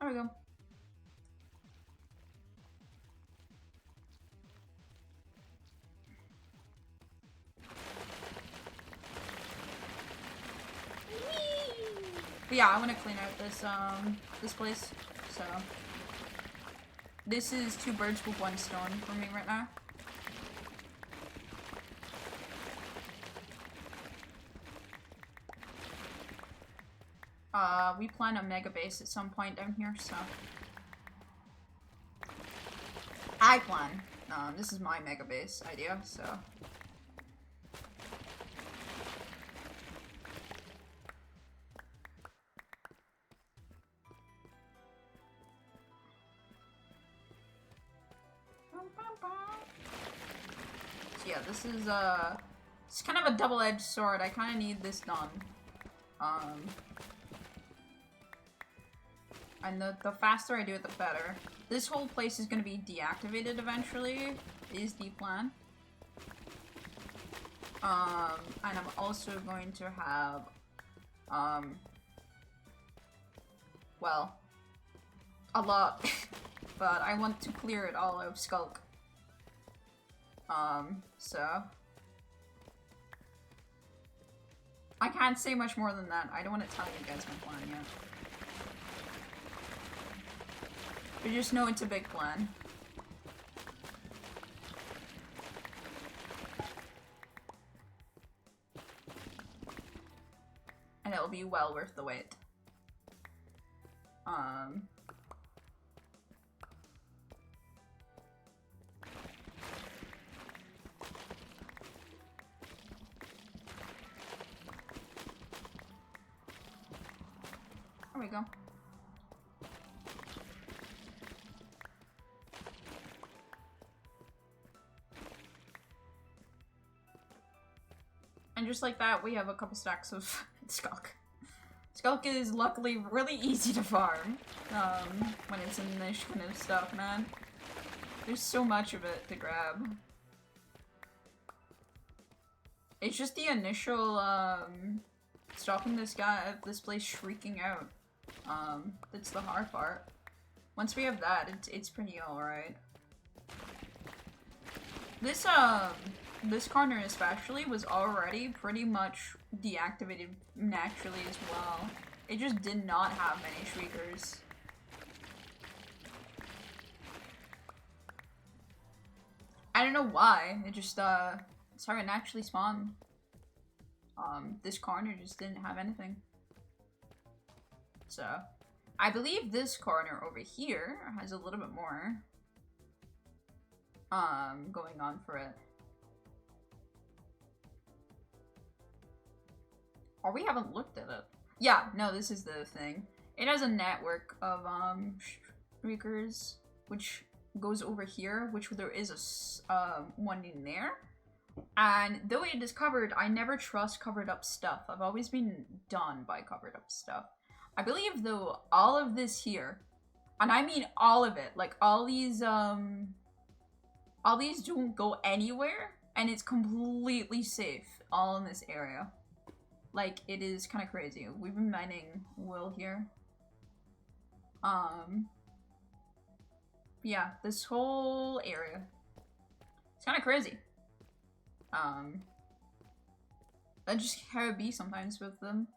There we go. But yeah, I want to clean out this this place. So this is 2 birds with 1 stone for me right now. We plan a mega base at some point down here, so I plan. This is my mega base idea, so. So yeah, this is it's kind of a double-edged sword. I kind of need this done. And the faster I do it, the better. This whole place is going to be deactivated eventually, is the plan. And I'm also going to have, well, a lot, but I want to clear it all of Skulk. So. I can't say much more than that. I don't want to tell you guys my plan yet. But just know it's a big plan. And it'll be well worth the wait. There we go. And just like that, we have a couple stacks of Skulk. Skulk is luckily really easy to farm when it's in this kind of stuff, man. There's so much of it to grab. It's just the initial stopping this place shrieking out. That's the hard part. Once we have that, it's pretty alright. This corner especially was already pretty much deactivated naturally as well. It just did not have many shriekers. I don't know why. It just sorry, it naturally spawned. This corner just didn't have anything. So I believe this corner over here has a little bit more going on for it. Or we haven't looked at it. Yeah, no, this is the thing. It has a network of shriekers, which goes over here, which there is a one in there. And though it is covered, I never trust covered up stuff. I've always been done by covered up stuff. I believe though all of this here, and I mean all of it, like all these don't go anywhere, and it's completely safe all in this area. Like, it is kind of crazy. We've been mining wool here. Yeah, this whole area. It's kind of crazy. That's just how it be sometimes with them.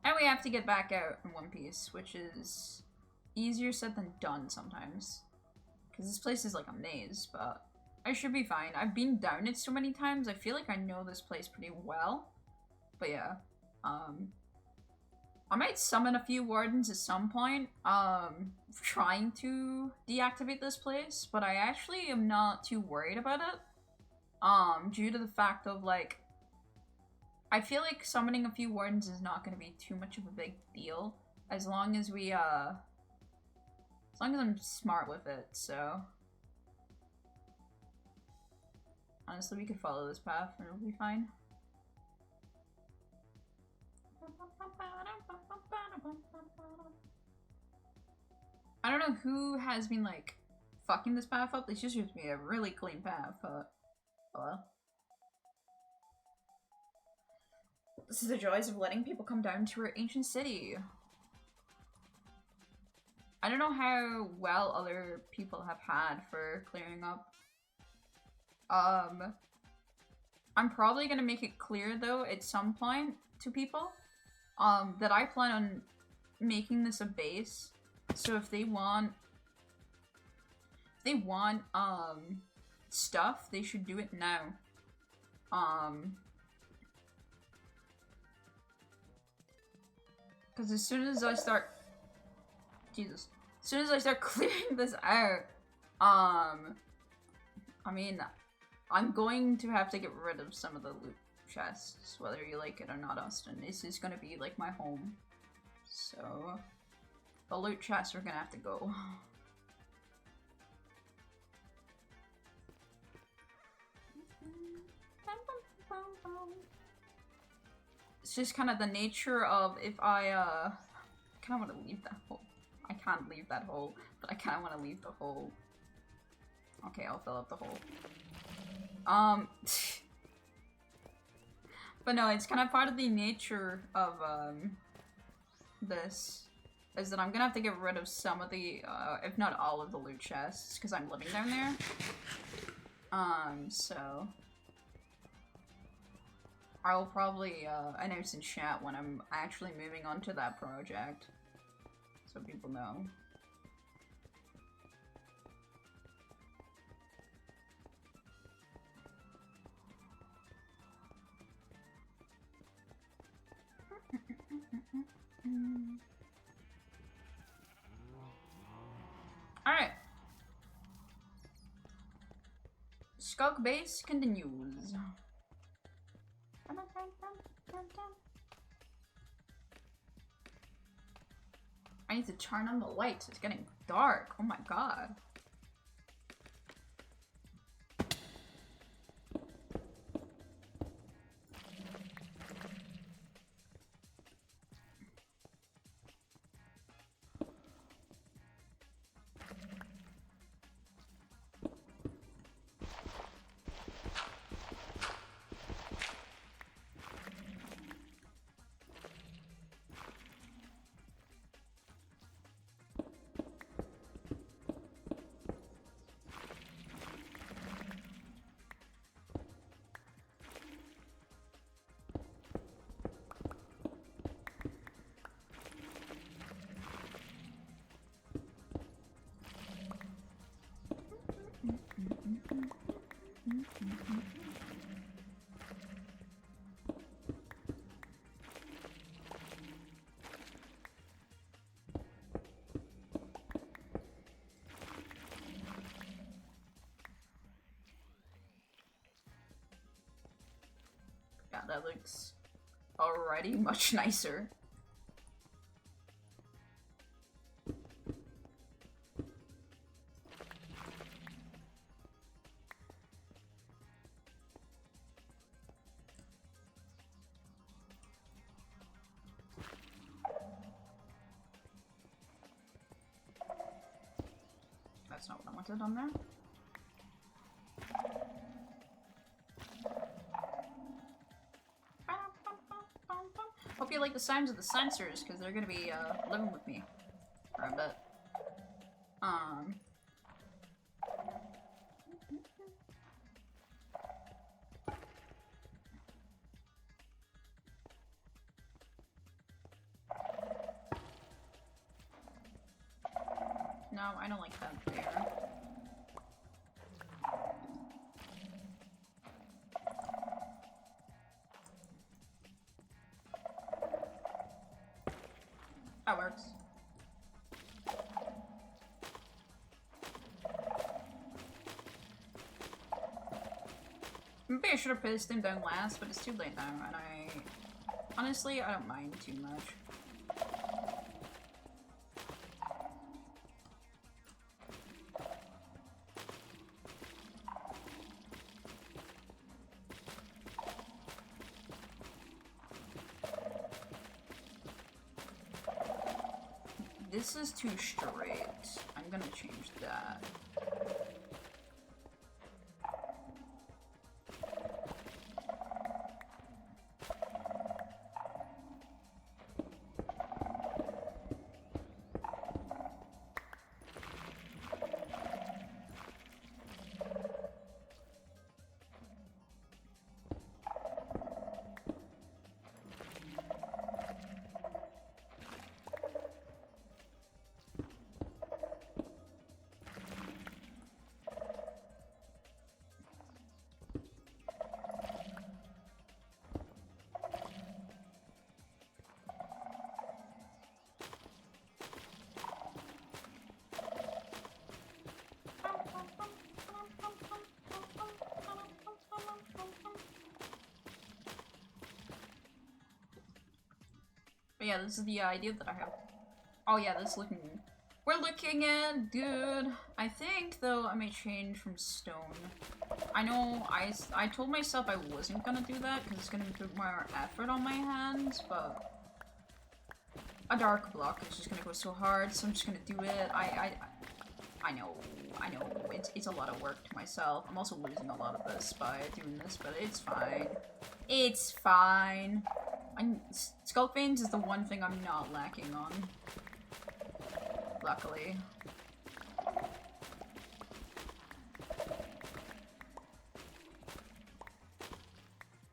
And we have to get back out in one piece, which is easier said than done sometimes. Because this place is like a maze, but I should be fine. I've been down it so many times, I feel like I know this place pretty well. But yeah, I might summon a few wardens at some point, trying to deactivate this place, but I actually am not too worried about it. Due to the fact of, like, I feel like summoning a few wardens is not going to be too much of a big deal, as long as we, as long as I'm smart with it, so. Honestly, we could follow this path and it'll be fine. I don't know who has been, like, fucking this path up. This just used to be a really clean path, but hello? This is the joys of letting people come down to our ancient city. I don't know how well other people have had for clearing up. I'm probably gonna make it clear though at some point to people, that I plan on making this a base. So if they want, stuff, they should do it now. Because as soon as I start, as soon as I start clearing this out, I mean, I'm going to have to get rid of some of the loot chests, whether you like it or not, Austin. This is gonna be like my home. So, the loot chests are gonna have to go. It's just kind of the nature of if I kind of want to leave that hole. I can't leave that hole, but I kind of want to leave the hole. Okay, I'll fill up the hole. But no, it's kind of part of the nature of this, is that I'm gonna have to get rid of some of the, if not all of the loot chests, because I'm living down there. So I will probably announce in chat when I'm actually moving on to that project, so people know. Alright. Skunk base continues. I need to turn on the lights. It's getting dark. Oh my god. Yeah, that looks already much nicer. That's not what I wanted on there. Hope you like the sounds of the sensors, because they're gonna be living with me for a bit. No, I don't like that there. That works. Maybe I should have placed him down last, but it's too late now, and honestly, I don't mind too much. This is too straight. I'm gonna change that. But yeah, this is the idea that I have. Oh yeah, this is looking... We're looking at good. I think, though, I may change from stone. I know I told myself I wasn't gonna do that, because it's gonna put more effort on my hands, but... A dark block is just gonna go so hard, so I'm just gonna do it. I know, it's a lot of work to myself. I'm also losing a lot of this by doing this, but it's fine. It's fine. Sculpt veins is the one thing I'm not lacking on. Luckily.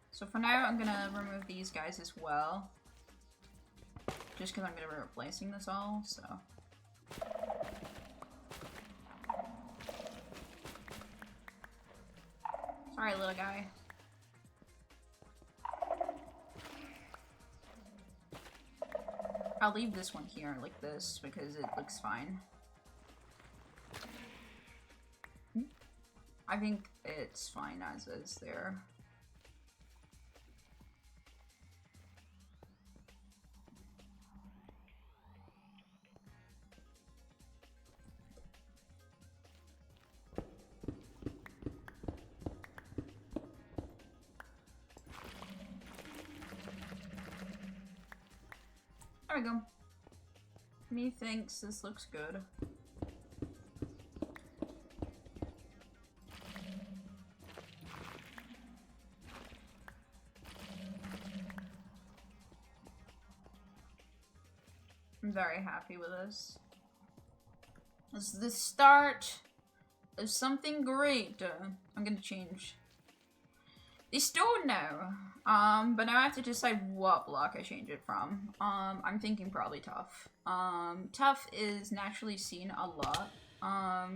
So for now, I'm gonna remove these guys as well. Just because I'm gonna be replacing this all, so... Sorry, little guy. I'll leave this one here like this because it looks fine. I think it's fine as is there. There we go. Methinks this looks good. I'm very happy with this. This is the start of something great. I'm gonna change the stone now. But now I have to decide what block I change it from. I'm thinking probably tough. Tough is naturally seen a lot. I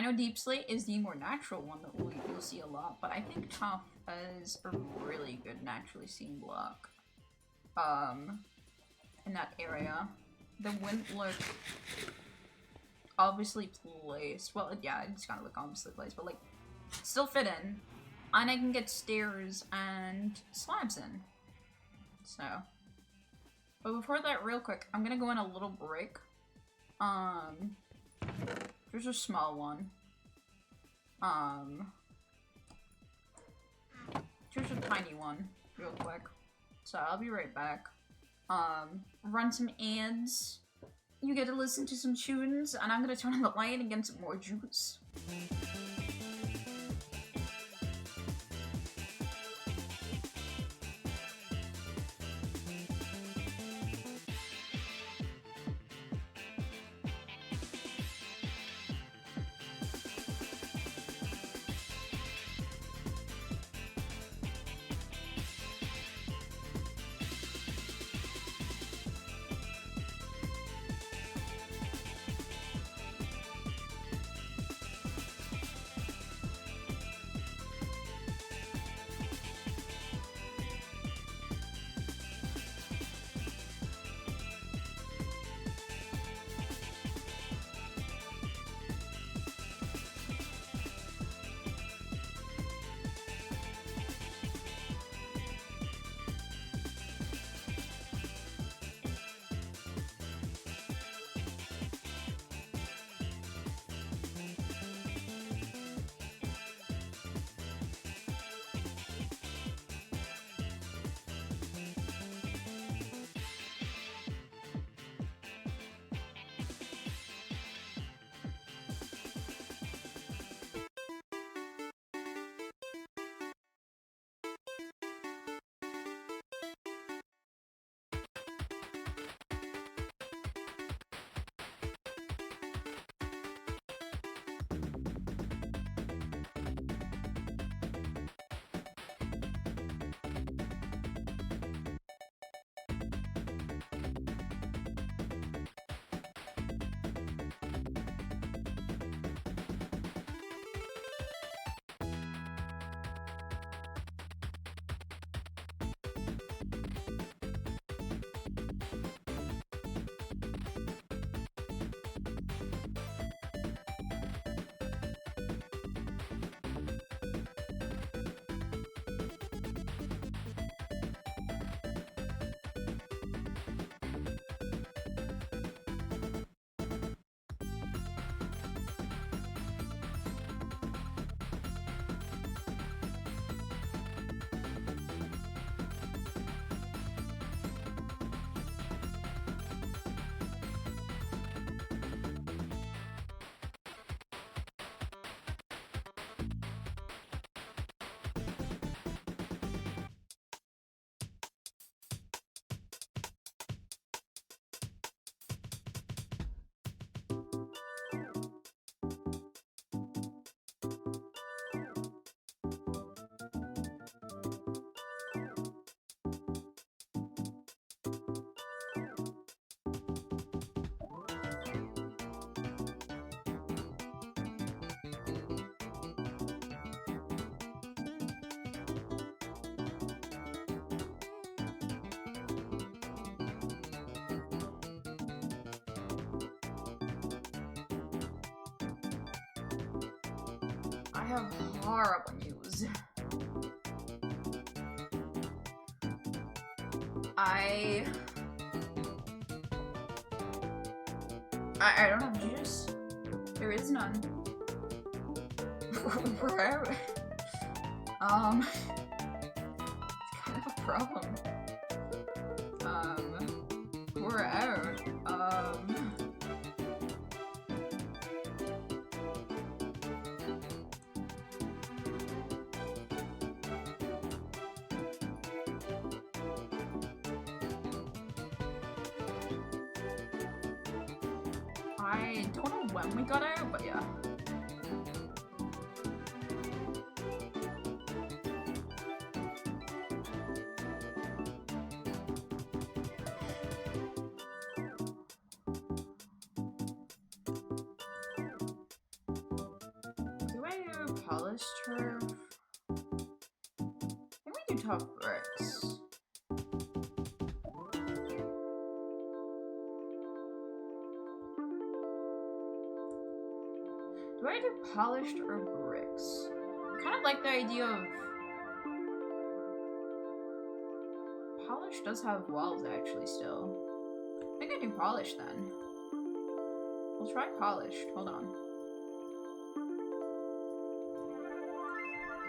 know deep slate is the more natural one that you'll see a lot, but I think tough is a really good naturally seen block. In that area. The wouldn't look obviously placed. Well, yeah, it's gonna look obviously placed, but like, still fit in. And I can get stairs and slabs in. So. But before that, real quick, I'm gonna go in a little brick. There's a small one. Here's a tiny one, real quick. So I'll be right back. Run some ads. You get to listen to some tunes, and I'm gonna turn on the light and get some more juice. have horrible news. I don't have juice. There is none. Where? It's kind of a problem. We're out. I don't know when we got out, but yeah. Do I do polished turf? I think we do tough bricks. Do I do polished or bricks? I kind of like the idea of... Polished does have walls actually still. I think I do polished then. We'll try polished. Hold on.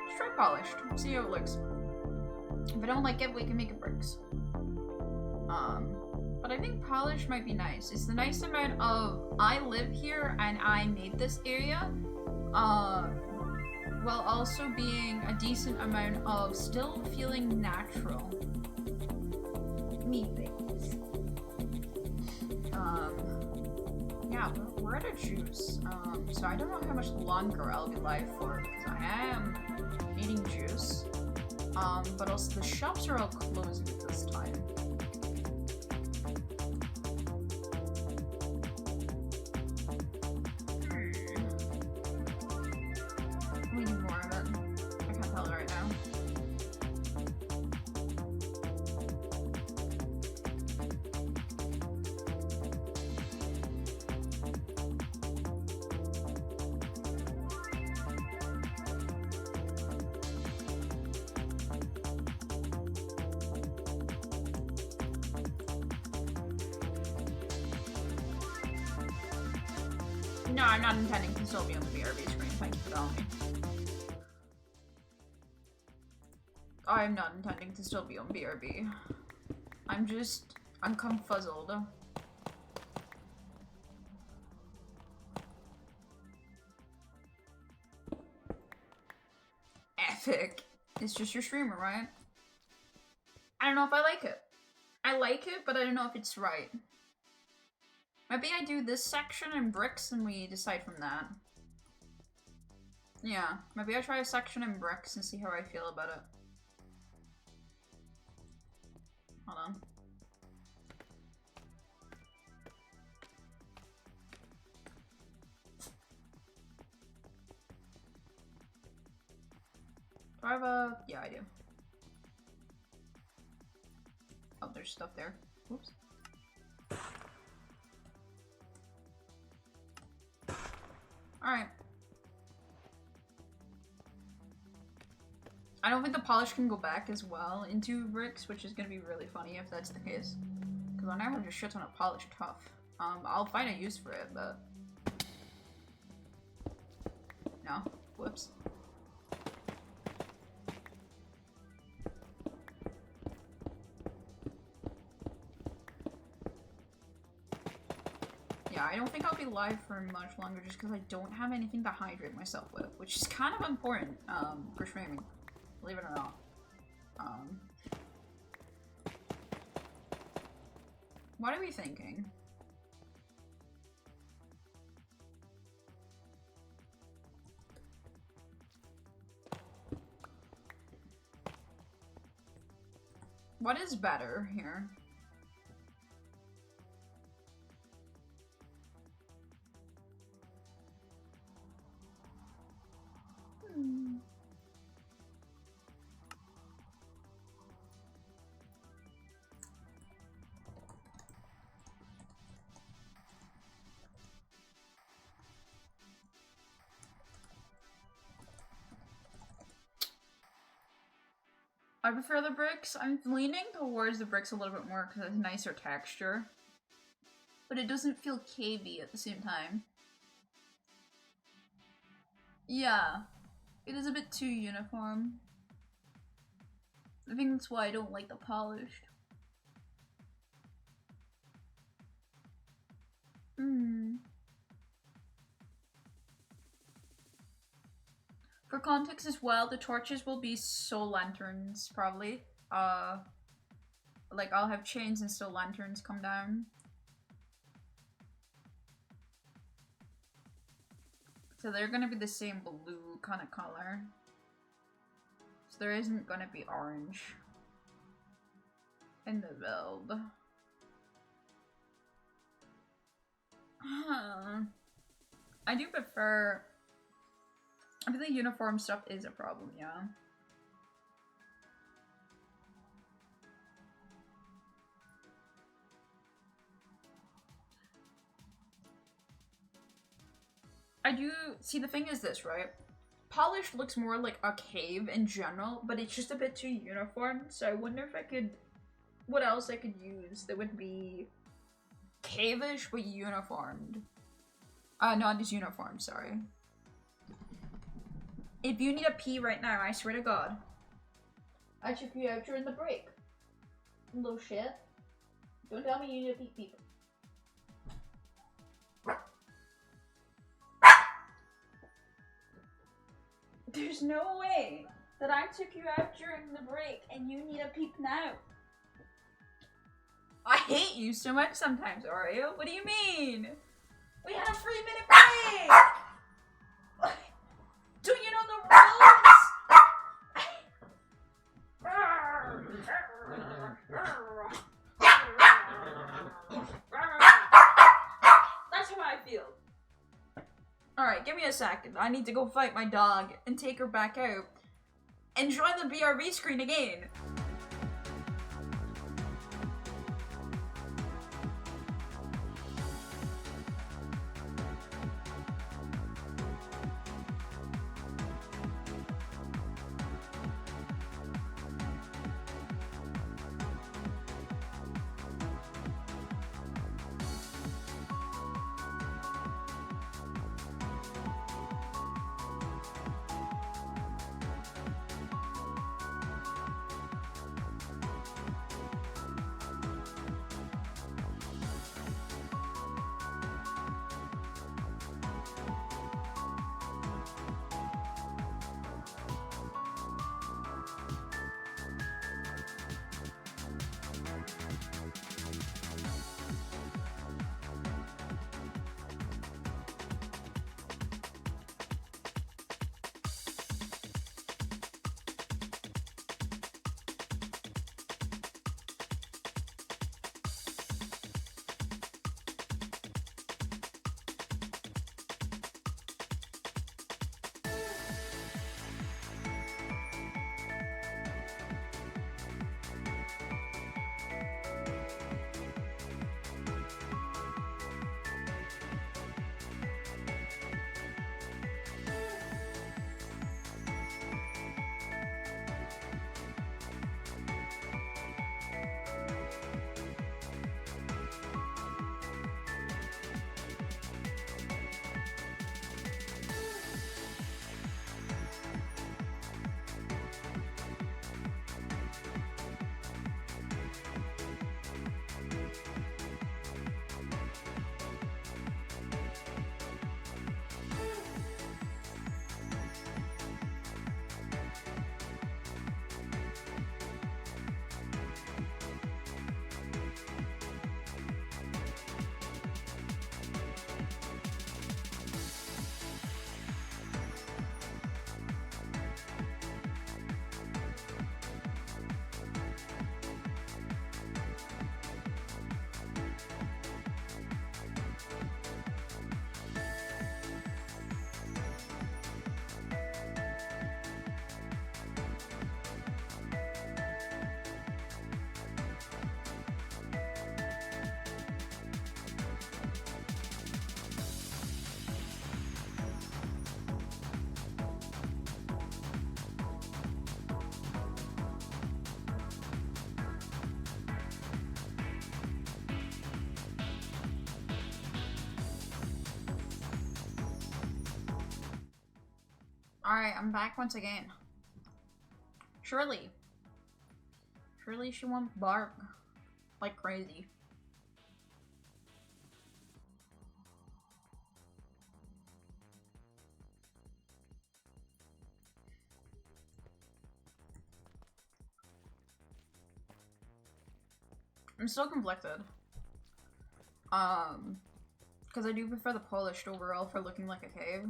Let's try polished. See how it looks. If I don't like it, we can make it bricks. But I think polished might be nice. It's the nice amount of I live here and I made this area, while also being a decent amount of still feeling natural. Me things. Yeah, we're out of juice. So I don't know how much longer I'll be live for because I am needing juice. But also the shops are all closing at this time. We need more of it. I can't tell it right now. No, I'm not intending to still be on the BRB screen. Thank you for telling me. I'm not intending to still be on BRB. I'm confuzzled. Epic. It's just your streamer, right? I don't know if I like it. I like it, but I don't know if it's right. Maybe I do this section in bricks and we decide from that. Yeah, maybe I try a section in bricks and see how I feel about it. Hold on. Do I have a... Yeah, I do. Oh, there's stuff there. Whoops. Alright. I don't think the polish can go back as well into bricks, which is gonna be really funny if that's the case. Because I now have a shit ton of polished tough. I'll find a use for it, but... No. Whoops. Yeah, I don't think I'll be live for much longer just because I don't have anything to hydrate myself with, which is kind of important, for streaming. Believe it or not. What are we thinking? What is better here? I prefer the bricks. I'm leaning towards the bricks a little bit more because it's nicer texture. But it doesn't feel cavey at the same time. Yeah. It is a bit too uniform. I think that's why I don't like the polished. For context as well, the torches will be soul lanterns, probably. Like I'll have chains and soul lanterns come down. So they're gonna be the same blue kind of color. So there isn't gonna be orange in the build. I do prefer... I feel like uniform stuff is a problem, yeah. I do... See, the thing is this, right? Polished looks more like a cave in general, but it's just a bit too uniform, so I wonder if I could... What else I could use that would be... cave-ish, but uniformed. Not as uniform, sorry. If you need a pee right now, I swear to God, I took you out during the break. Little shit. Don't tell me you need a pee. There's no way that I took you out during the break and you need a peep now. I hate you so much sometimes, Oreo. What do you mean? We had a 3-minute break! Do you know the rules? That's how I feel. Alright, give me a second. I need to go fight my dog and take her back out. Enjoy the BRB screen again. Alright, I'm back once again. Surely she won't bark like crazy. I'm still conflicted. Because I do prefer the polished overall for looking like a cave.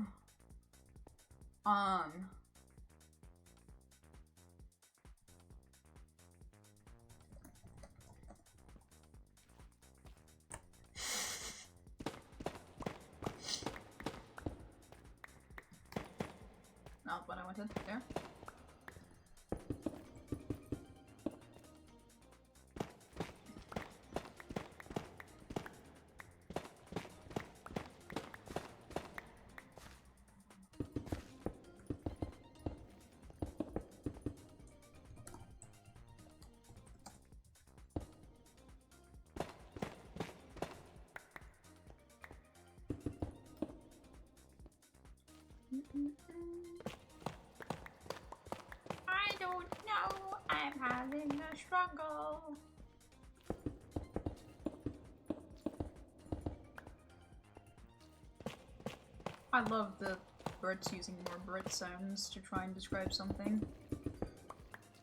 Not what I wanted there. I don't know, I'm having a struggle. I love the birds using more bird sounds to try and describe something.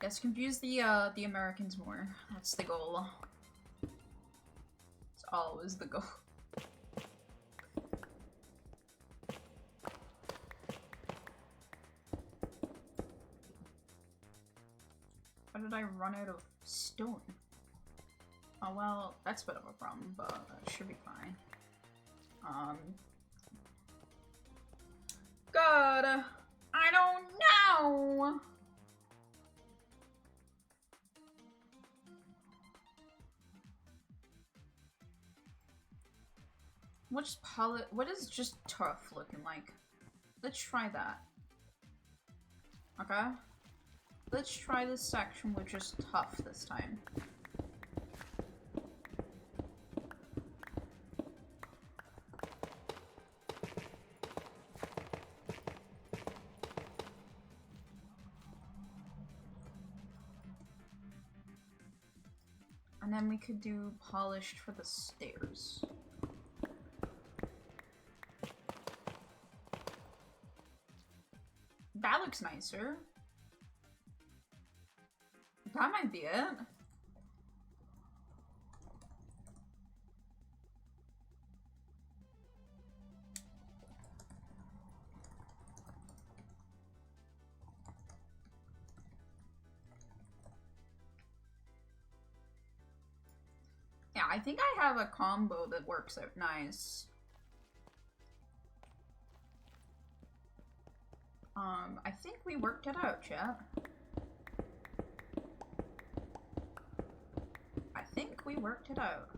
Yes, confuse the Americans more. That's the goal. It's always the goal. How did I run out of stone? Oh well, that's a bit of a problem, but that should be fine. God, I don't know! What is just tough looking like? Let's try that. Okay? Let's try this section with just tough this time. And then we could do polished for the stairs. That looks nicer. That might be it. Yeah, I think I have a combo that works out nice. I think we worked it out, chat. I think we worked it out.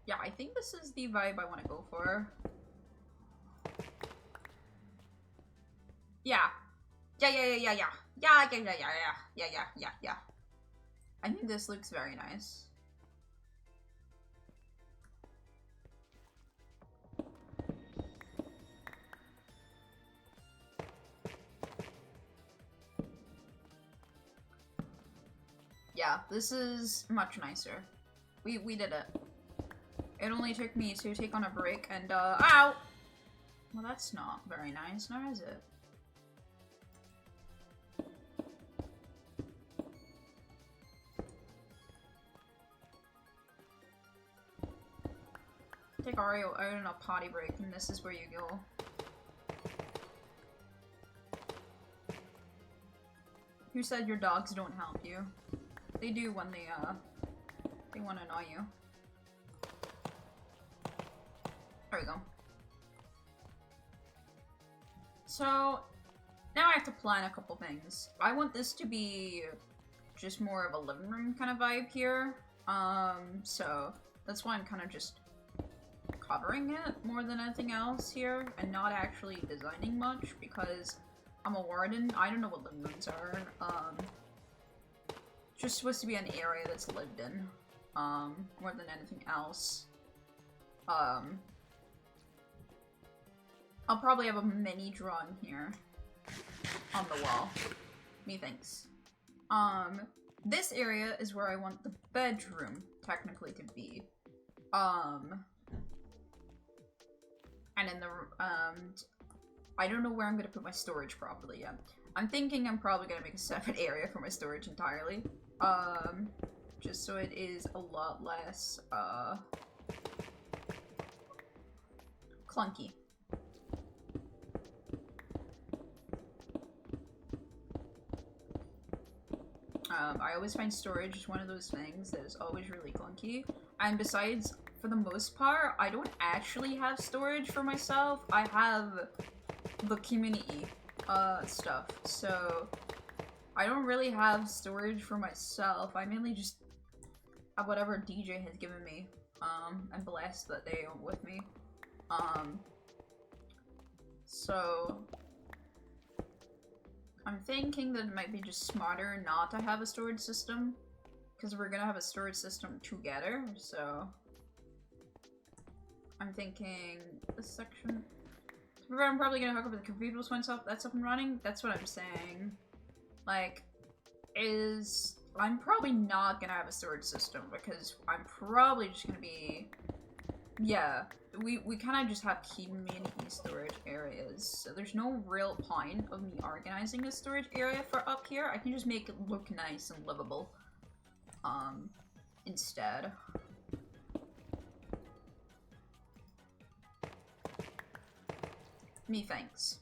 Yeah, I think this is the vibe I want to go for. Yeah. Yeah. I think this looks very nice. Yeah, this is much nicer. We did it. It only took me to take on a break and, ow! Well, that's not very nice, nor is it? Take Ario out on a potty break, and this is where you go. Who said your dogs don't help you? They do when they want to annoy you. There we go. So, now I have to plan a couple things. I want this to be just more of a living room kind of vibe here. So that's why I'm kind of just covering it more than anything else here and not actually designing much because I'm a warden. I don't know what living rooms are. Just supposed to be an area that's lived in, more than anything else. I'll probably have a mini drawing here on the wall. Methinks. This area is where I want the bedroom technically to be. And in the, I don't know where I'm gonna put my storage properly yet. I'm thinking I'm probably gonna make a separate area for my storage entirely. Just so it is a lot less, clunky. I always find storage is one of those things that is always really clunky. And besides, for the most part, I don't actually have storage for myself. I have the community stuff. So I don't really have storage for myself. I mainly just have whatever DJ has given me. And blessed that they are with me. So I'm thinking that it might be just smarter not to have a storage system, because we're gonna have a storage system together, so I'm thinking this section. I'm probably gonna hook up with the cathedrals once that's up and running. That's what I'm saying. Like, I'm probably not gonna have a storage system because I'm probably just gonna be, yeah. We kind of just have community storage areas, so there's no real point of me organizing a storage area for up here. I can just make it look nice and livable, instead. Methinks.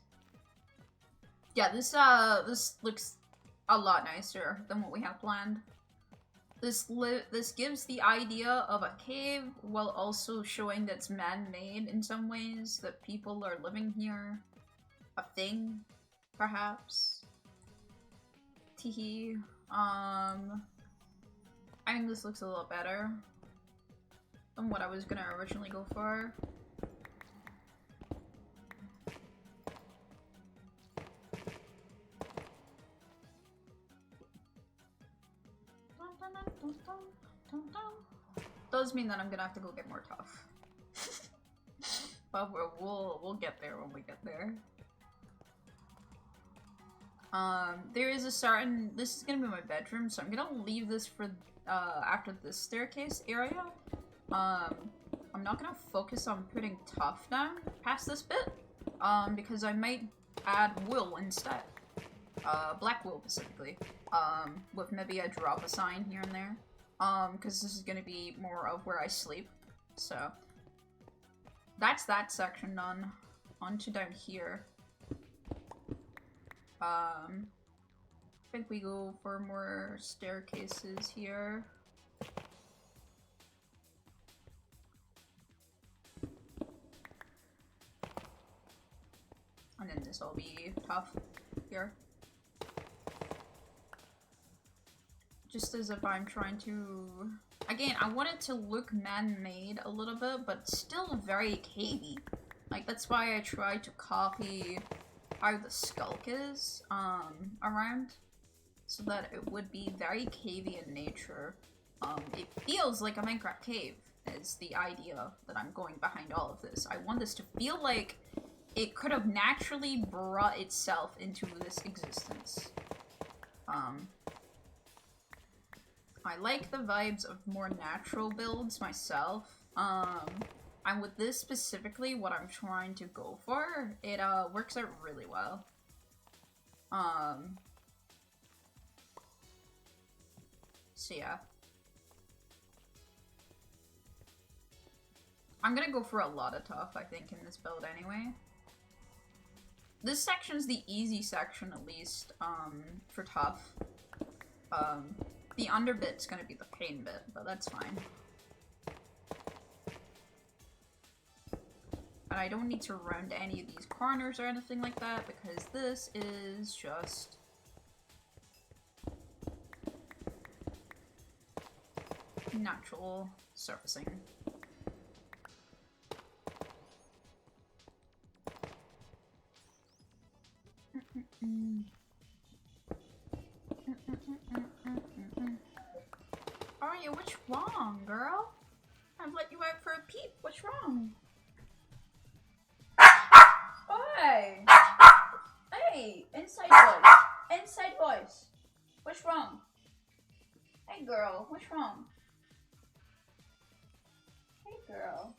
Yeah, this looks a lot nicer than what we have planned. This gives the idea of a cave while also showing that it's man-made in some ways, that people are living here. A thing, perhaps. Teehee. I think this looks a little better than what I was gonna originally go for. Does mean that I'm gonna have to go get more tough. But we'll get there when we get there. There is a certain, this is gonna be my bedroom, so I'm gonna leave this for after this staircase area. I'm not gonna focus on putting tough down past this bit, because I might add wool instead. Black wool specifically, with maybe a drop a sign here and there. Because this is gonna be more of where I sleep. So that's that section done. On to down here. I think we go for more staircases here. And then this will be tough here. Just as if I'm trying to... Again, I want it to look man-made a little bit, but still very cavey. Like, that's why I tried to copy how the skulk is, around. So that it would be very cavey in nature. It feels like a Minecraft cave, is the idea that I'm going behind all of this. I want this to feel like it could have naturally brought itself into this existence. I like the vibes of more natural builds myself. And with this specifically, what I'm trying to go for, it works out really well. So yeah. I'm gonna go for a lot of tough, I think, in this build anyway. This section's the easy section, at least, for tough. The under bit's gonna be the pain bit, but that's fine. And I don't need to round any of these corners or anything like that, because this is just... natural surfacing. Aria, what's wrong, girl? I've let you out for a peep. What's wrong? Hey! Hey! Inside voice. Inside voice. What's wrong? Hey, girl. What's wrong? Hey, girl.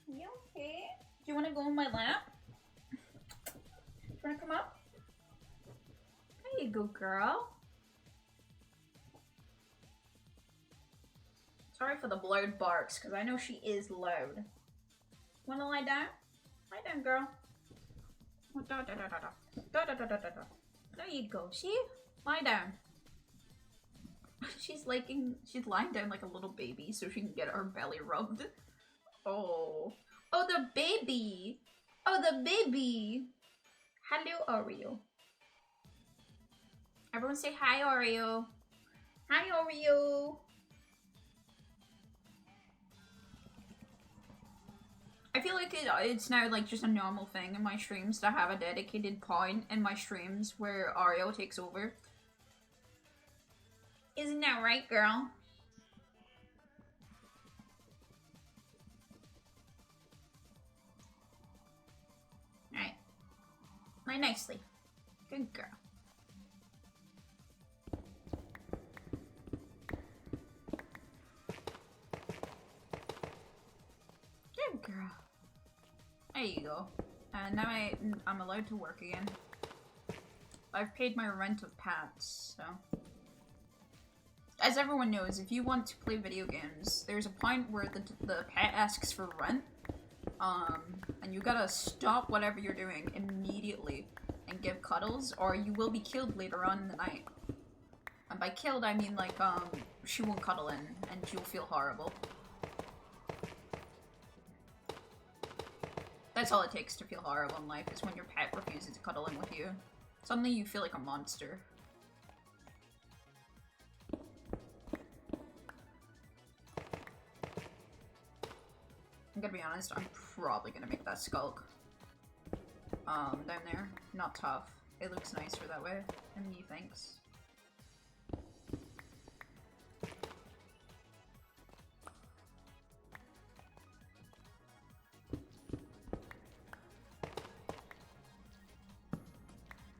You okay? Do you want to go in my lap? Do you want to come up? There you go, girl. Sorry for the blurred barks, because I know she is loud. Wanna lie down? Lie down, girl. Oh, da, da, da, da, da. Da, da, da, da, da, da. There you go, see? Lie down. She's lying down like a little baby so she can get her belly rubbed. Oh. Oh, the baby! Oh, the baby! Hello, Oreo. Everyone say hi, Oreo. Hi, Oreo. I feel like it's now like just a normal thing in my streams to have a dedicated point in my streams where Oreo takes over. Isn't that right, girl? Alright. Lie nicely. Good girl. Good girl. There you go. And now I'm allowed to work again. I've paid my rent of pets, so... As everyone knows, if you want to play video games, there's a point where the pet asks for rent, and you gotta stop whatever you're doing immediately and give cuddles, or you will be killed later on in the night. And by killed, I mean like, she won't cuddle in, and you'll feel horrible. That's all it takes to feel horrible in life, is when your pet refuses to cuddle in with you. Suddenly you feel like a monster. I'm gonna be honest, I'm probably gonna make that skulk. Down there. Not tough. It looks nicer that way. And me thinks.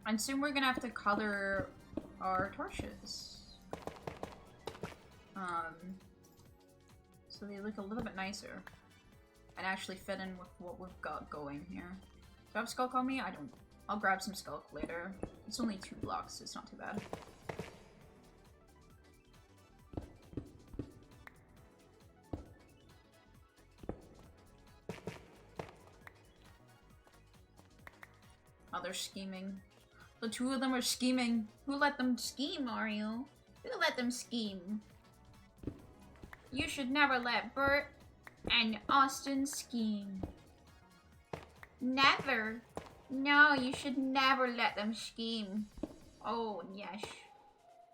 And soon we're gonna have to color our torches. So they look a little bit nicer. And actually fit in with what we've got going here. Do I have skulk on me? I don't. I'll grab some skulk later. It's only 2 blocks, so it's not too bad. Oh, they're scheming. The 2 of them are scheming. Who let them scheme, Mario? Who let them scheme? You should never let Bert and Austin scheme. Never. No, you should never let them scheme. Oh, yes.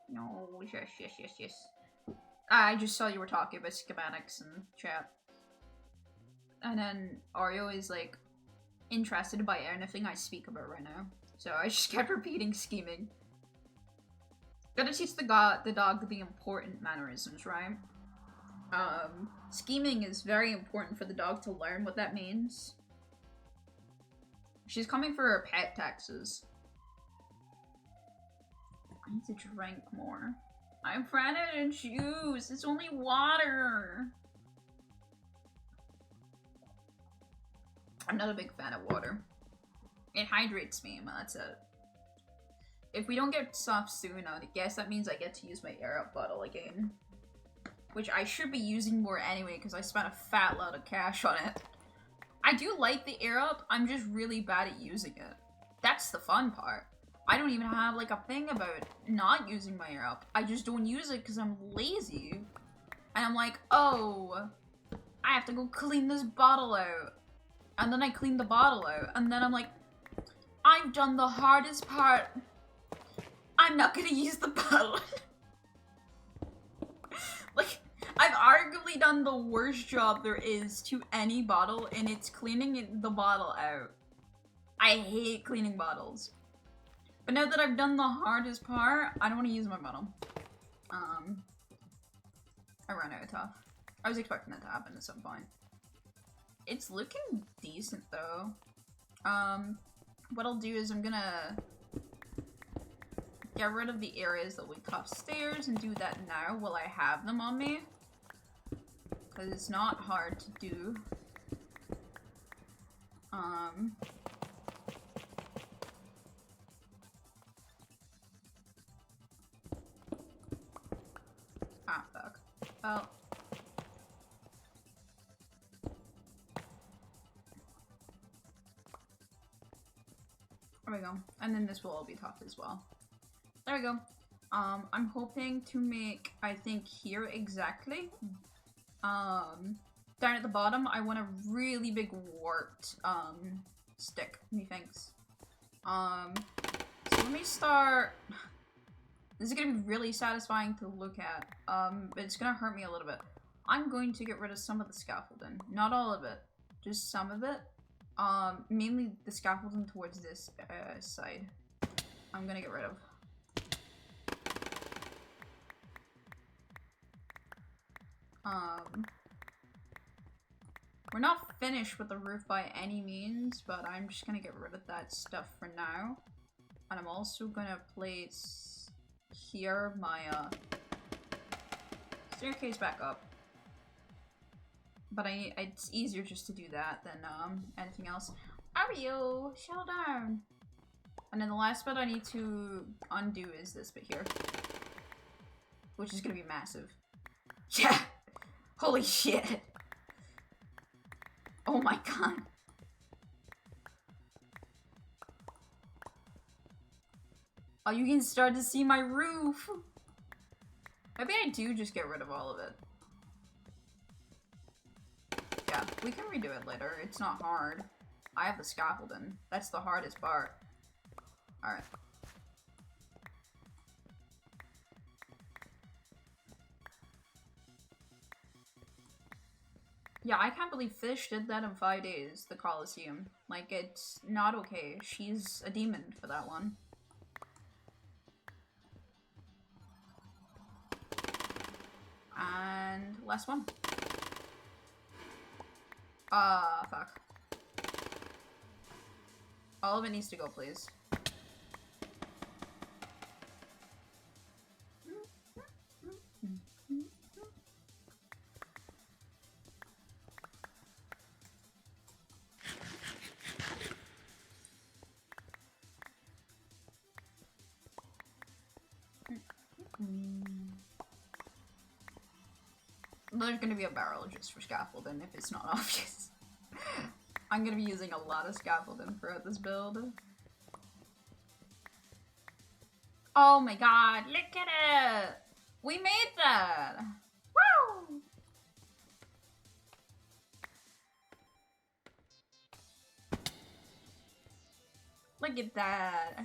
No, yes, yes, yes, yes. I just saw you were talking about schematics in chat. And then Oreo is like interested by anything I speak about right now. So I just kept repeating scheming. Gotta teach the dog the important mannerisms, right? Scheming is very important for the dog to learn what that means. She's coming for her pet taxes. I need to drink more. I'm ran out of juice. It's only water. I'm not a big fan of water. It hydrates me, and that's it. If we don't get soft soon, I guess that means I get to use my air up bottle again. Which I should be using more anyway, because I spent a fat lot of cash on it. I do like the air up, I'm just really bad at using it. That's the fun part. I don't even have like a thing about not using my air up. I just don't use it because I'm lazy. And I'm like, oh, I have to go clean this bottle out. And then I clean the bottle out. And then I'm like, I've done the hardest part. I'm not gonna use the bottle. Like, I've arguably done the worst job there is to any bottle, and it's cleaning the bottle out. I hate cleaning bottles. But now that I've done the hardest part, I don't want to use my bottle. I ran out of tough. I was expecting that to happen at some point. It's looking decent though. What I'll do is I'm gonna get rid of the areas that lead upstairs and do that now while I have them on me. Because it's not hard to do. Ah, fuck. Well. There we go. And then this will all be tough as well. There we go. I'm hoping to make, I think here exactly. Down at the bottom, I want a really big warped, stick, methinks. So let me start. This is gonna be really satisfying to look at, but it's gonna hurt me a little bit. I'm going to get rid of some of the scaffolding. Not all of it, just some of it. Mainly the scaffolding towards this, side. I'm gonna get rid of. We're not finished with the roof by any means, but I'm just gonna get rid of that stuff for now. And I'm also gonna place here my, staircase back up. But it's easier just to do that than, anything else. Ario, chill down. And then the last bit I need to undo is this bit here. Which is gonna be massive. Yeah! Holy shit! Oh my god. Oh, you can start to see my roof! Maybe I do just get rid of all of it. Yeah, we can redo it later. It's not hard. I have the scaffolding. That's the hardest part. Alright. Yeah, I can't believe Fish did that in 5 days, the Colosseum. Like, it's not okay. She's a demon for that one. And last one. Fuck. All of it needs to go, please. There's gonna be a barrel just for scaffolding if it's not obvious. I'm gonna be using a lot of scaffolding throughout this build. Oh my god, look at it! We made that! Woo! Look at that.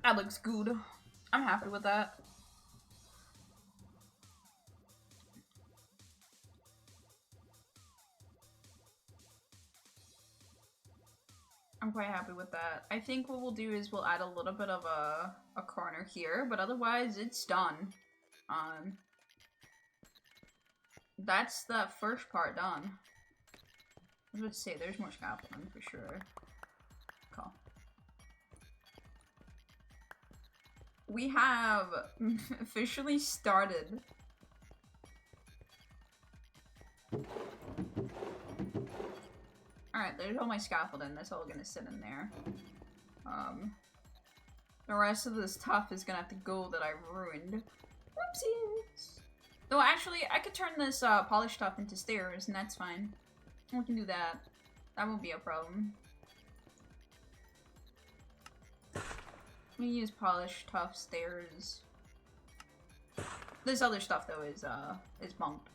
That looks good. I'm happy with that. I'm quite happy with that. I think what we'll do is we'll add a little bit of a corner here, but otherwise it's done. That's the first part done. I was about to say, there's more scaffolding for sure. Cool. We have officially started. Alright, there's all my scaffolding. That's all gonna sit in there. The rest of this stuff is gonna have to go that I ruined. Whoopsies. Though actually, I could turn this polished top into stairs, and that's fine. We can do that. That won't be a problem. Let me use polished tough stairs. This other stuff though is bumped.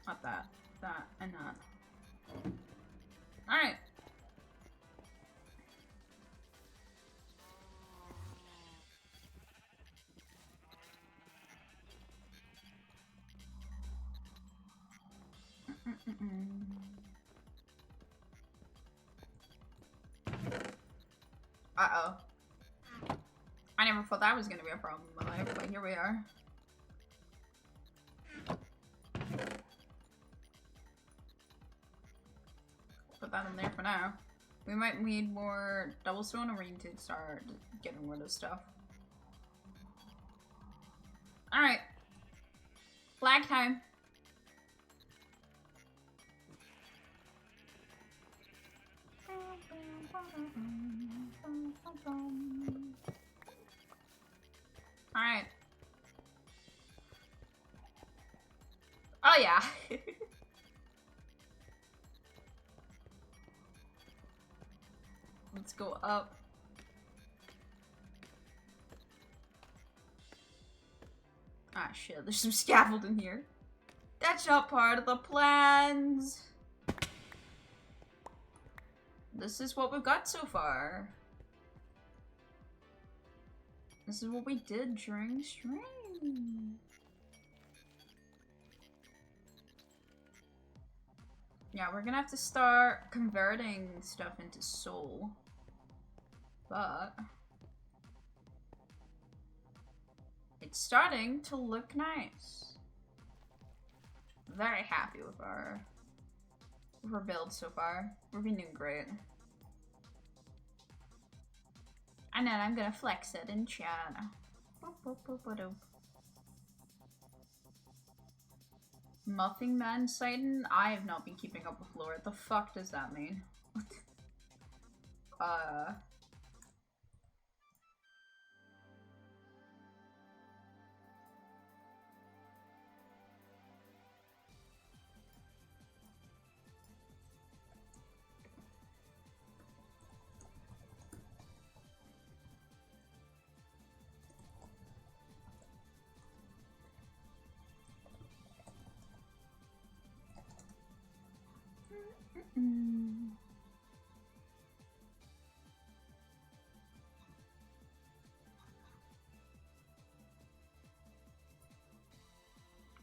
Not that, that, and that. Alright. Uh-oh. I never thought that was gonna be a problem in my life, but here we are. Put that in there for now. We might need more doublestone, or we need to start getting rid of stuff. Alright. Flag time. Alright. Oh yeah. Let's go up. Ah shit, there's some scaffold in here. That's not part of the plans. This is what we've got so far. This is what we did during stream. Yeah, we're gonna have to start converting stuff into soul. But it's starting to look nice. Very happy with our build so far. We're being doing great. And then I'm gonna flex it in chat. Muffing Man Sighten? I have not been keeping up with lore. What the fuck does that mean?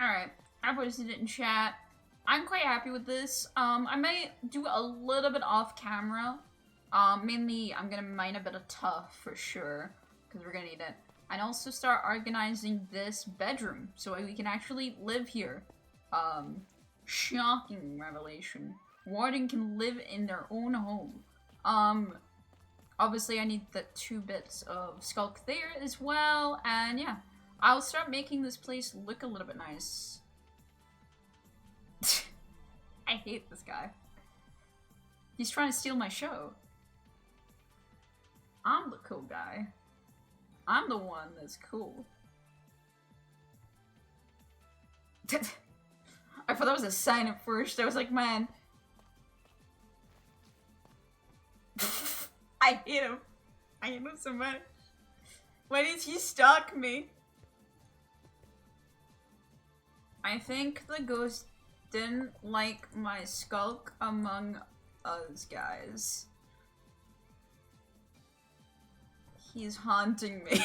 Alright, I posted it in chat. I'm quite happy with this. I might do a little bit off camera. Mainly, I'm gonna mine a bit of tough for sure, because we're gonna need it. And also start organizing this bedroom, so we can actually live here. Shocking revelation. Warden can live in their own home. Obviously I need the 2 bits of skulk there as well, and yeah. I'll start making this place look a little bit nice. I hate this guy. He's trying to steal my show. I'm the cool guy. I'm the one that's cool. I thought that was a sign at first. I was like, man. I hate him. I hate him so much. Why did he stalk me? I think the ghost didn't like my skulk among us guys. He's haunting me.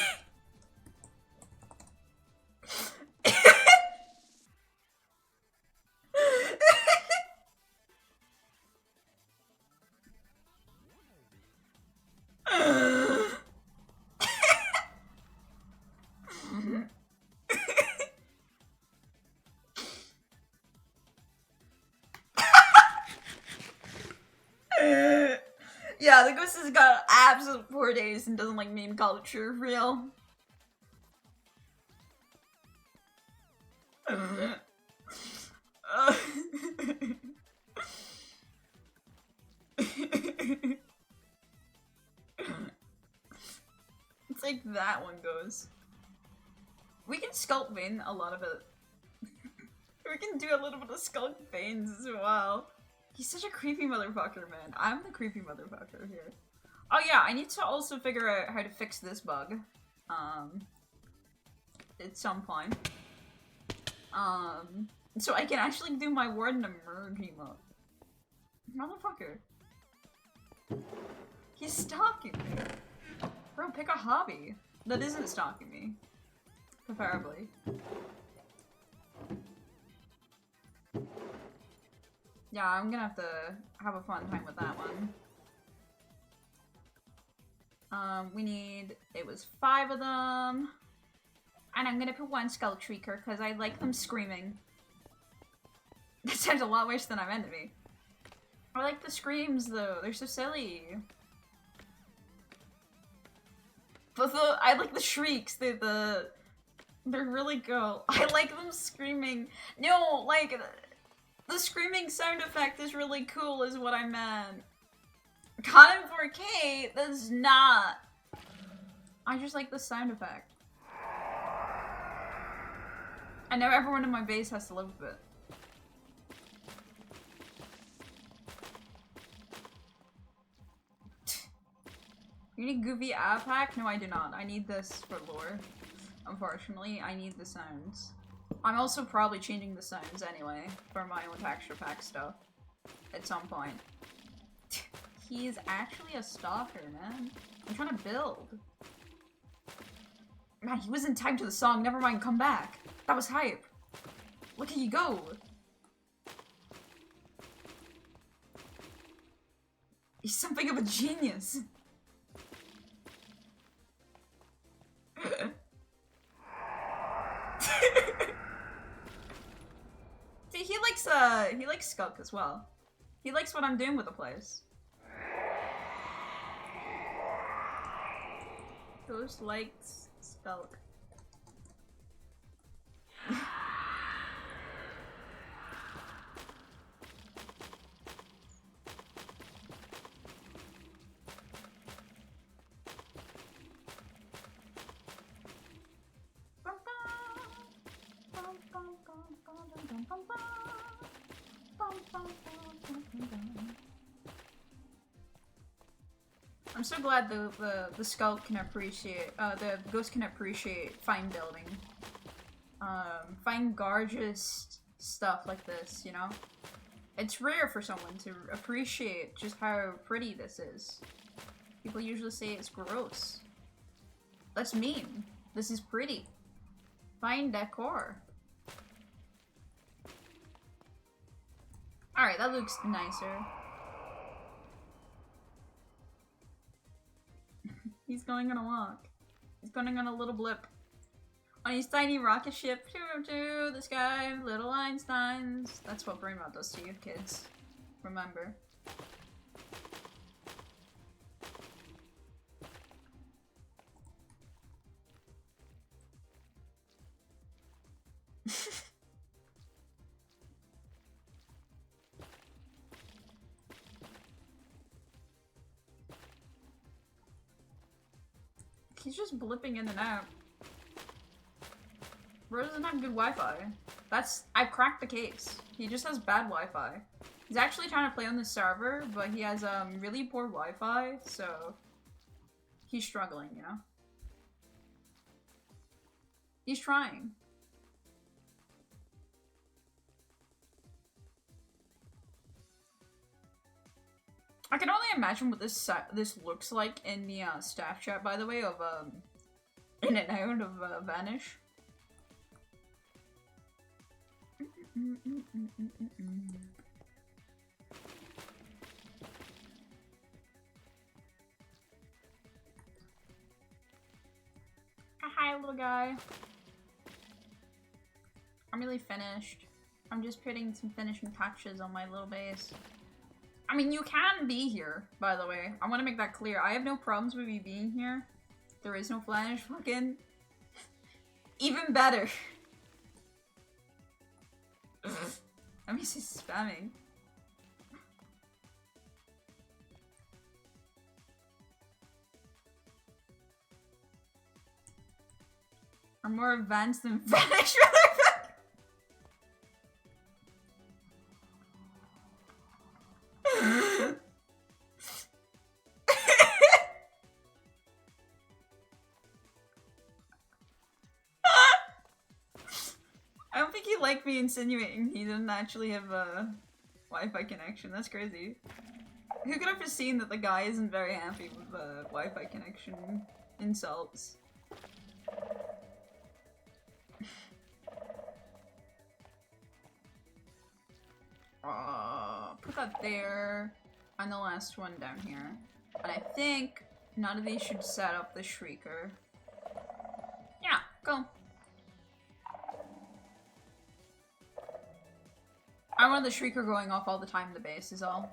Yeah, the ghost has got absolute 4 days and doesn't like meme culture, real. that one goes. We can sculpt vein a lot of it. We can do a little bit of sculpt veins as well. He's such a creepy motherfucker, man. I'm the creepy motherfucker here. Oh yeah, I need to also figure out how to fix this bug. At some point. So I can actually do my Warden emerge emote. Motherfucker. He's stalking me. Bro, pick a hobby that isn't stalking me. Preferably. Yeah, I'm gonna have to have a fun time with that one. It was 5 of them. And I'm gonna put 1 skull shrieker because I like them screaming. That sounds a lot worse than I meant to be. I like the screams though, they're so silly. But I like the shrieks, they're really cool. I like them screaming. No, like, the screaming sound effect is really cool is what I meant. Caught in 4K, that's not. I just like the sound effect. And now everyone in my base has to live with it. You need Goofy app hack? No, I do not. I need this for lore. Unfortunately, I need the sounds. I'm also probably changing the sounds anyway for my own texture pack stuff at some point. He's actually a stalker, man. I'm trying to build. Man, he was in time to the song. Never mind, come back. That was hype. Look at you go. He's something of a genius. See, he likes Skunk as well. He likes what I'm doing with the place. Ghost likes Skunk. I'm so glad the skull can appreciate, the ghost can appreciate fine building. Fine gorgeous stuff like this, you know? It's rare for someone to appreciate just how pretty this is. People usually say it's gross. That's mean. This is pretty. Fine decor. Alright, that looks nicer. He's going on a walk. He's going on a little blip. On his tiny rocket ship to the sky, little Einsteins. That's what brain rot does to you, kids. Remember. He's just blipping in and out. Bro doesn't have good Wi-Fi. I cracked the case. He just has bad Wi-Fi. He's actually trying to play on the server, but he has really poor Wi-Fi, so he's struggling, you know? He's trying. I can only imagine what this looks like in the staff chat, by the way, of in and out of Vanish. Hi, little guy. I'm really finished. I'm just putting some finishing touches on my little base. I mean, you can be here, by the way. I want to make that clear. I have no problems with you being here. There is no Flanish fucking... Even better. Let me see spamming. more advanced than Vanish. I don't think he liked me insinuating he didn't actually have a Wi-Fi connection. That's crazy. Who could have foreseen that the guy isn't very happy with the Wi-Fi connection insults? Put that there, and the last one down here. And I think none of these should set up the Shrieker. Yeah, go. I want the Shrieker going off all the time in the base is all.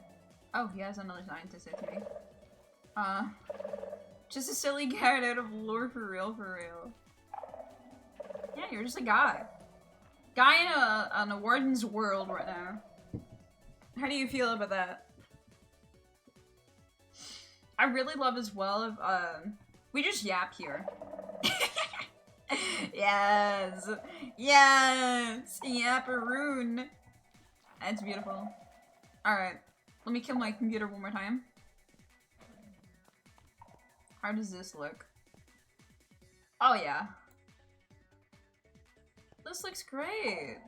Oh, he has another scientist to me. Just a silly cat out of lore for real, for real. Yeah, you're just a guy. Guy in a Warden's world right now. How do you feel about that? I really love as well if, we just yap here. Yes! Yes! Yapparoon! That's beautiful. Alright. Let me kill my computer one more time. How does this look? Oh yeah. This looks great.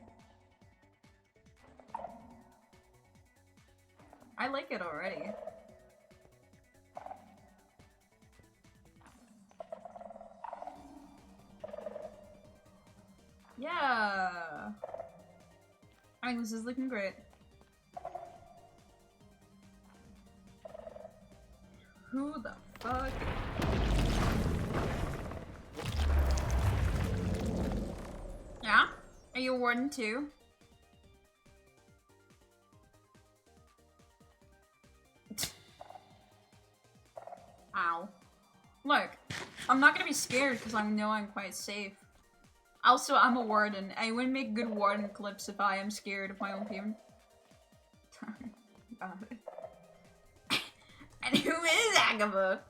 I like it already. Yeah. I think this is looking great. Who the fuck? Yeah? Are you a Warden too? Ow. Look, I'm not gonna be scared because I know I'm quite safe. Also, I'm a Warden. I wouldn't make good Warden clips if I am scared of my own team. And who is Agatha?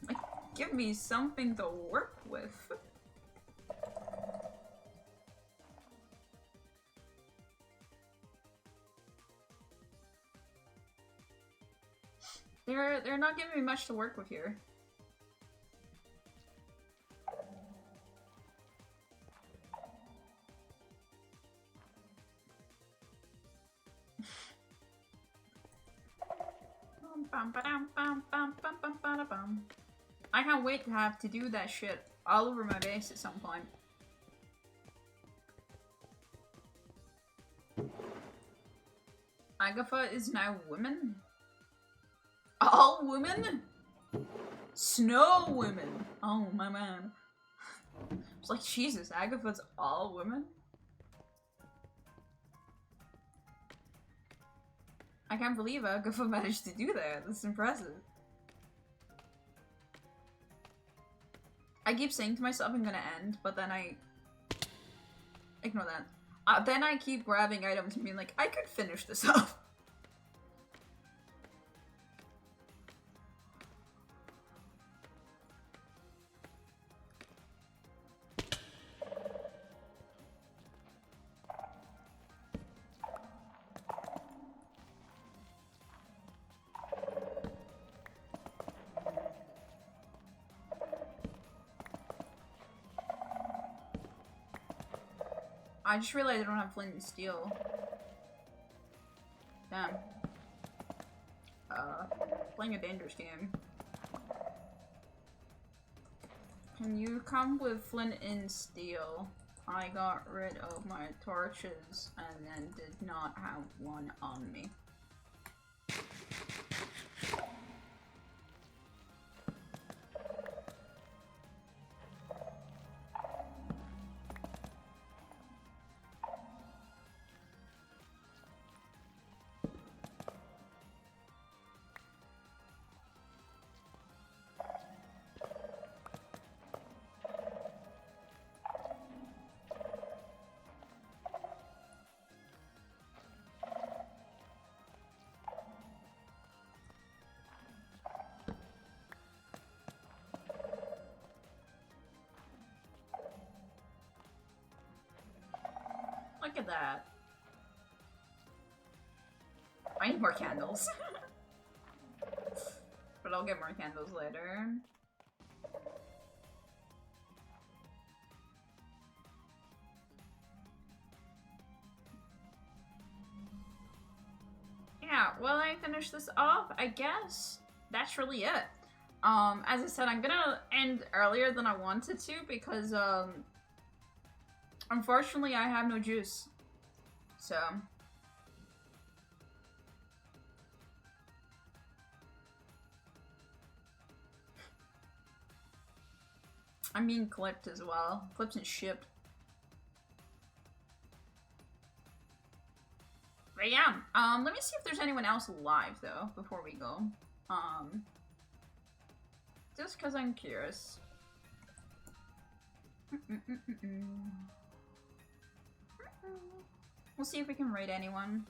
Like, give me something to work with. They're not giving me much to work with here. I can't wait to have to do that shit all over my base at some point. Agatha is now women? All women? Snow women! Oh my man. It's like, Jesus, Agatha's all women? I can't believe Agatha managed to do that. That's impressive. I keep saying to myself I'm gonna end, but then I ignore that. Then I keep grabbing items and being like, I could finish this off. I just realized I don't have flint and steel. Damn. Playing a dangerous game. Can you come with flint and steel? I got rid of my torches and then did not have one on me. Look at that. I need more candles. But I'll get more candles later. Yeah, well, I finished this off, I guess. That's really it. As I said, I'm gonna end earlier than I wanted to because, unfortunately, I have no juice. So. I'm being clipped as well. Clipped and shipped. But yeah, let me see if there's anyone else live though before we go. Just because I'm curious. We'll see if we can raid anyone.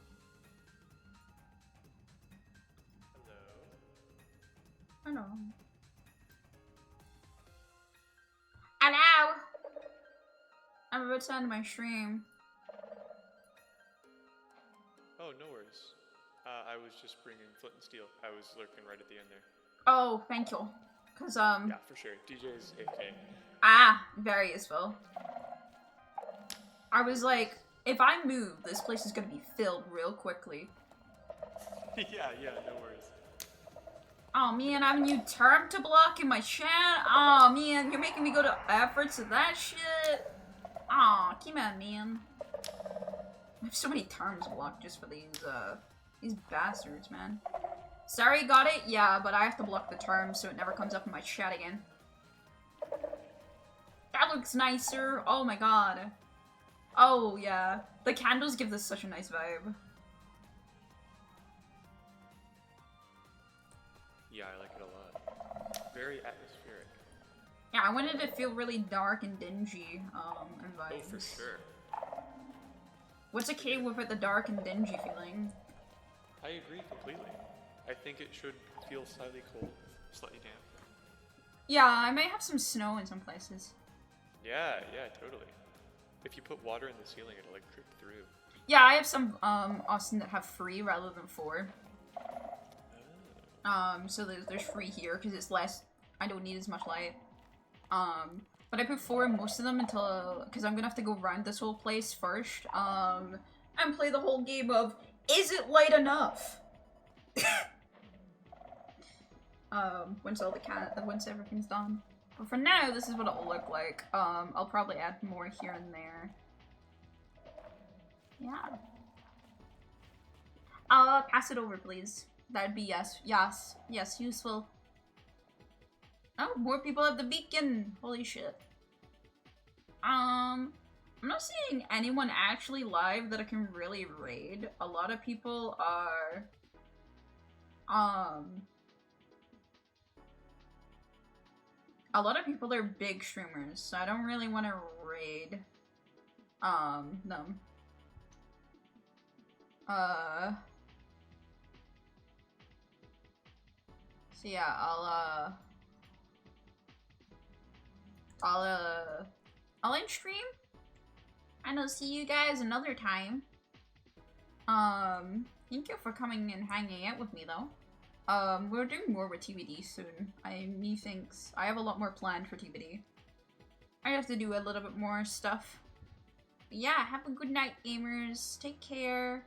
Hello. Hello! I'm about to end my stream. Oh, no worries. I was just bringing flint and steel. I was lurking right at the end there. Oh, thank you. Cause, Yeah, for sure. DJ's AK. Ah, very useful. I was like, if I move, this place is gonna be filled real quickly. yeah, no worries. Oh man, I have a new term to block in my chat. Oh man, you're making me go to efforts of that shit. Aw, come on, man. I have so many terms blocked just for these bastards, man. Sorry, got it? Yeah, but I have to block the terms so it never comes up in my chat again. That looks nicer. Oh my god. Oh, yeah. The candles give this such a nice vibe. Yeah, I like it a lot. Very atmospheric. Yeah, I wanted it to feel really dark and dingy, and vibes. Oh, for sure. What's okay with it, the dark and dingy feeling? I agree completely. I think it should feel slightly cold, slightly damp. Yeah, I might have some snow in some places. Yeah, totally. If you put water in the ceiling, it'll like drip through. Yeah, I have some, Austin that have free rather than 4. So there's free here, because it's less, I don't need as much light. But I put 4 in most of them until, because I'm gonna have to go around this whole place first, and play the whole game of, is it light enough? Once everything's done. But for now, this is what it'll look like. I'll probably add more here and there. Yeah. Pass it over, please. That'd be yes, useful. Oh, more people have the beacon. Holy shit. I'm not seeing anyone actually live that I can really raid. A lot of people are, a lot of people are big streamers, so I don't really want to raid, them. So yeah, I'll end stream, and I'll see you guys another time. Thank you for coming and hanging out with me, though. We're doing more with TBD soon. Methinks I have a lot more planned for TBD. I have to do a little bit more stuff. But yeah, have a good night, gamers. Take care.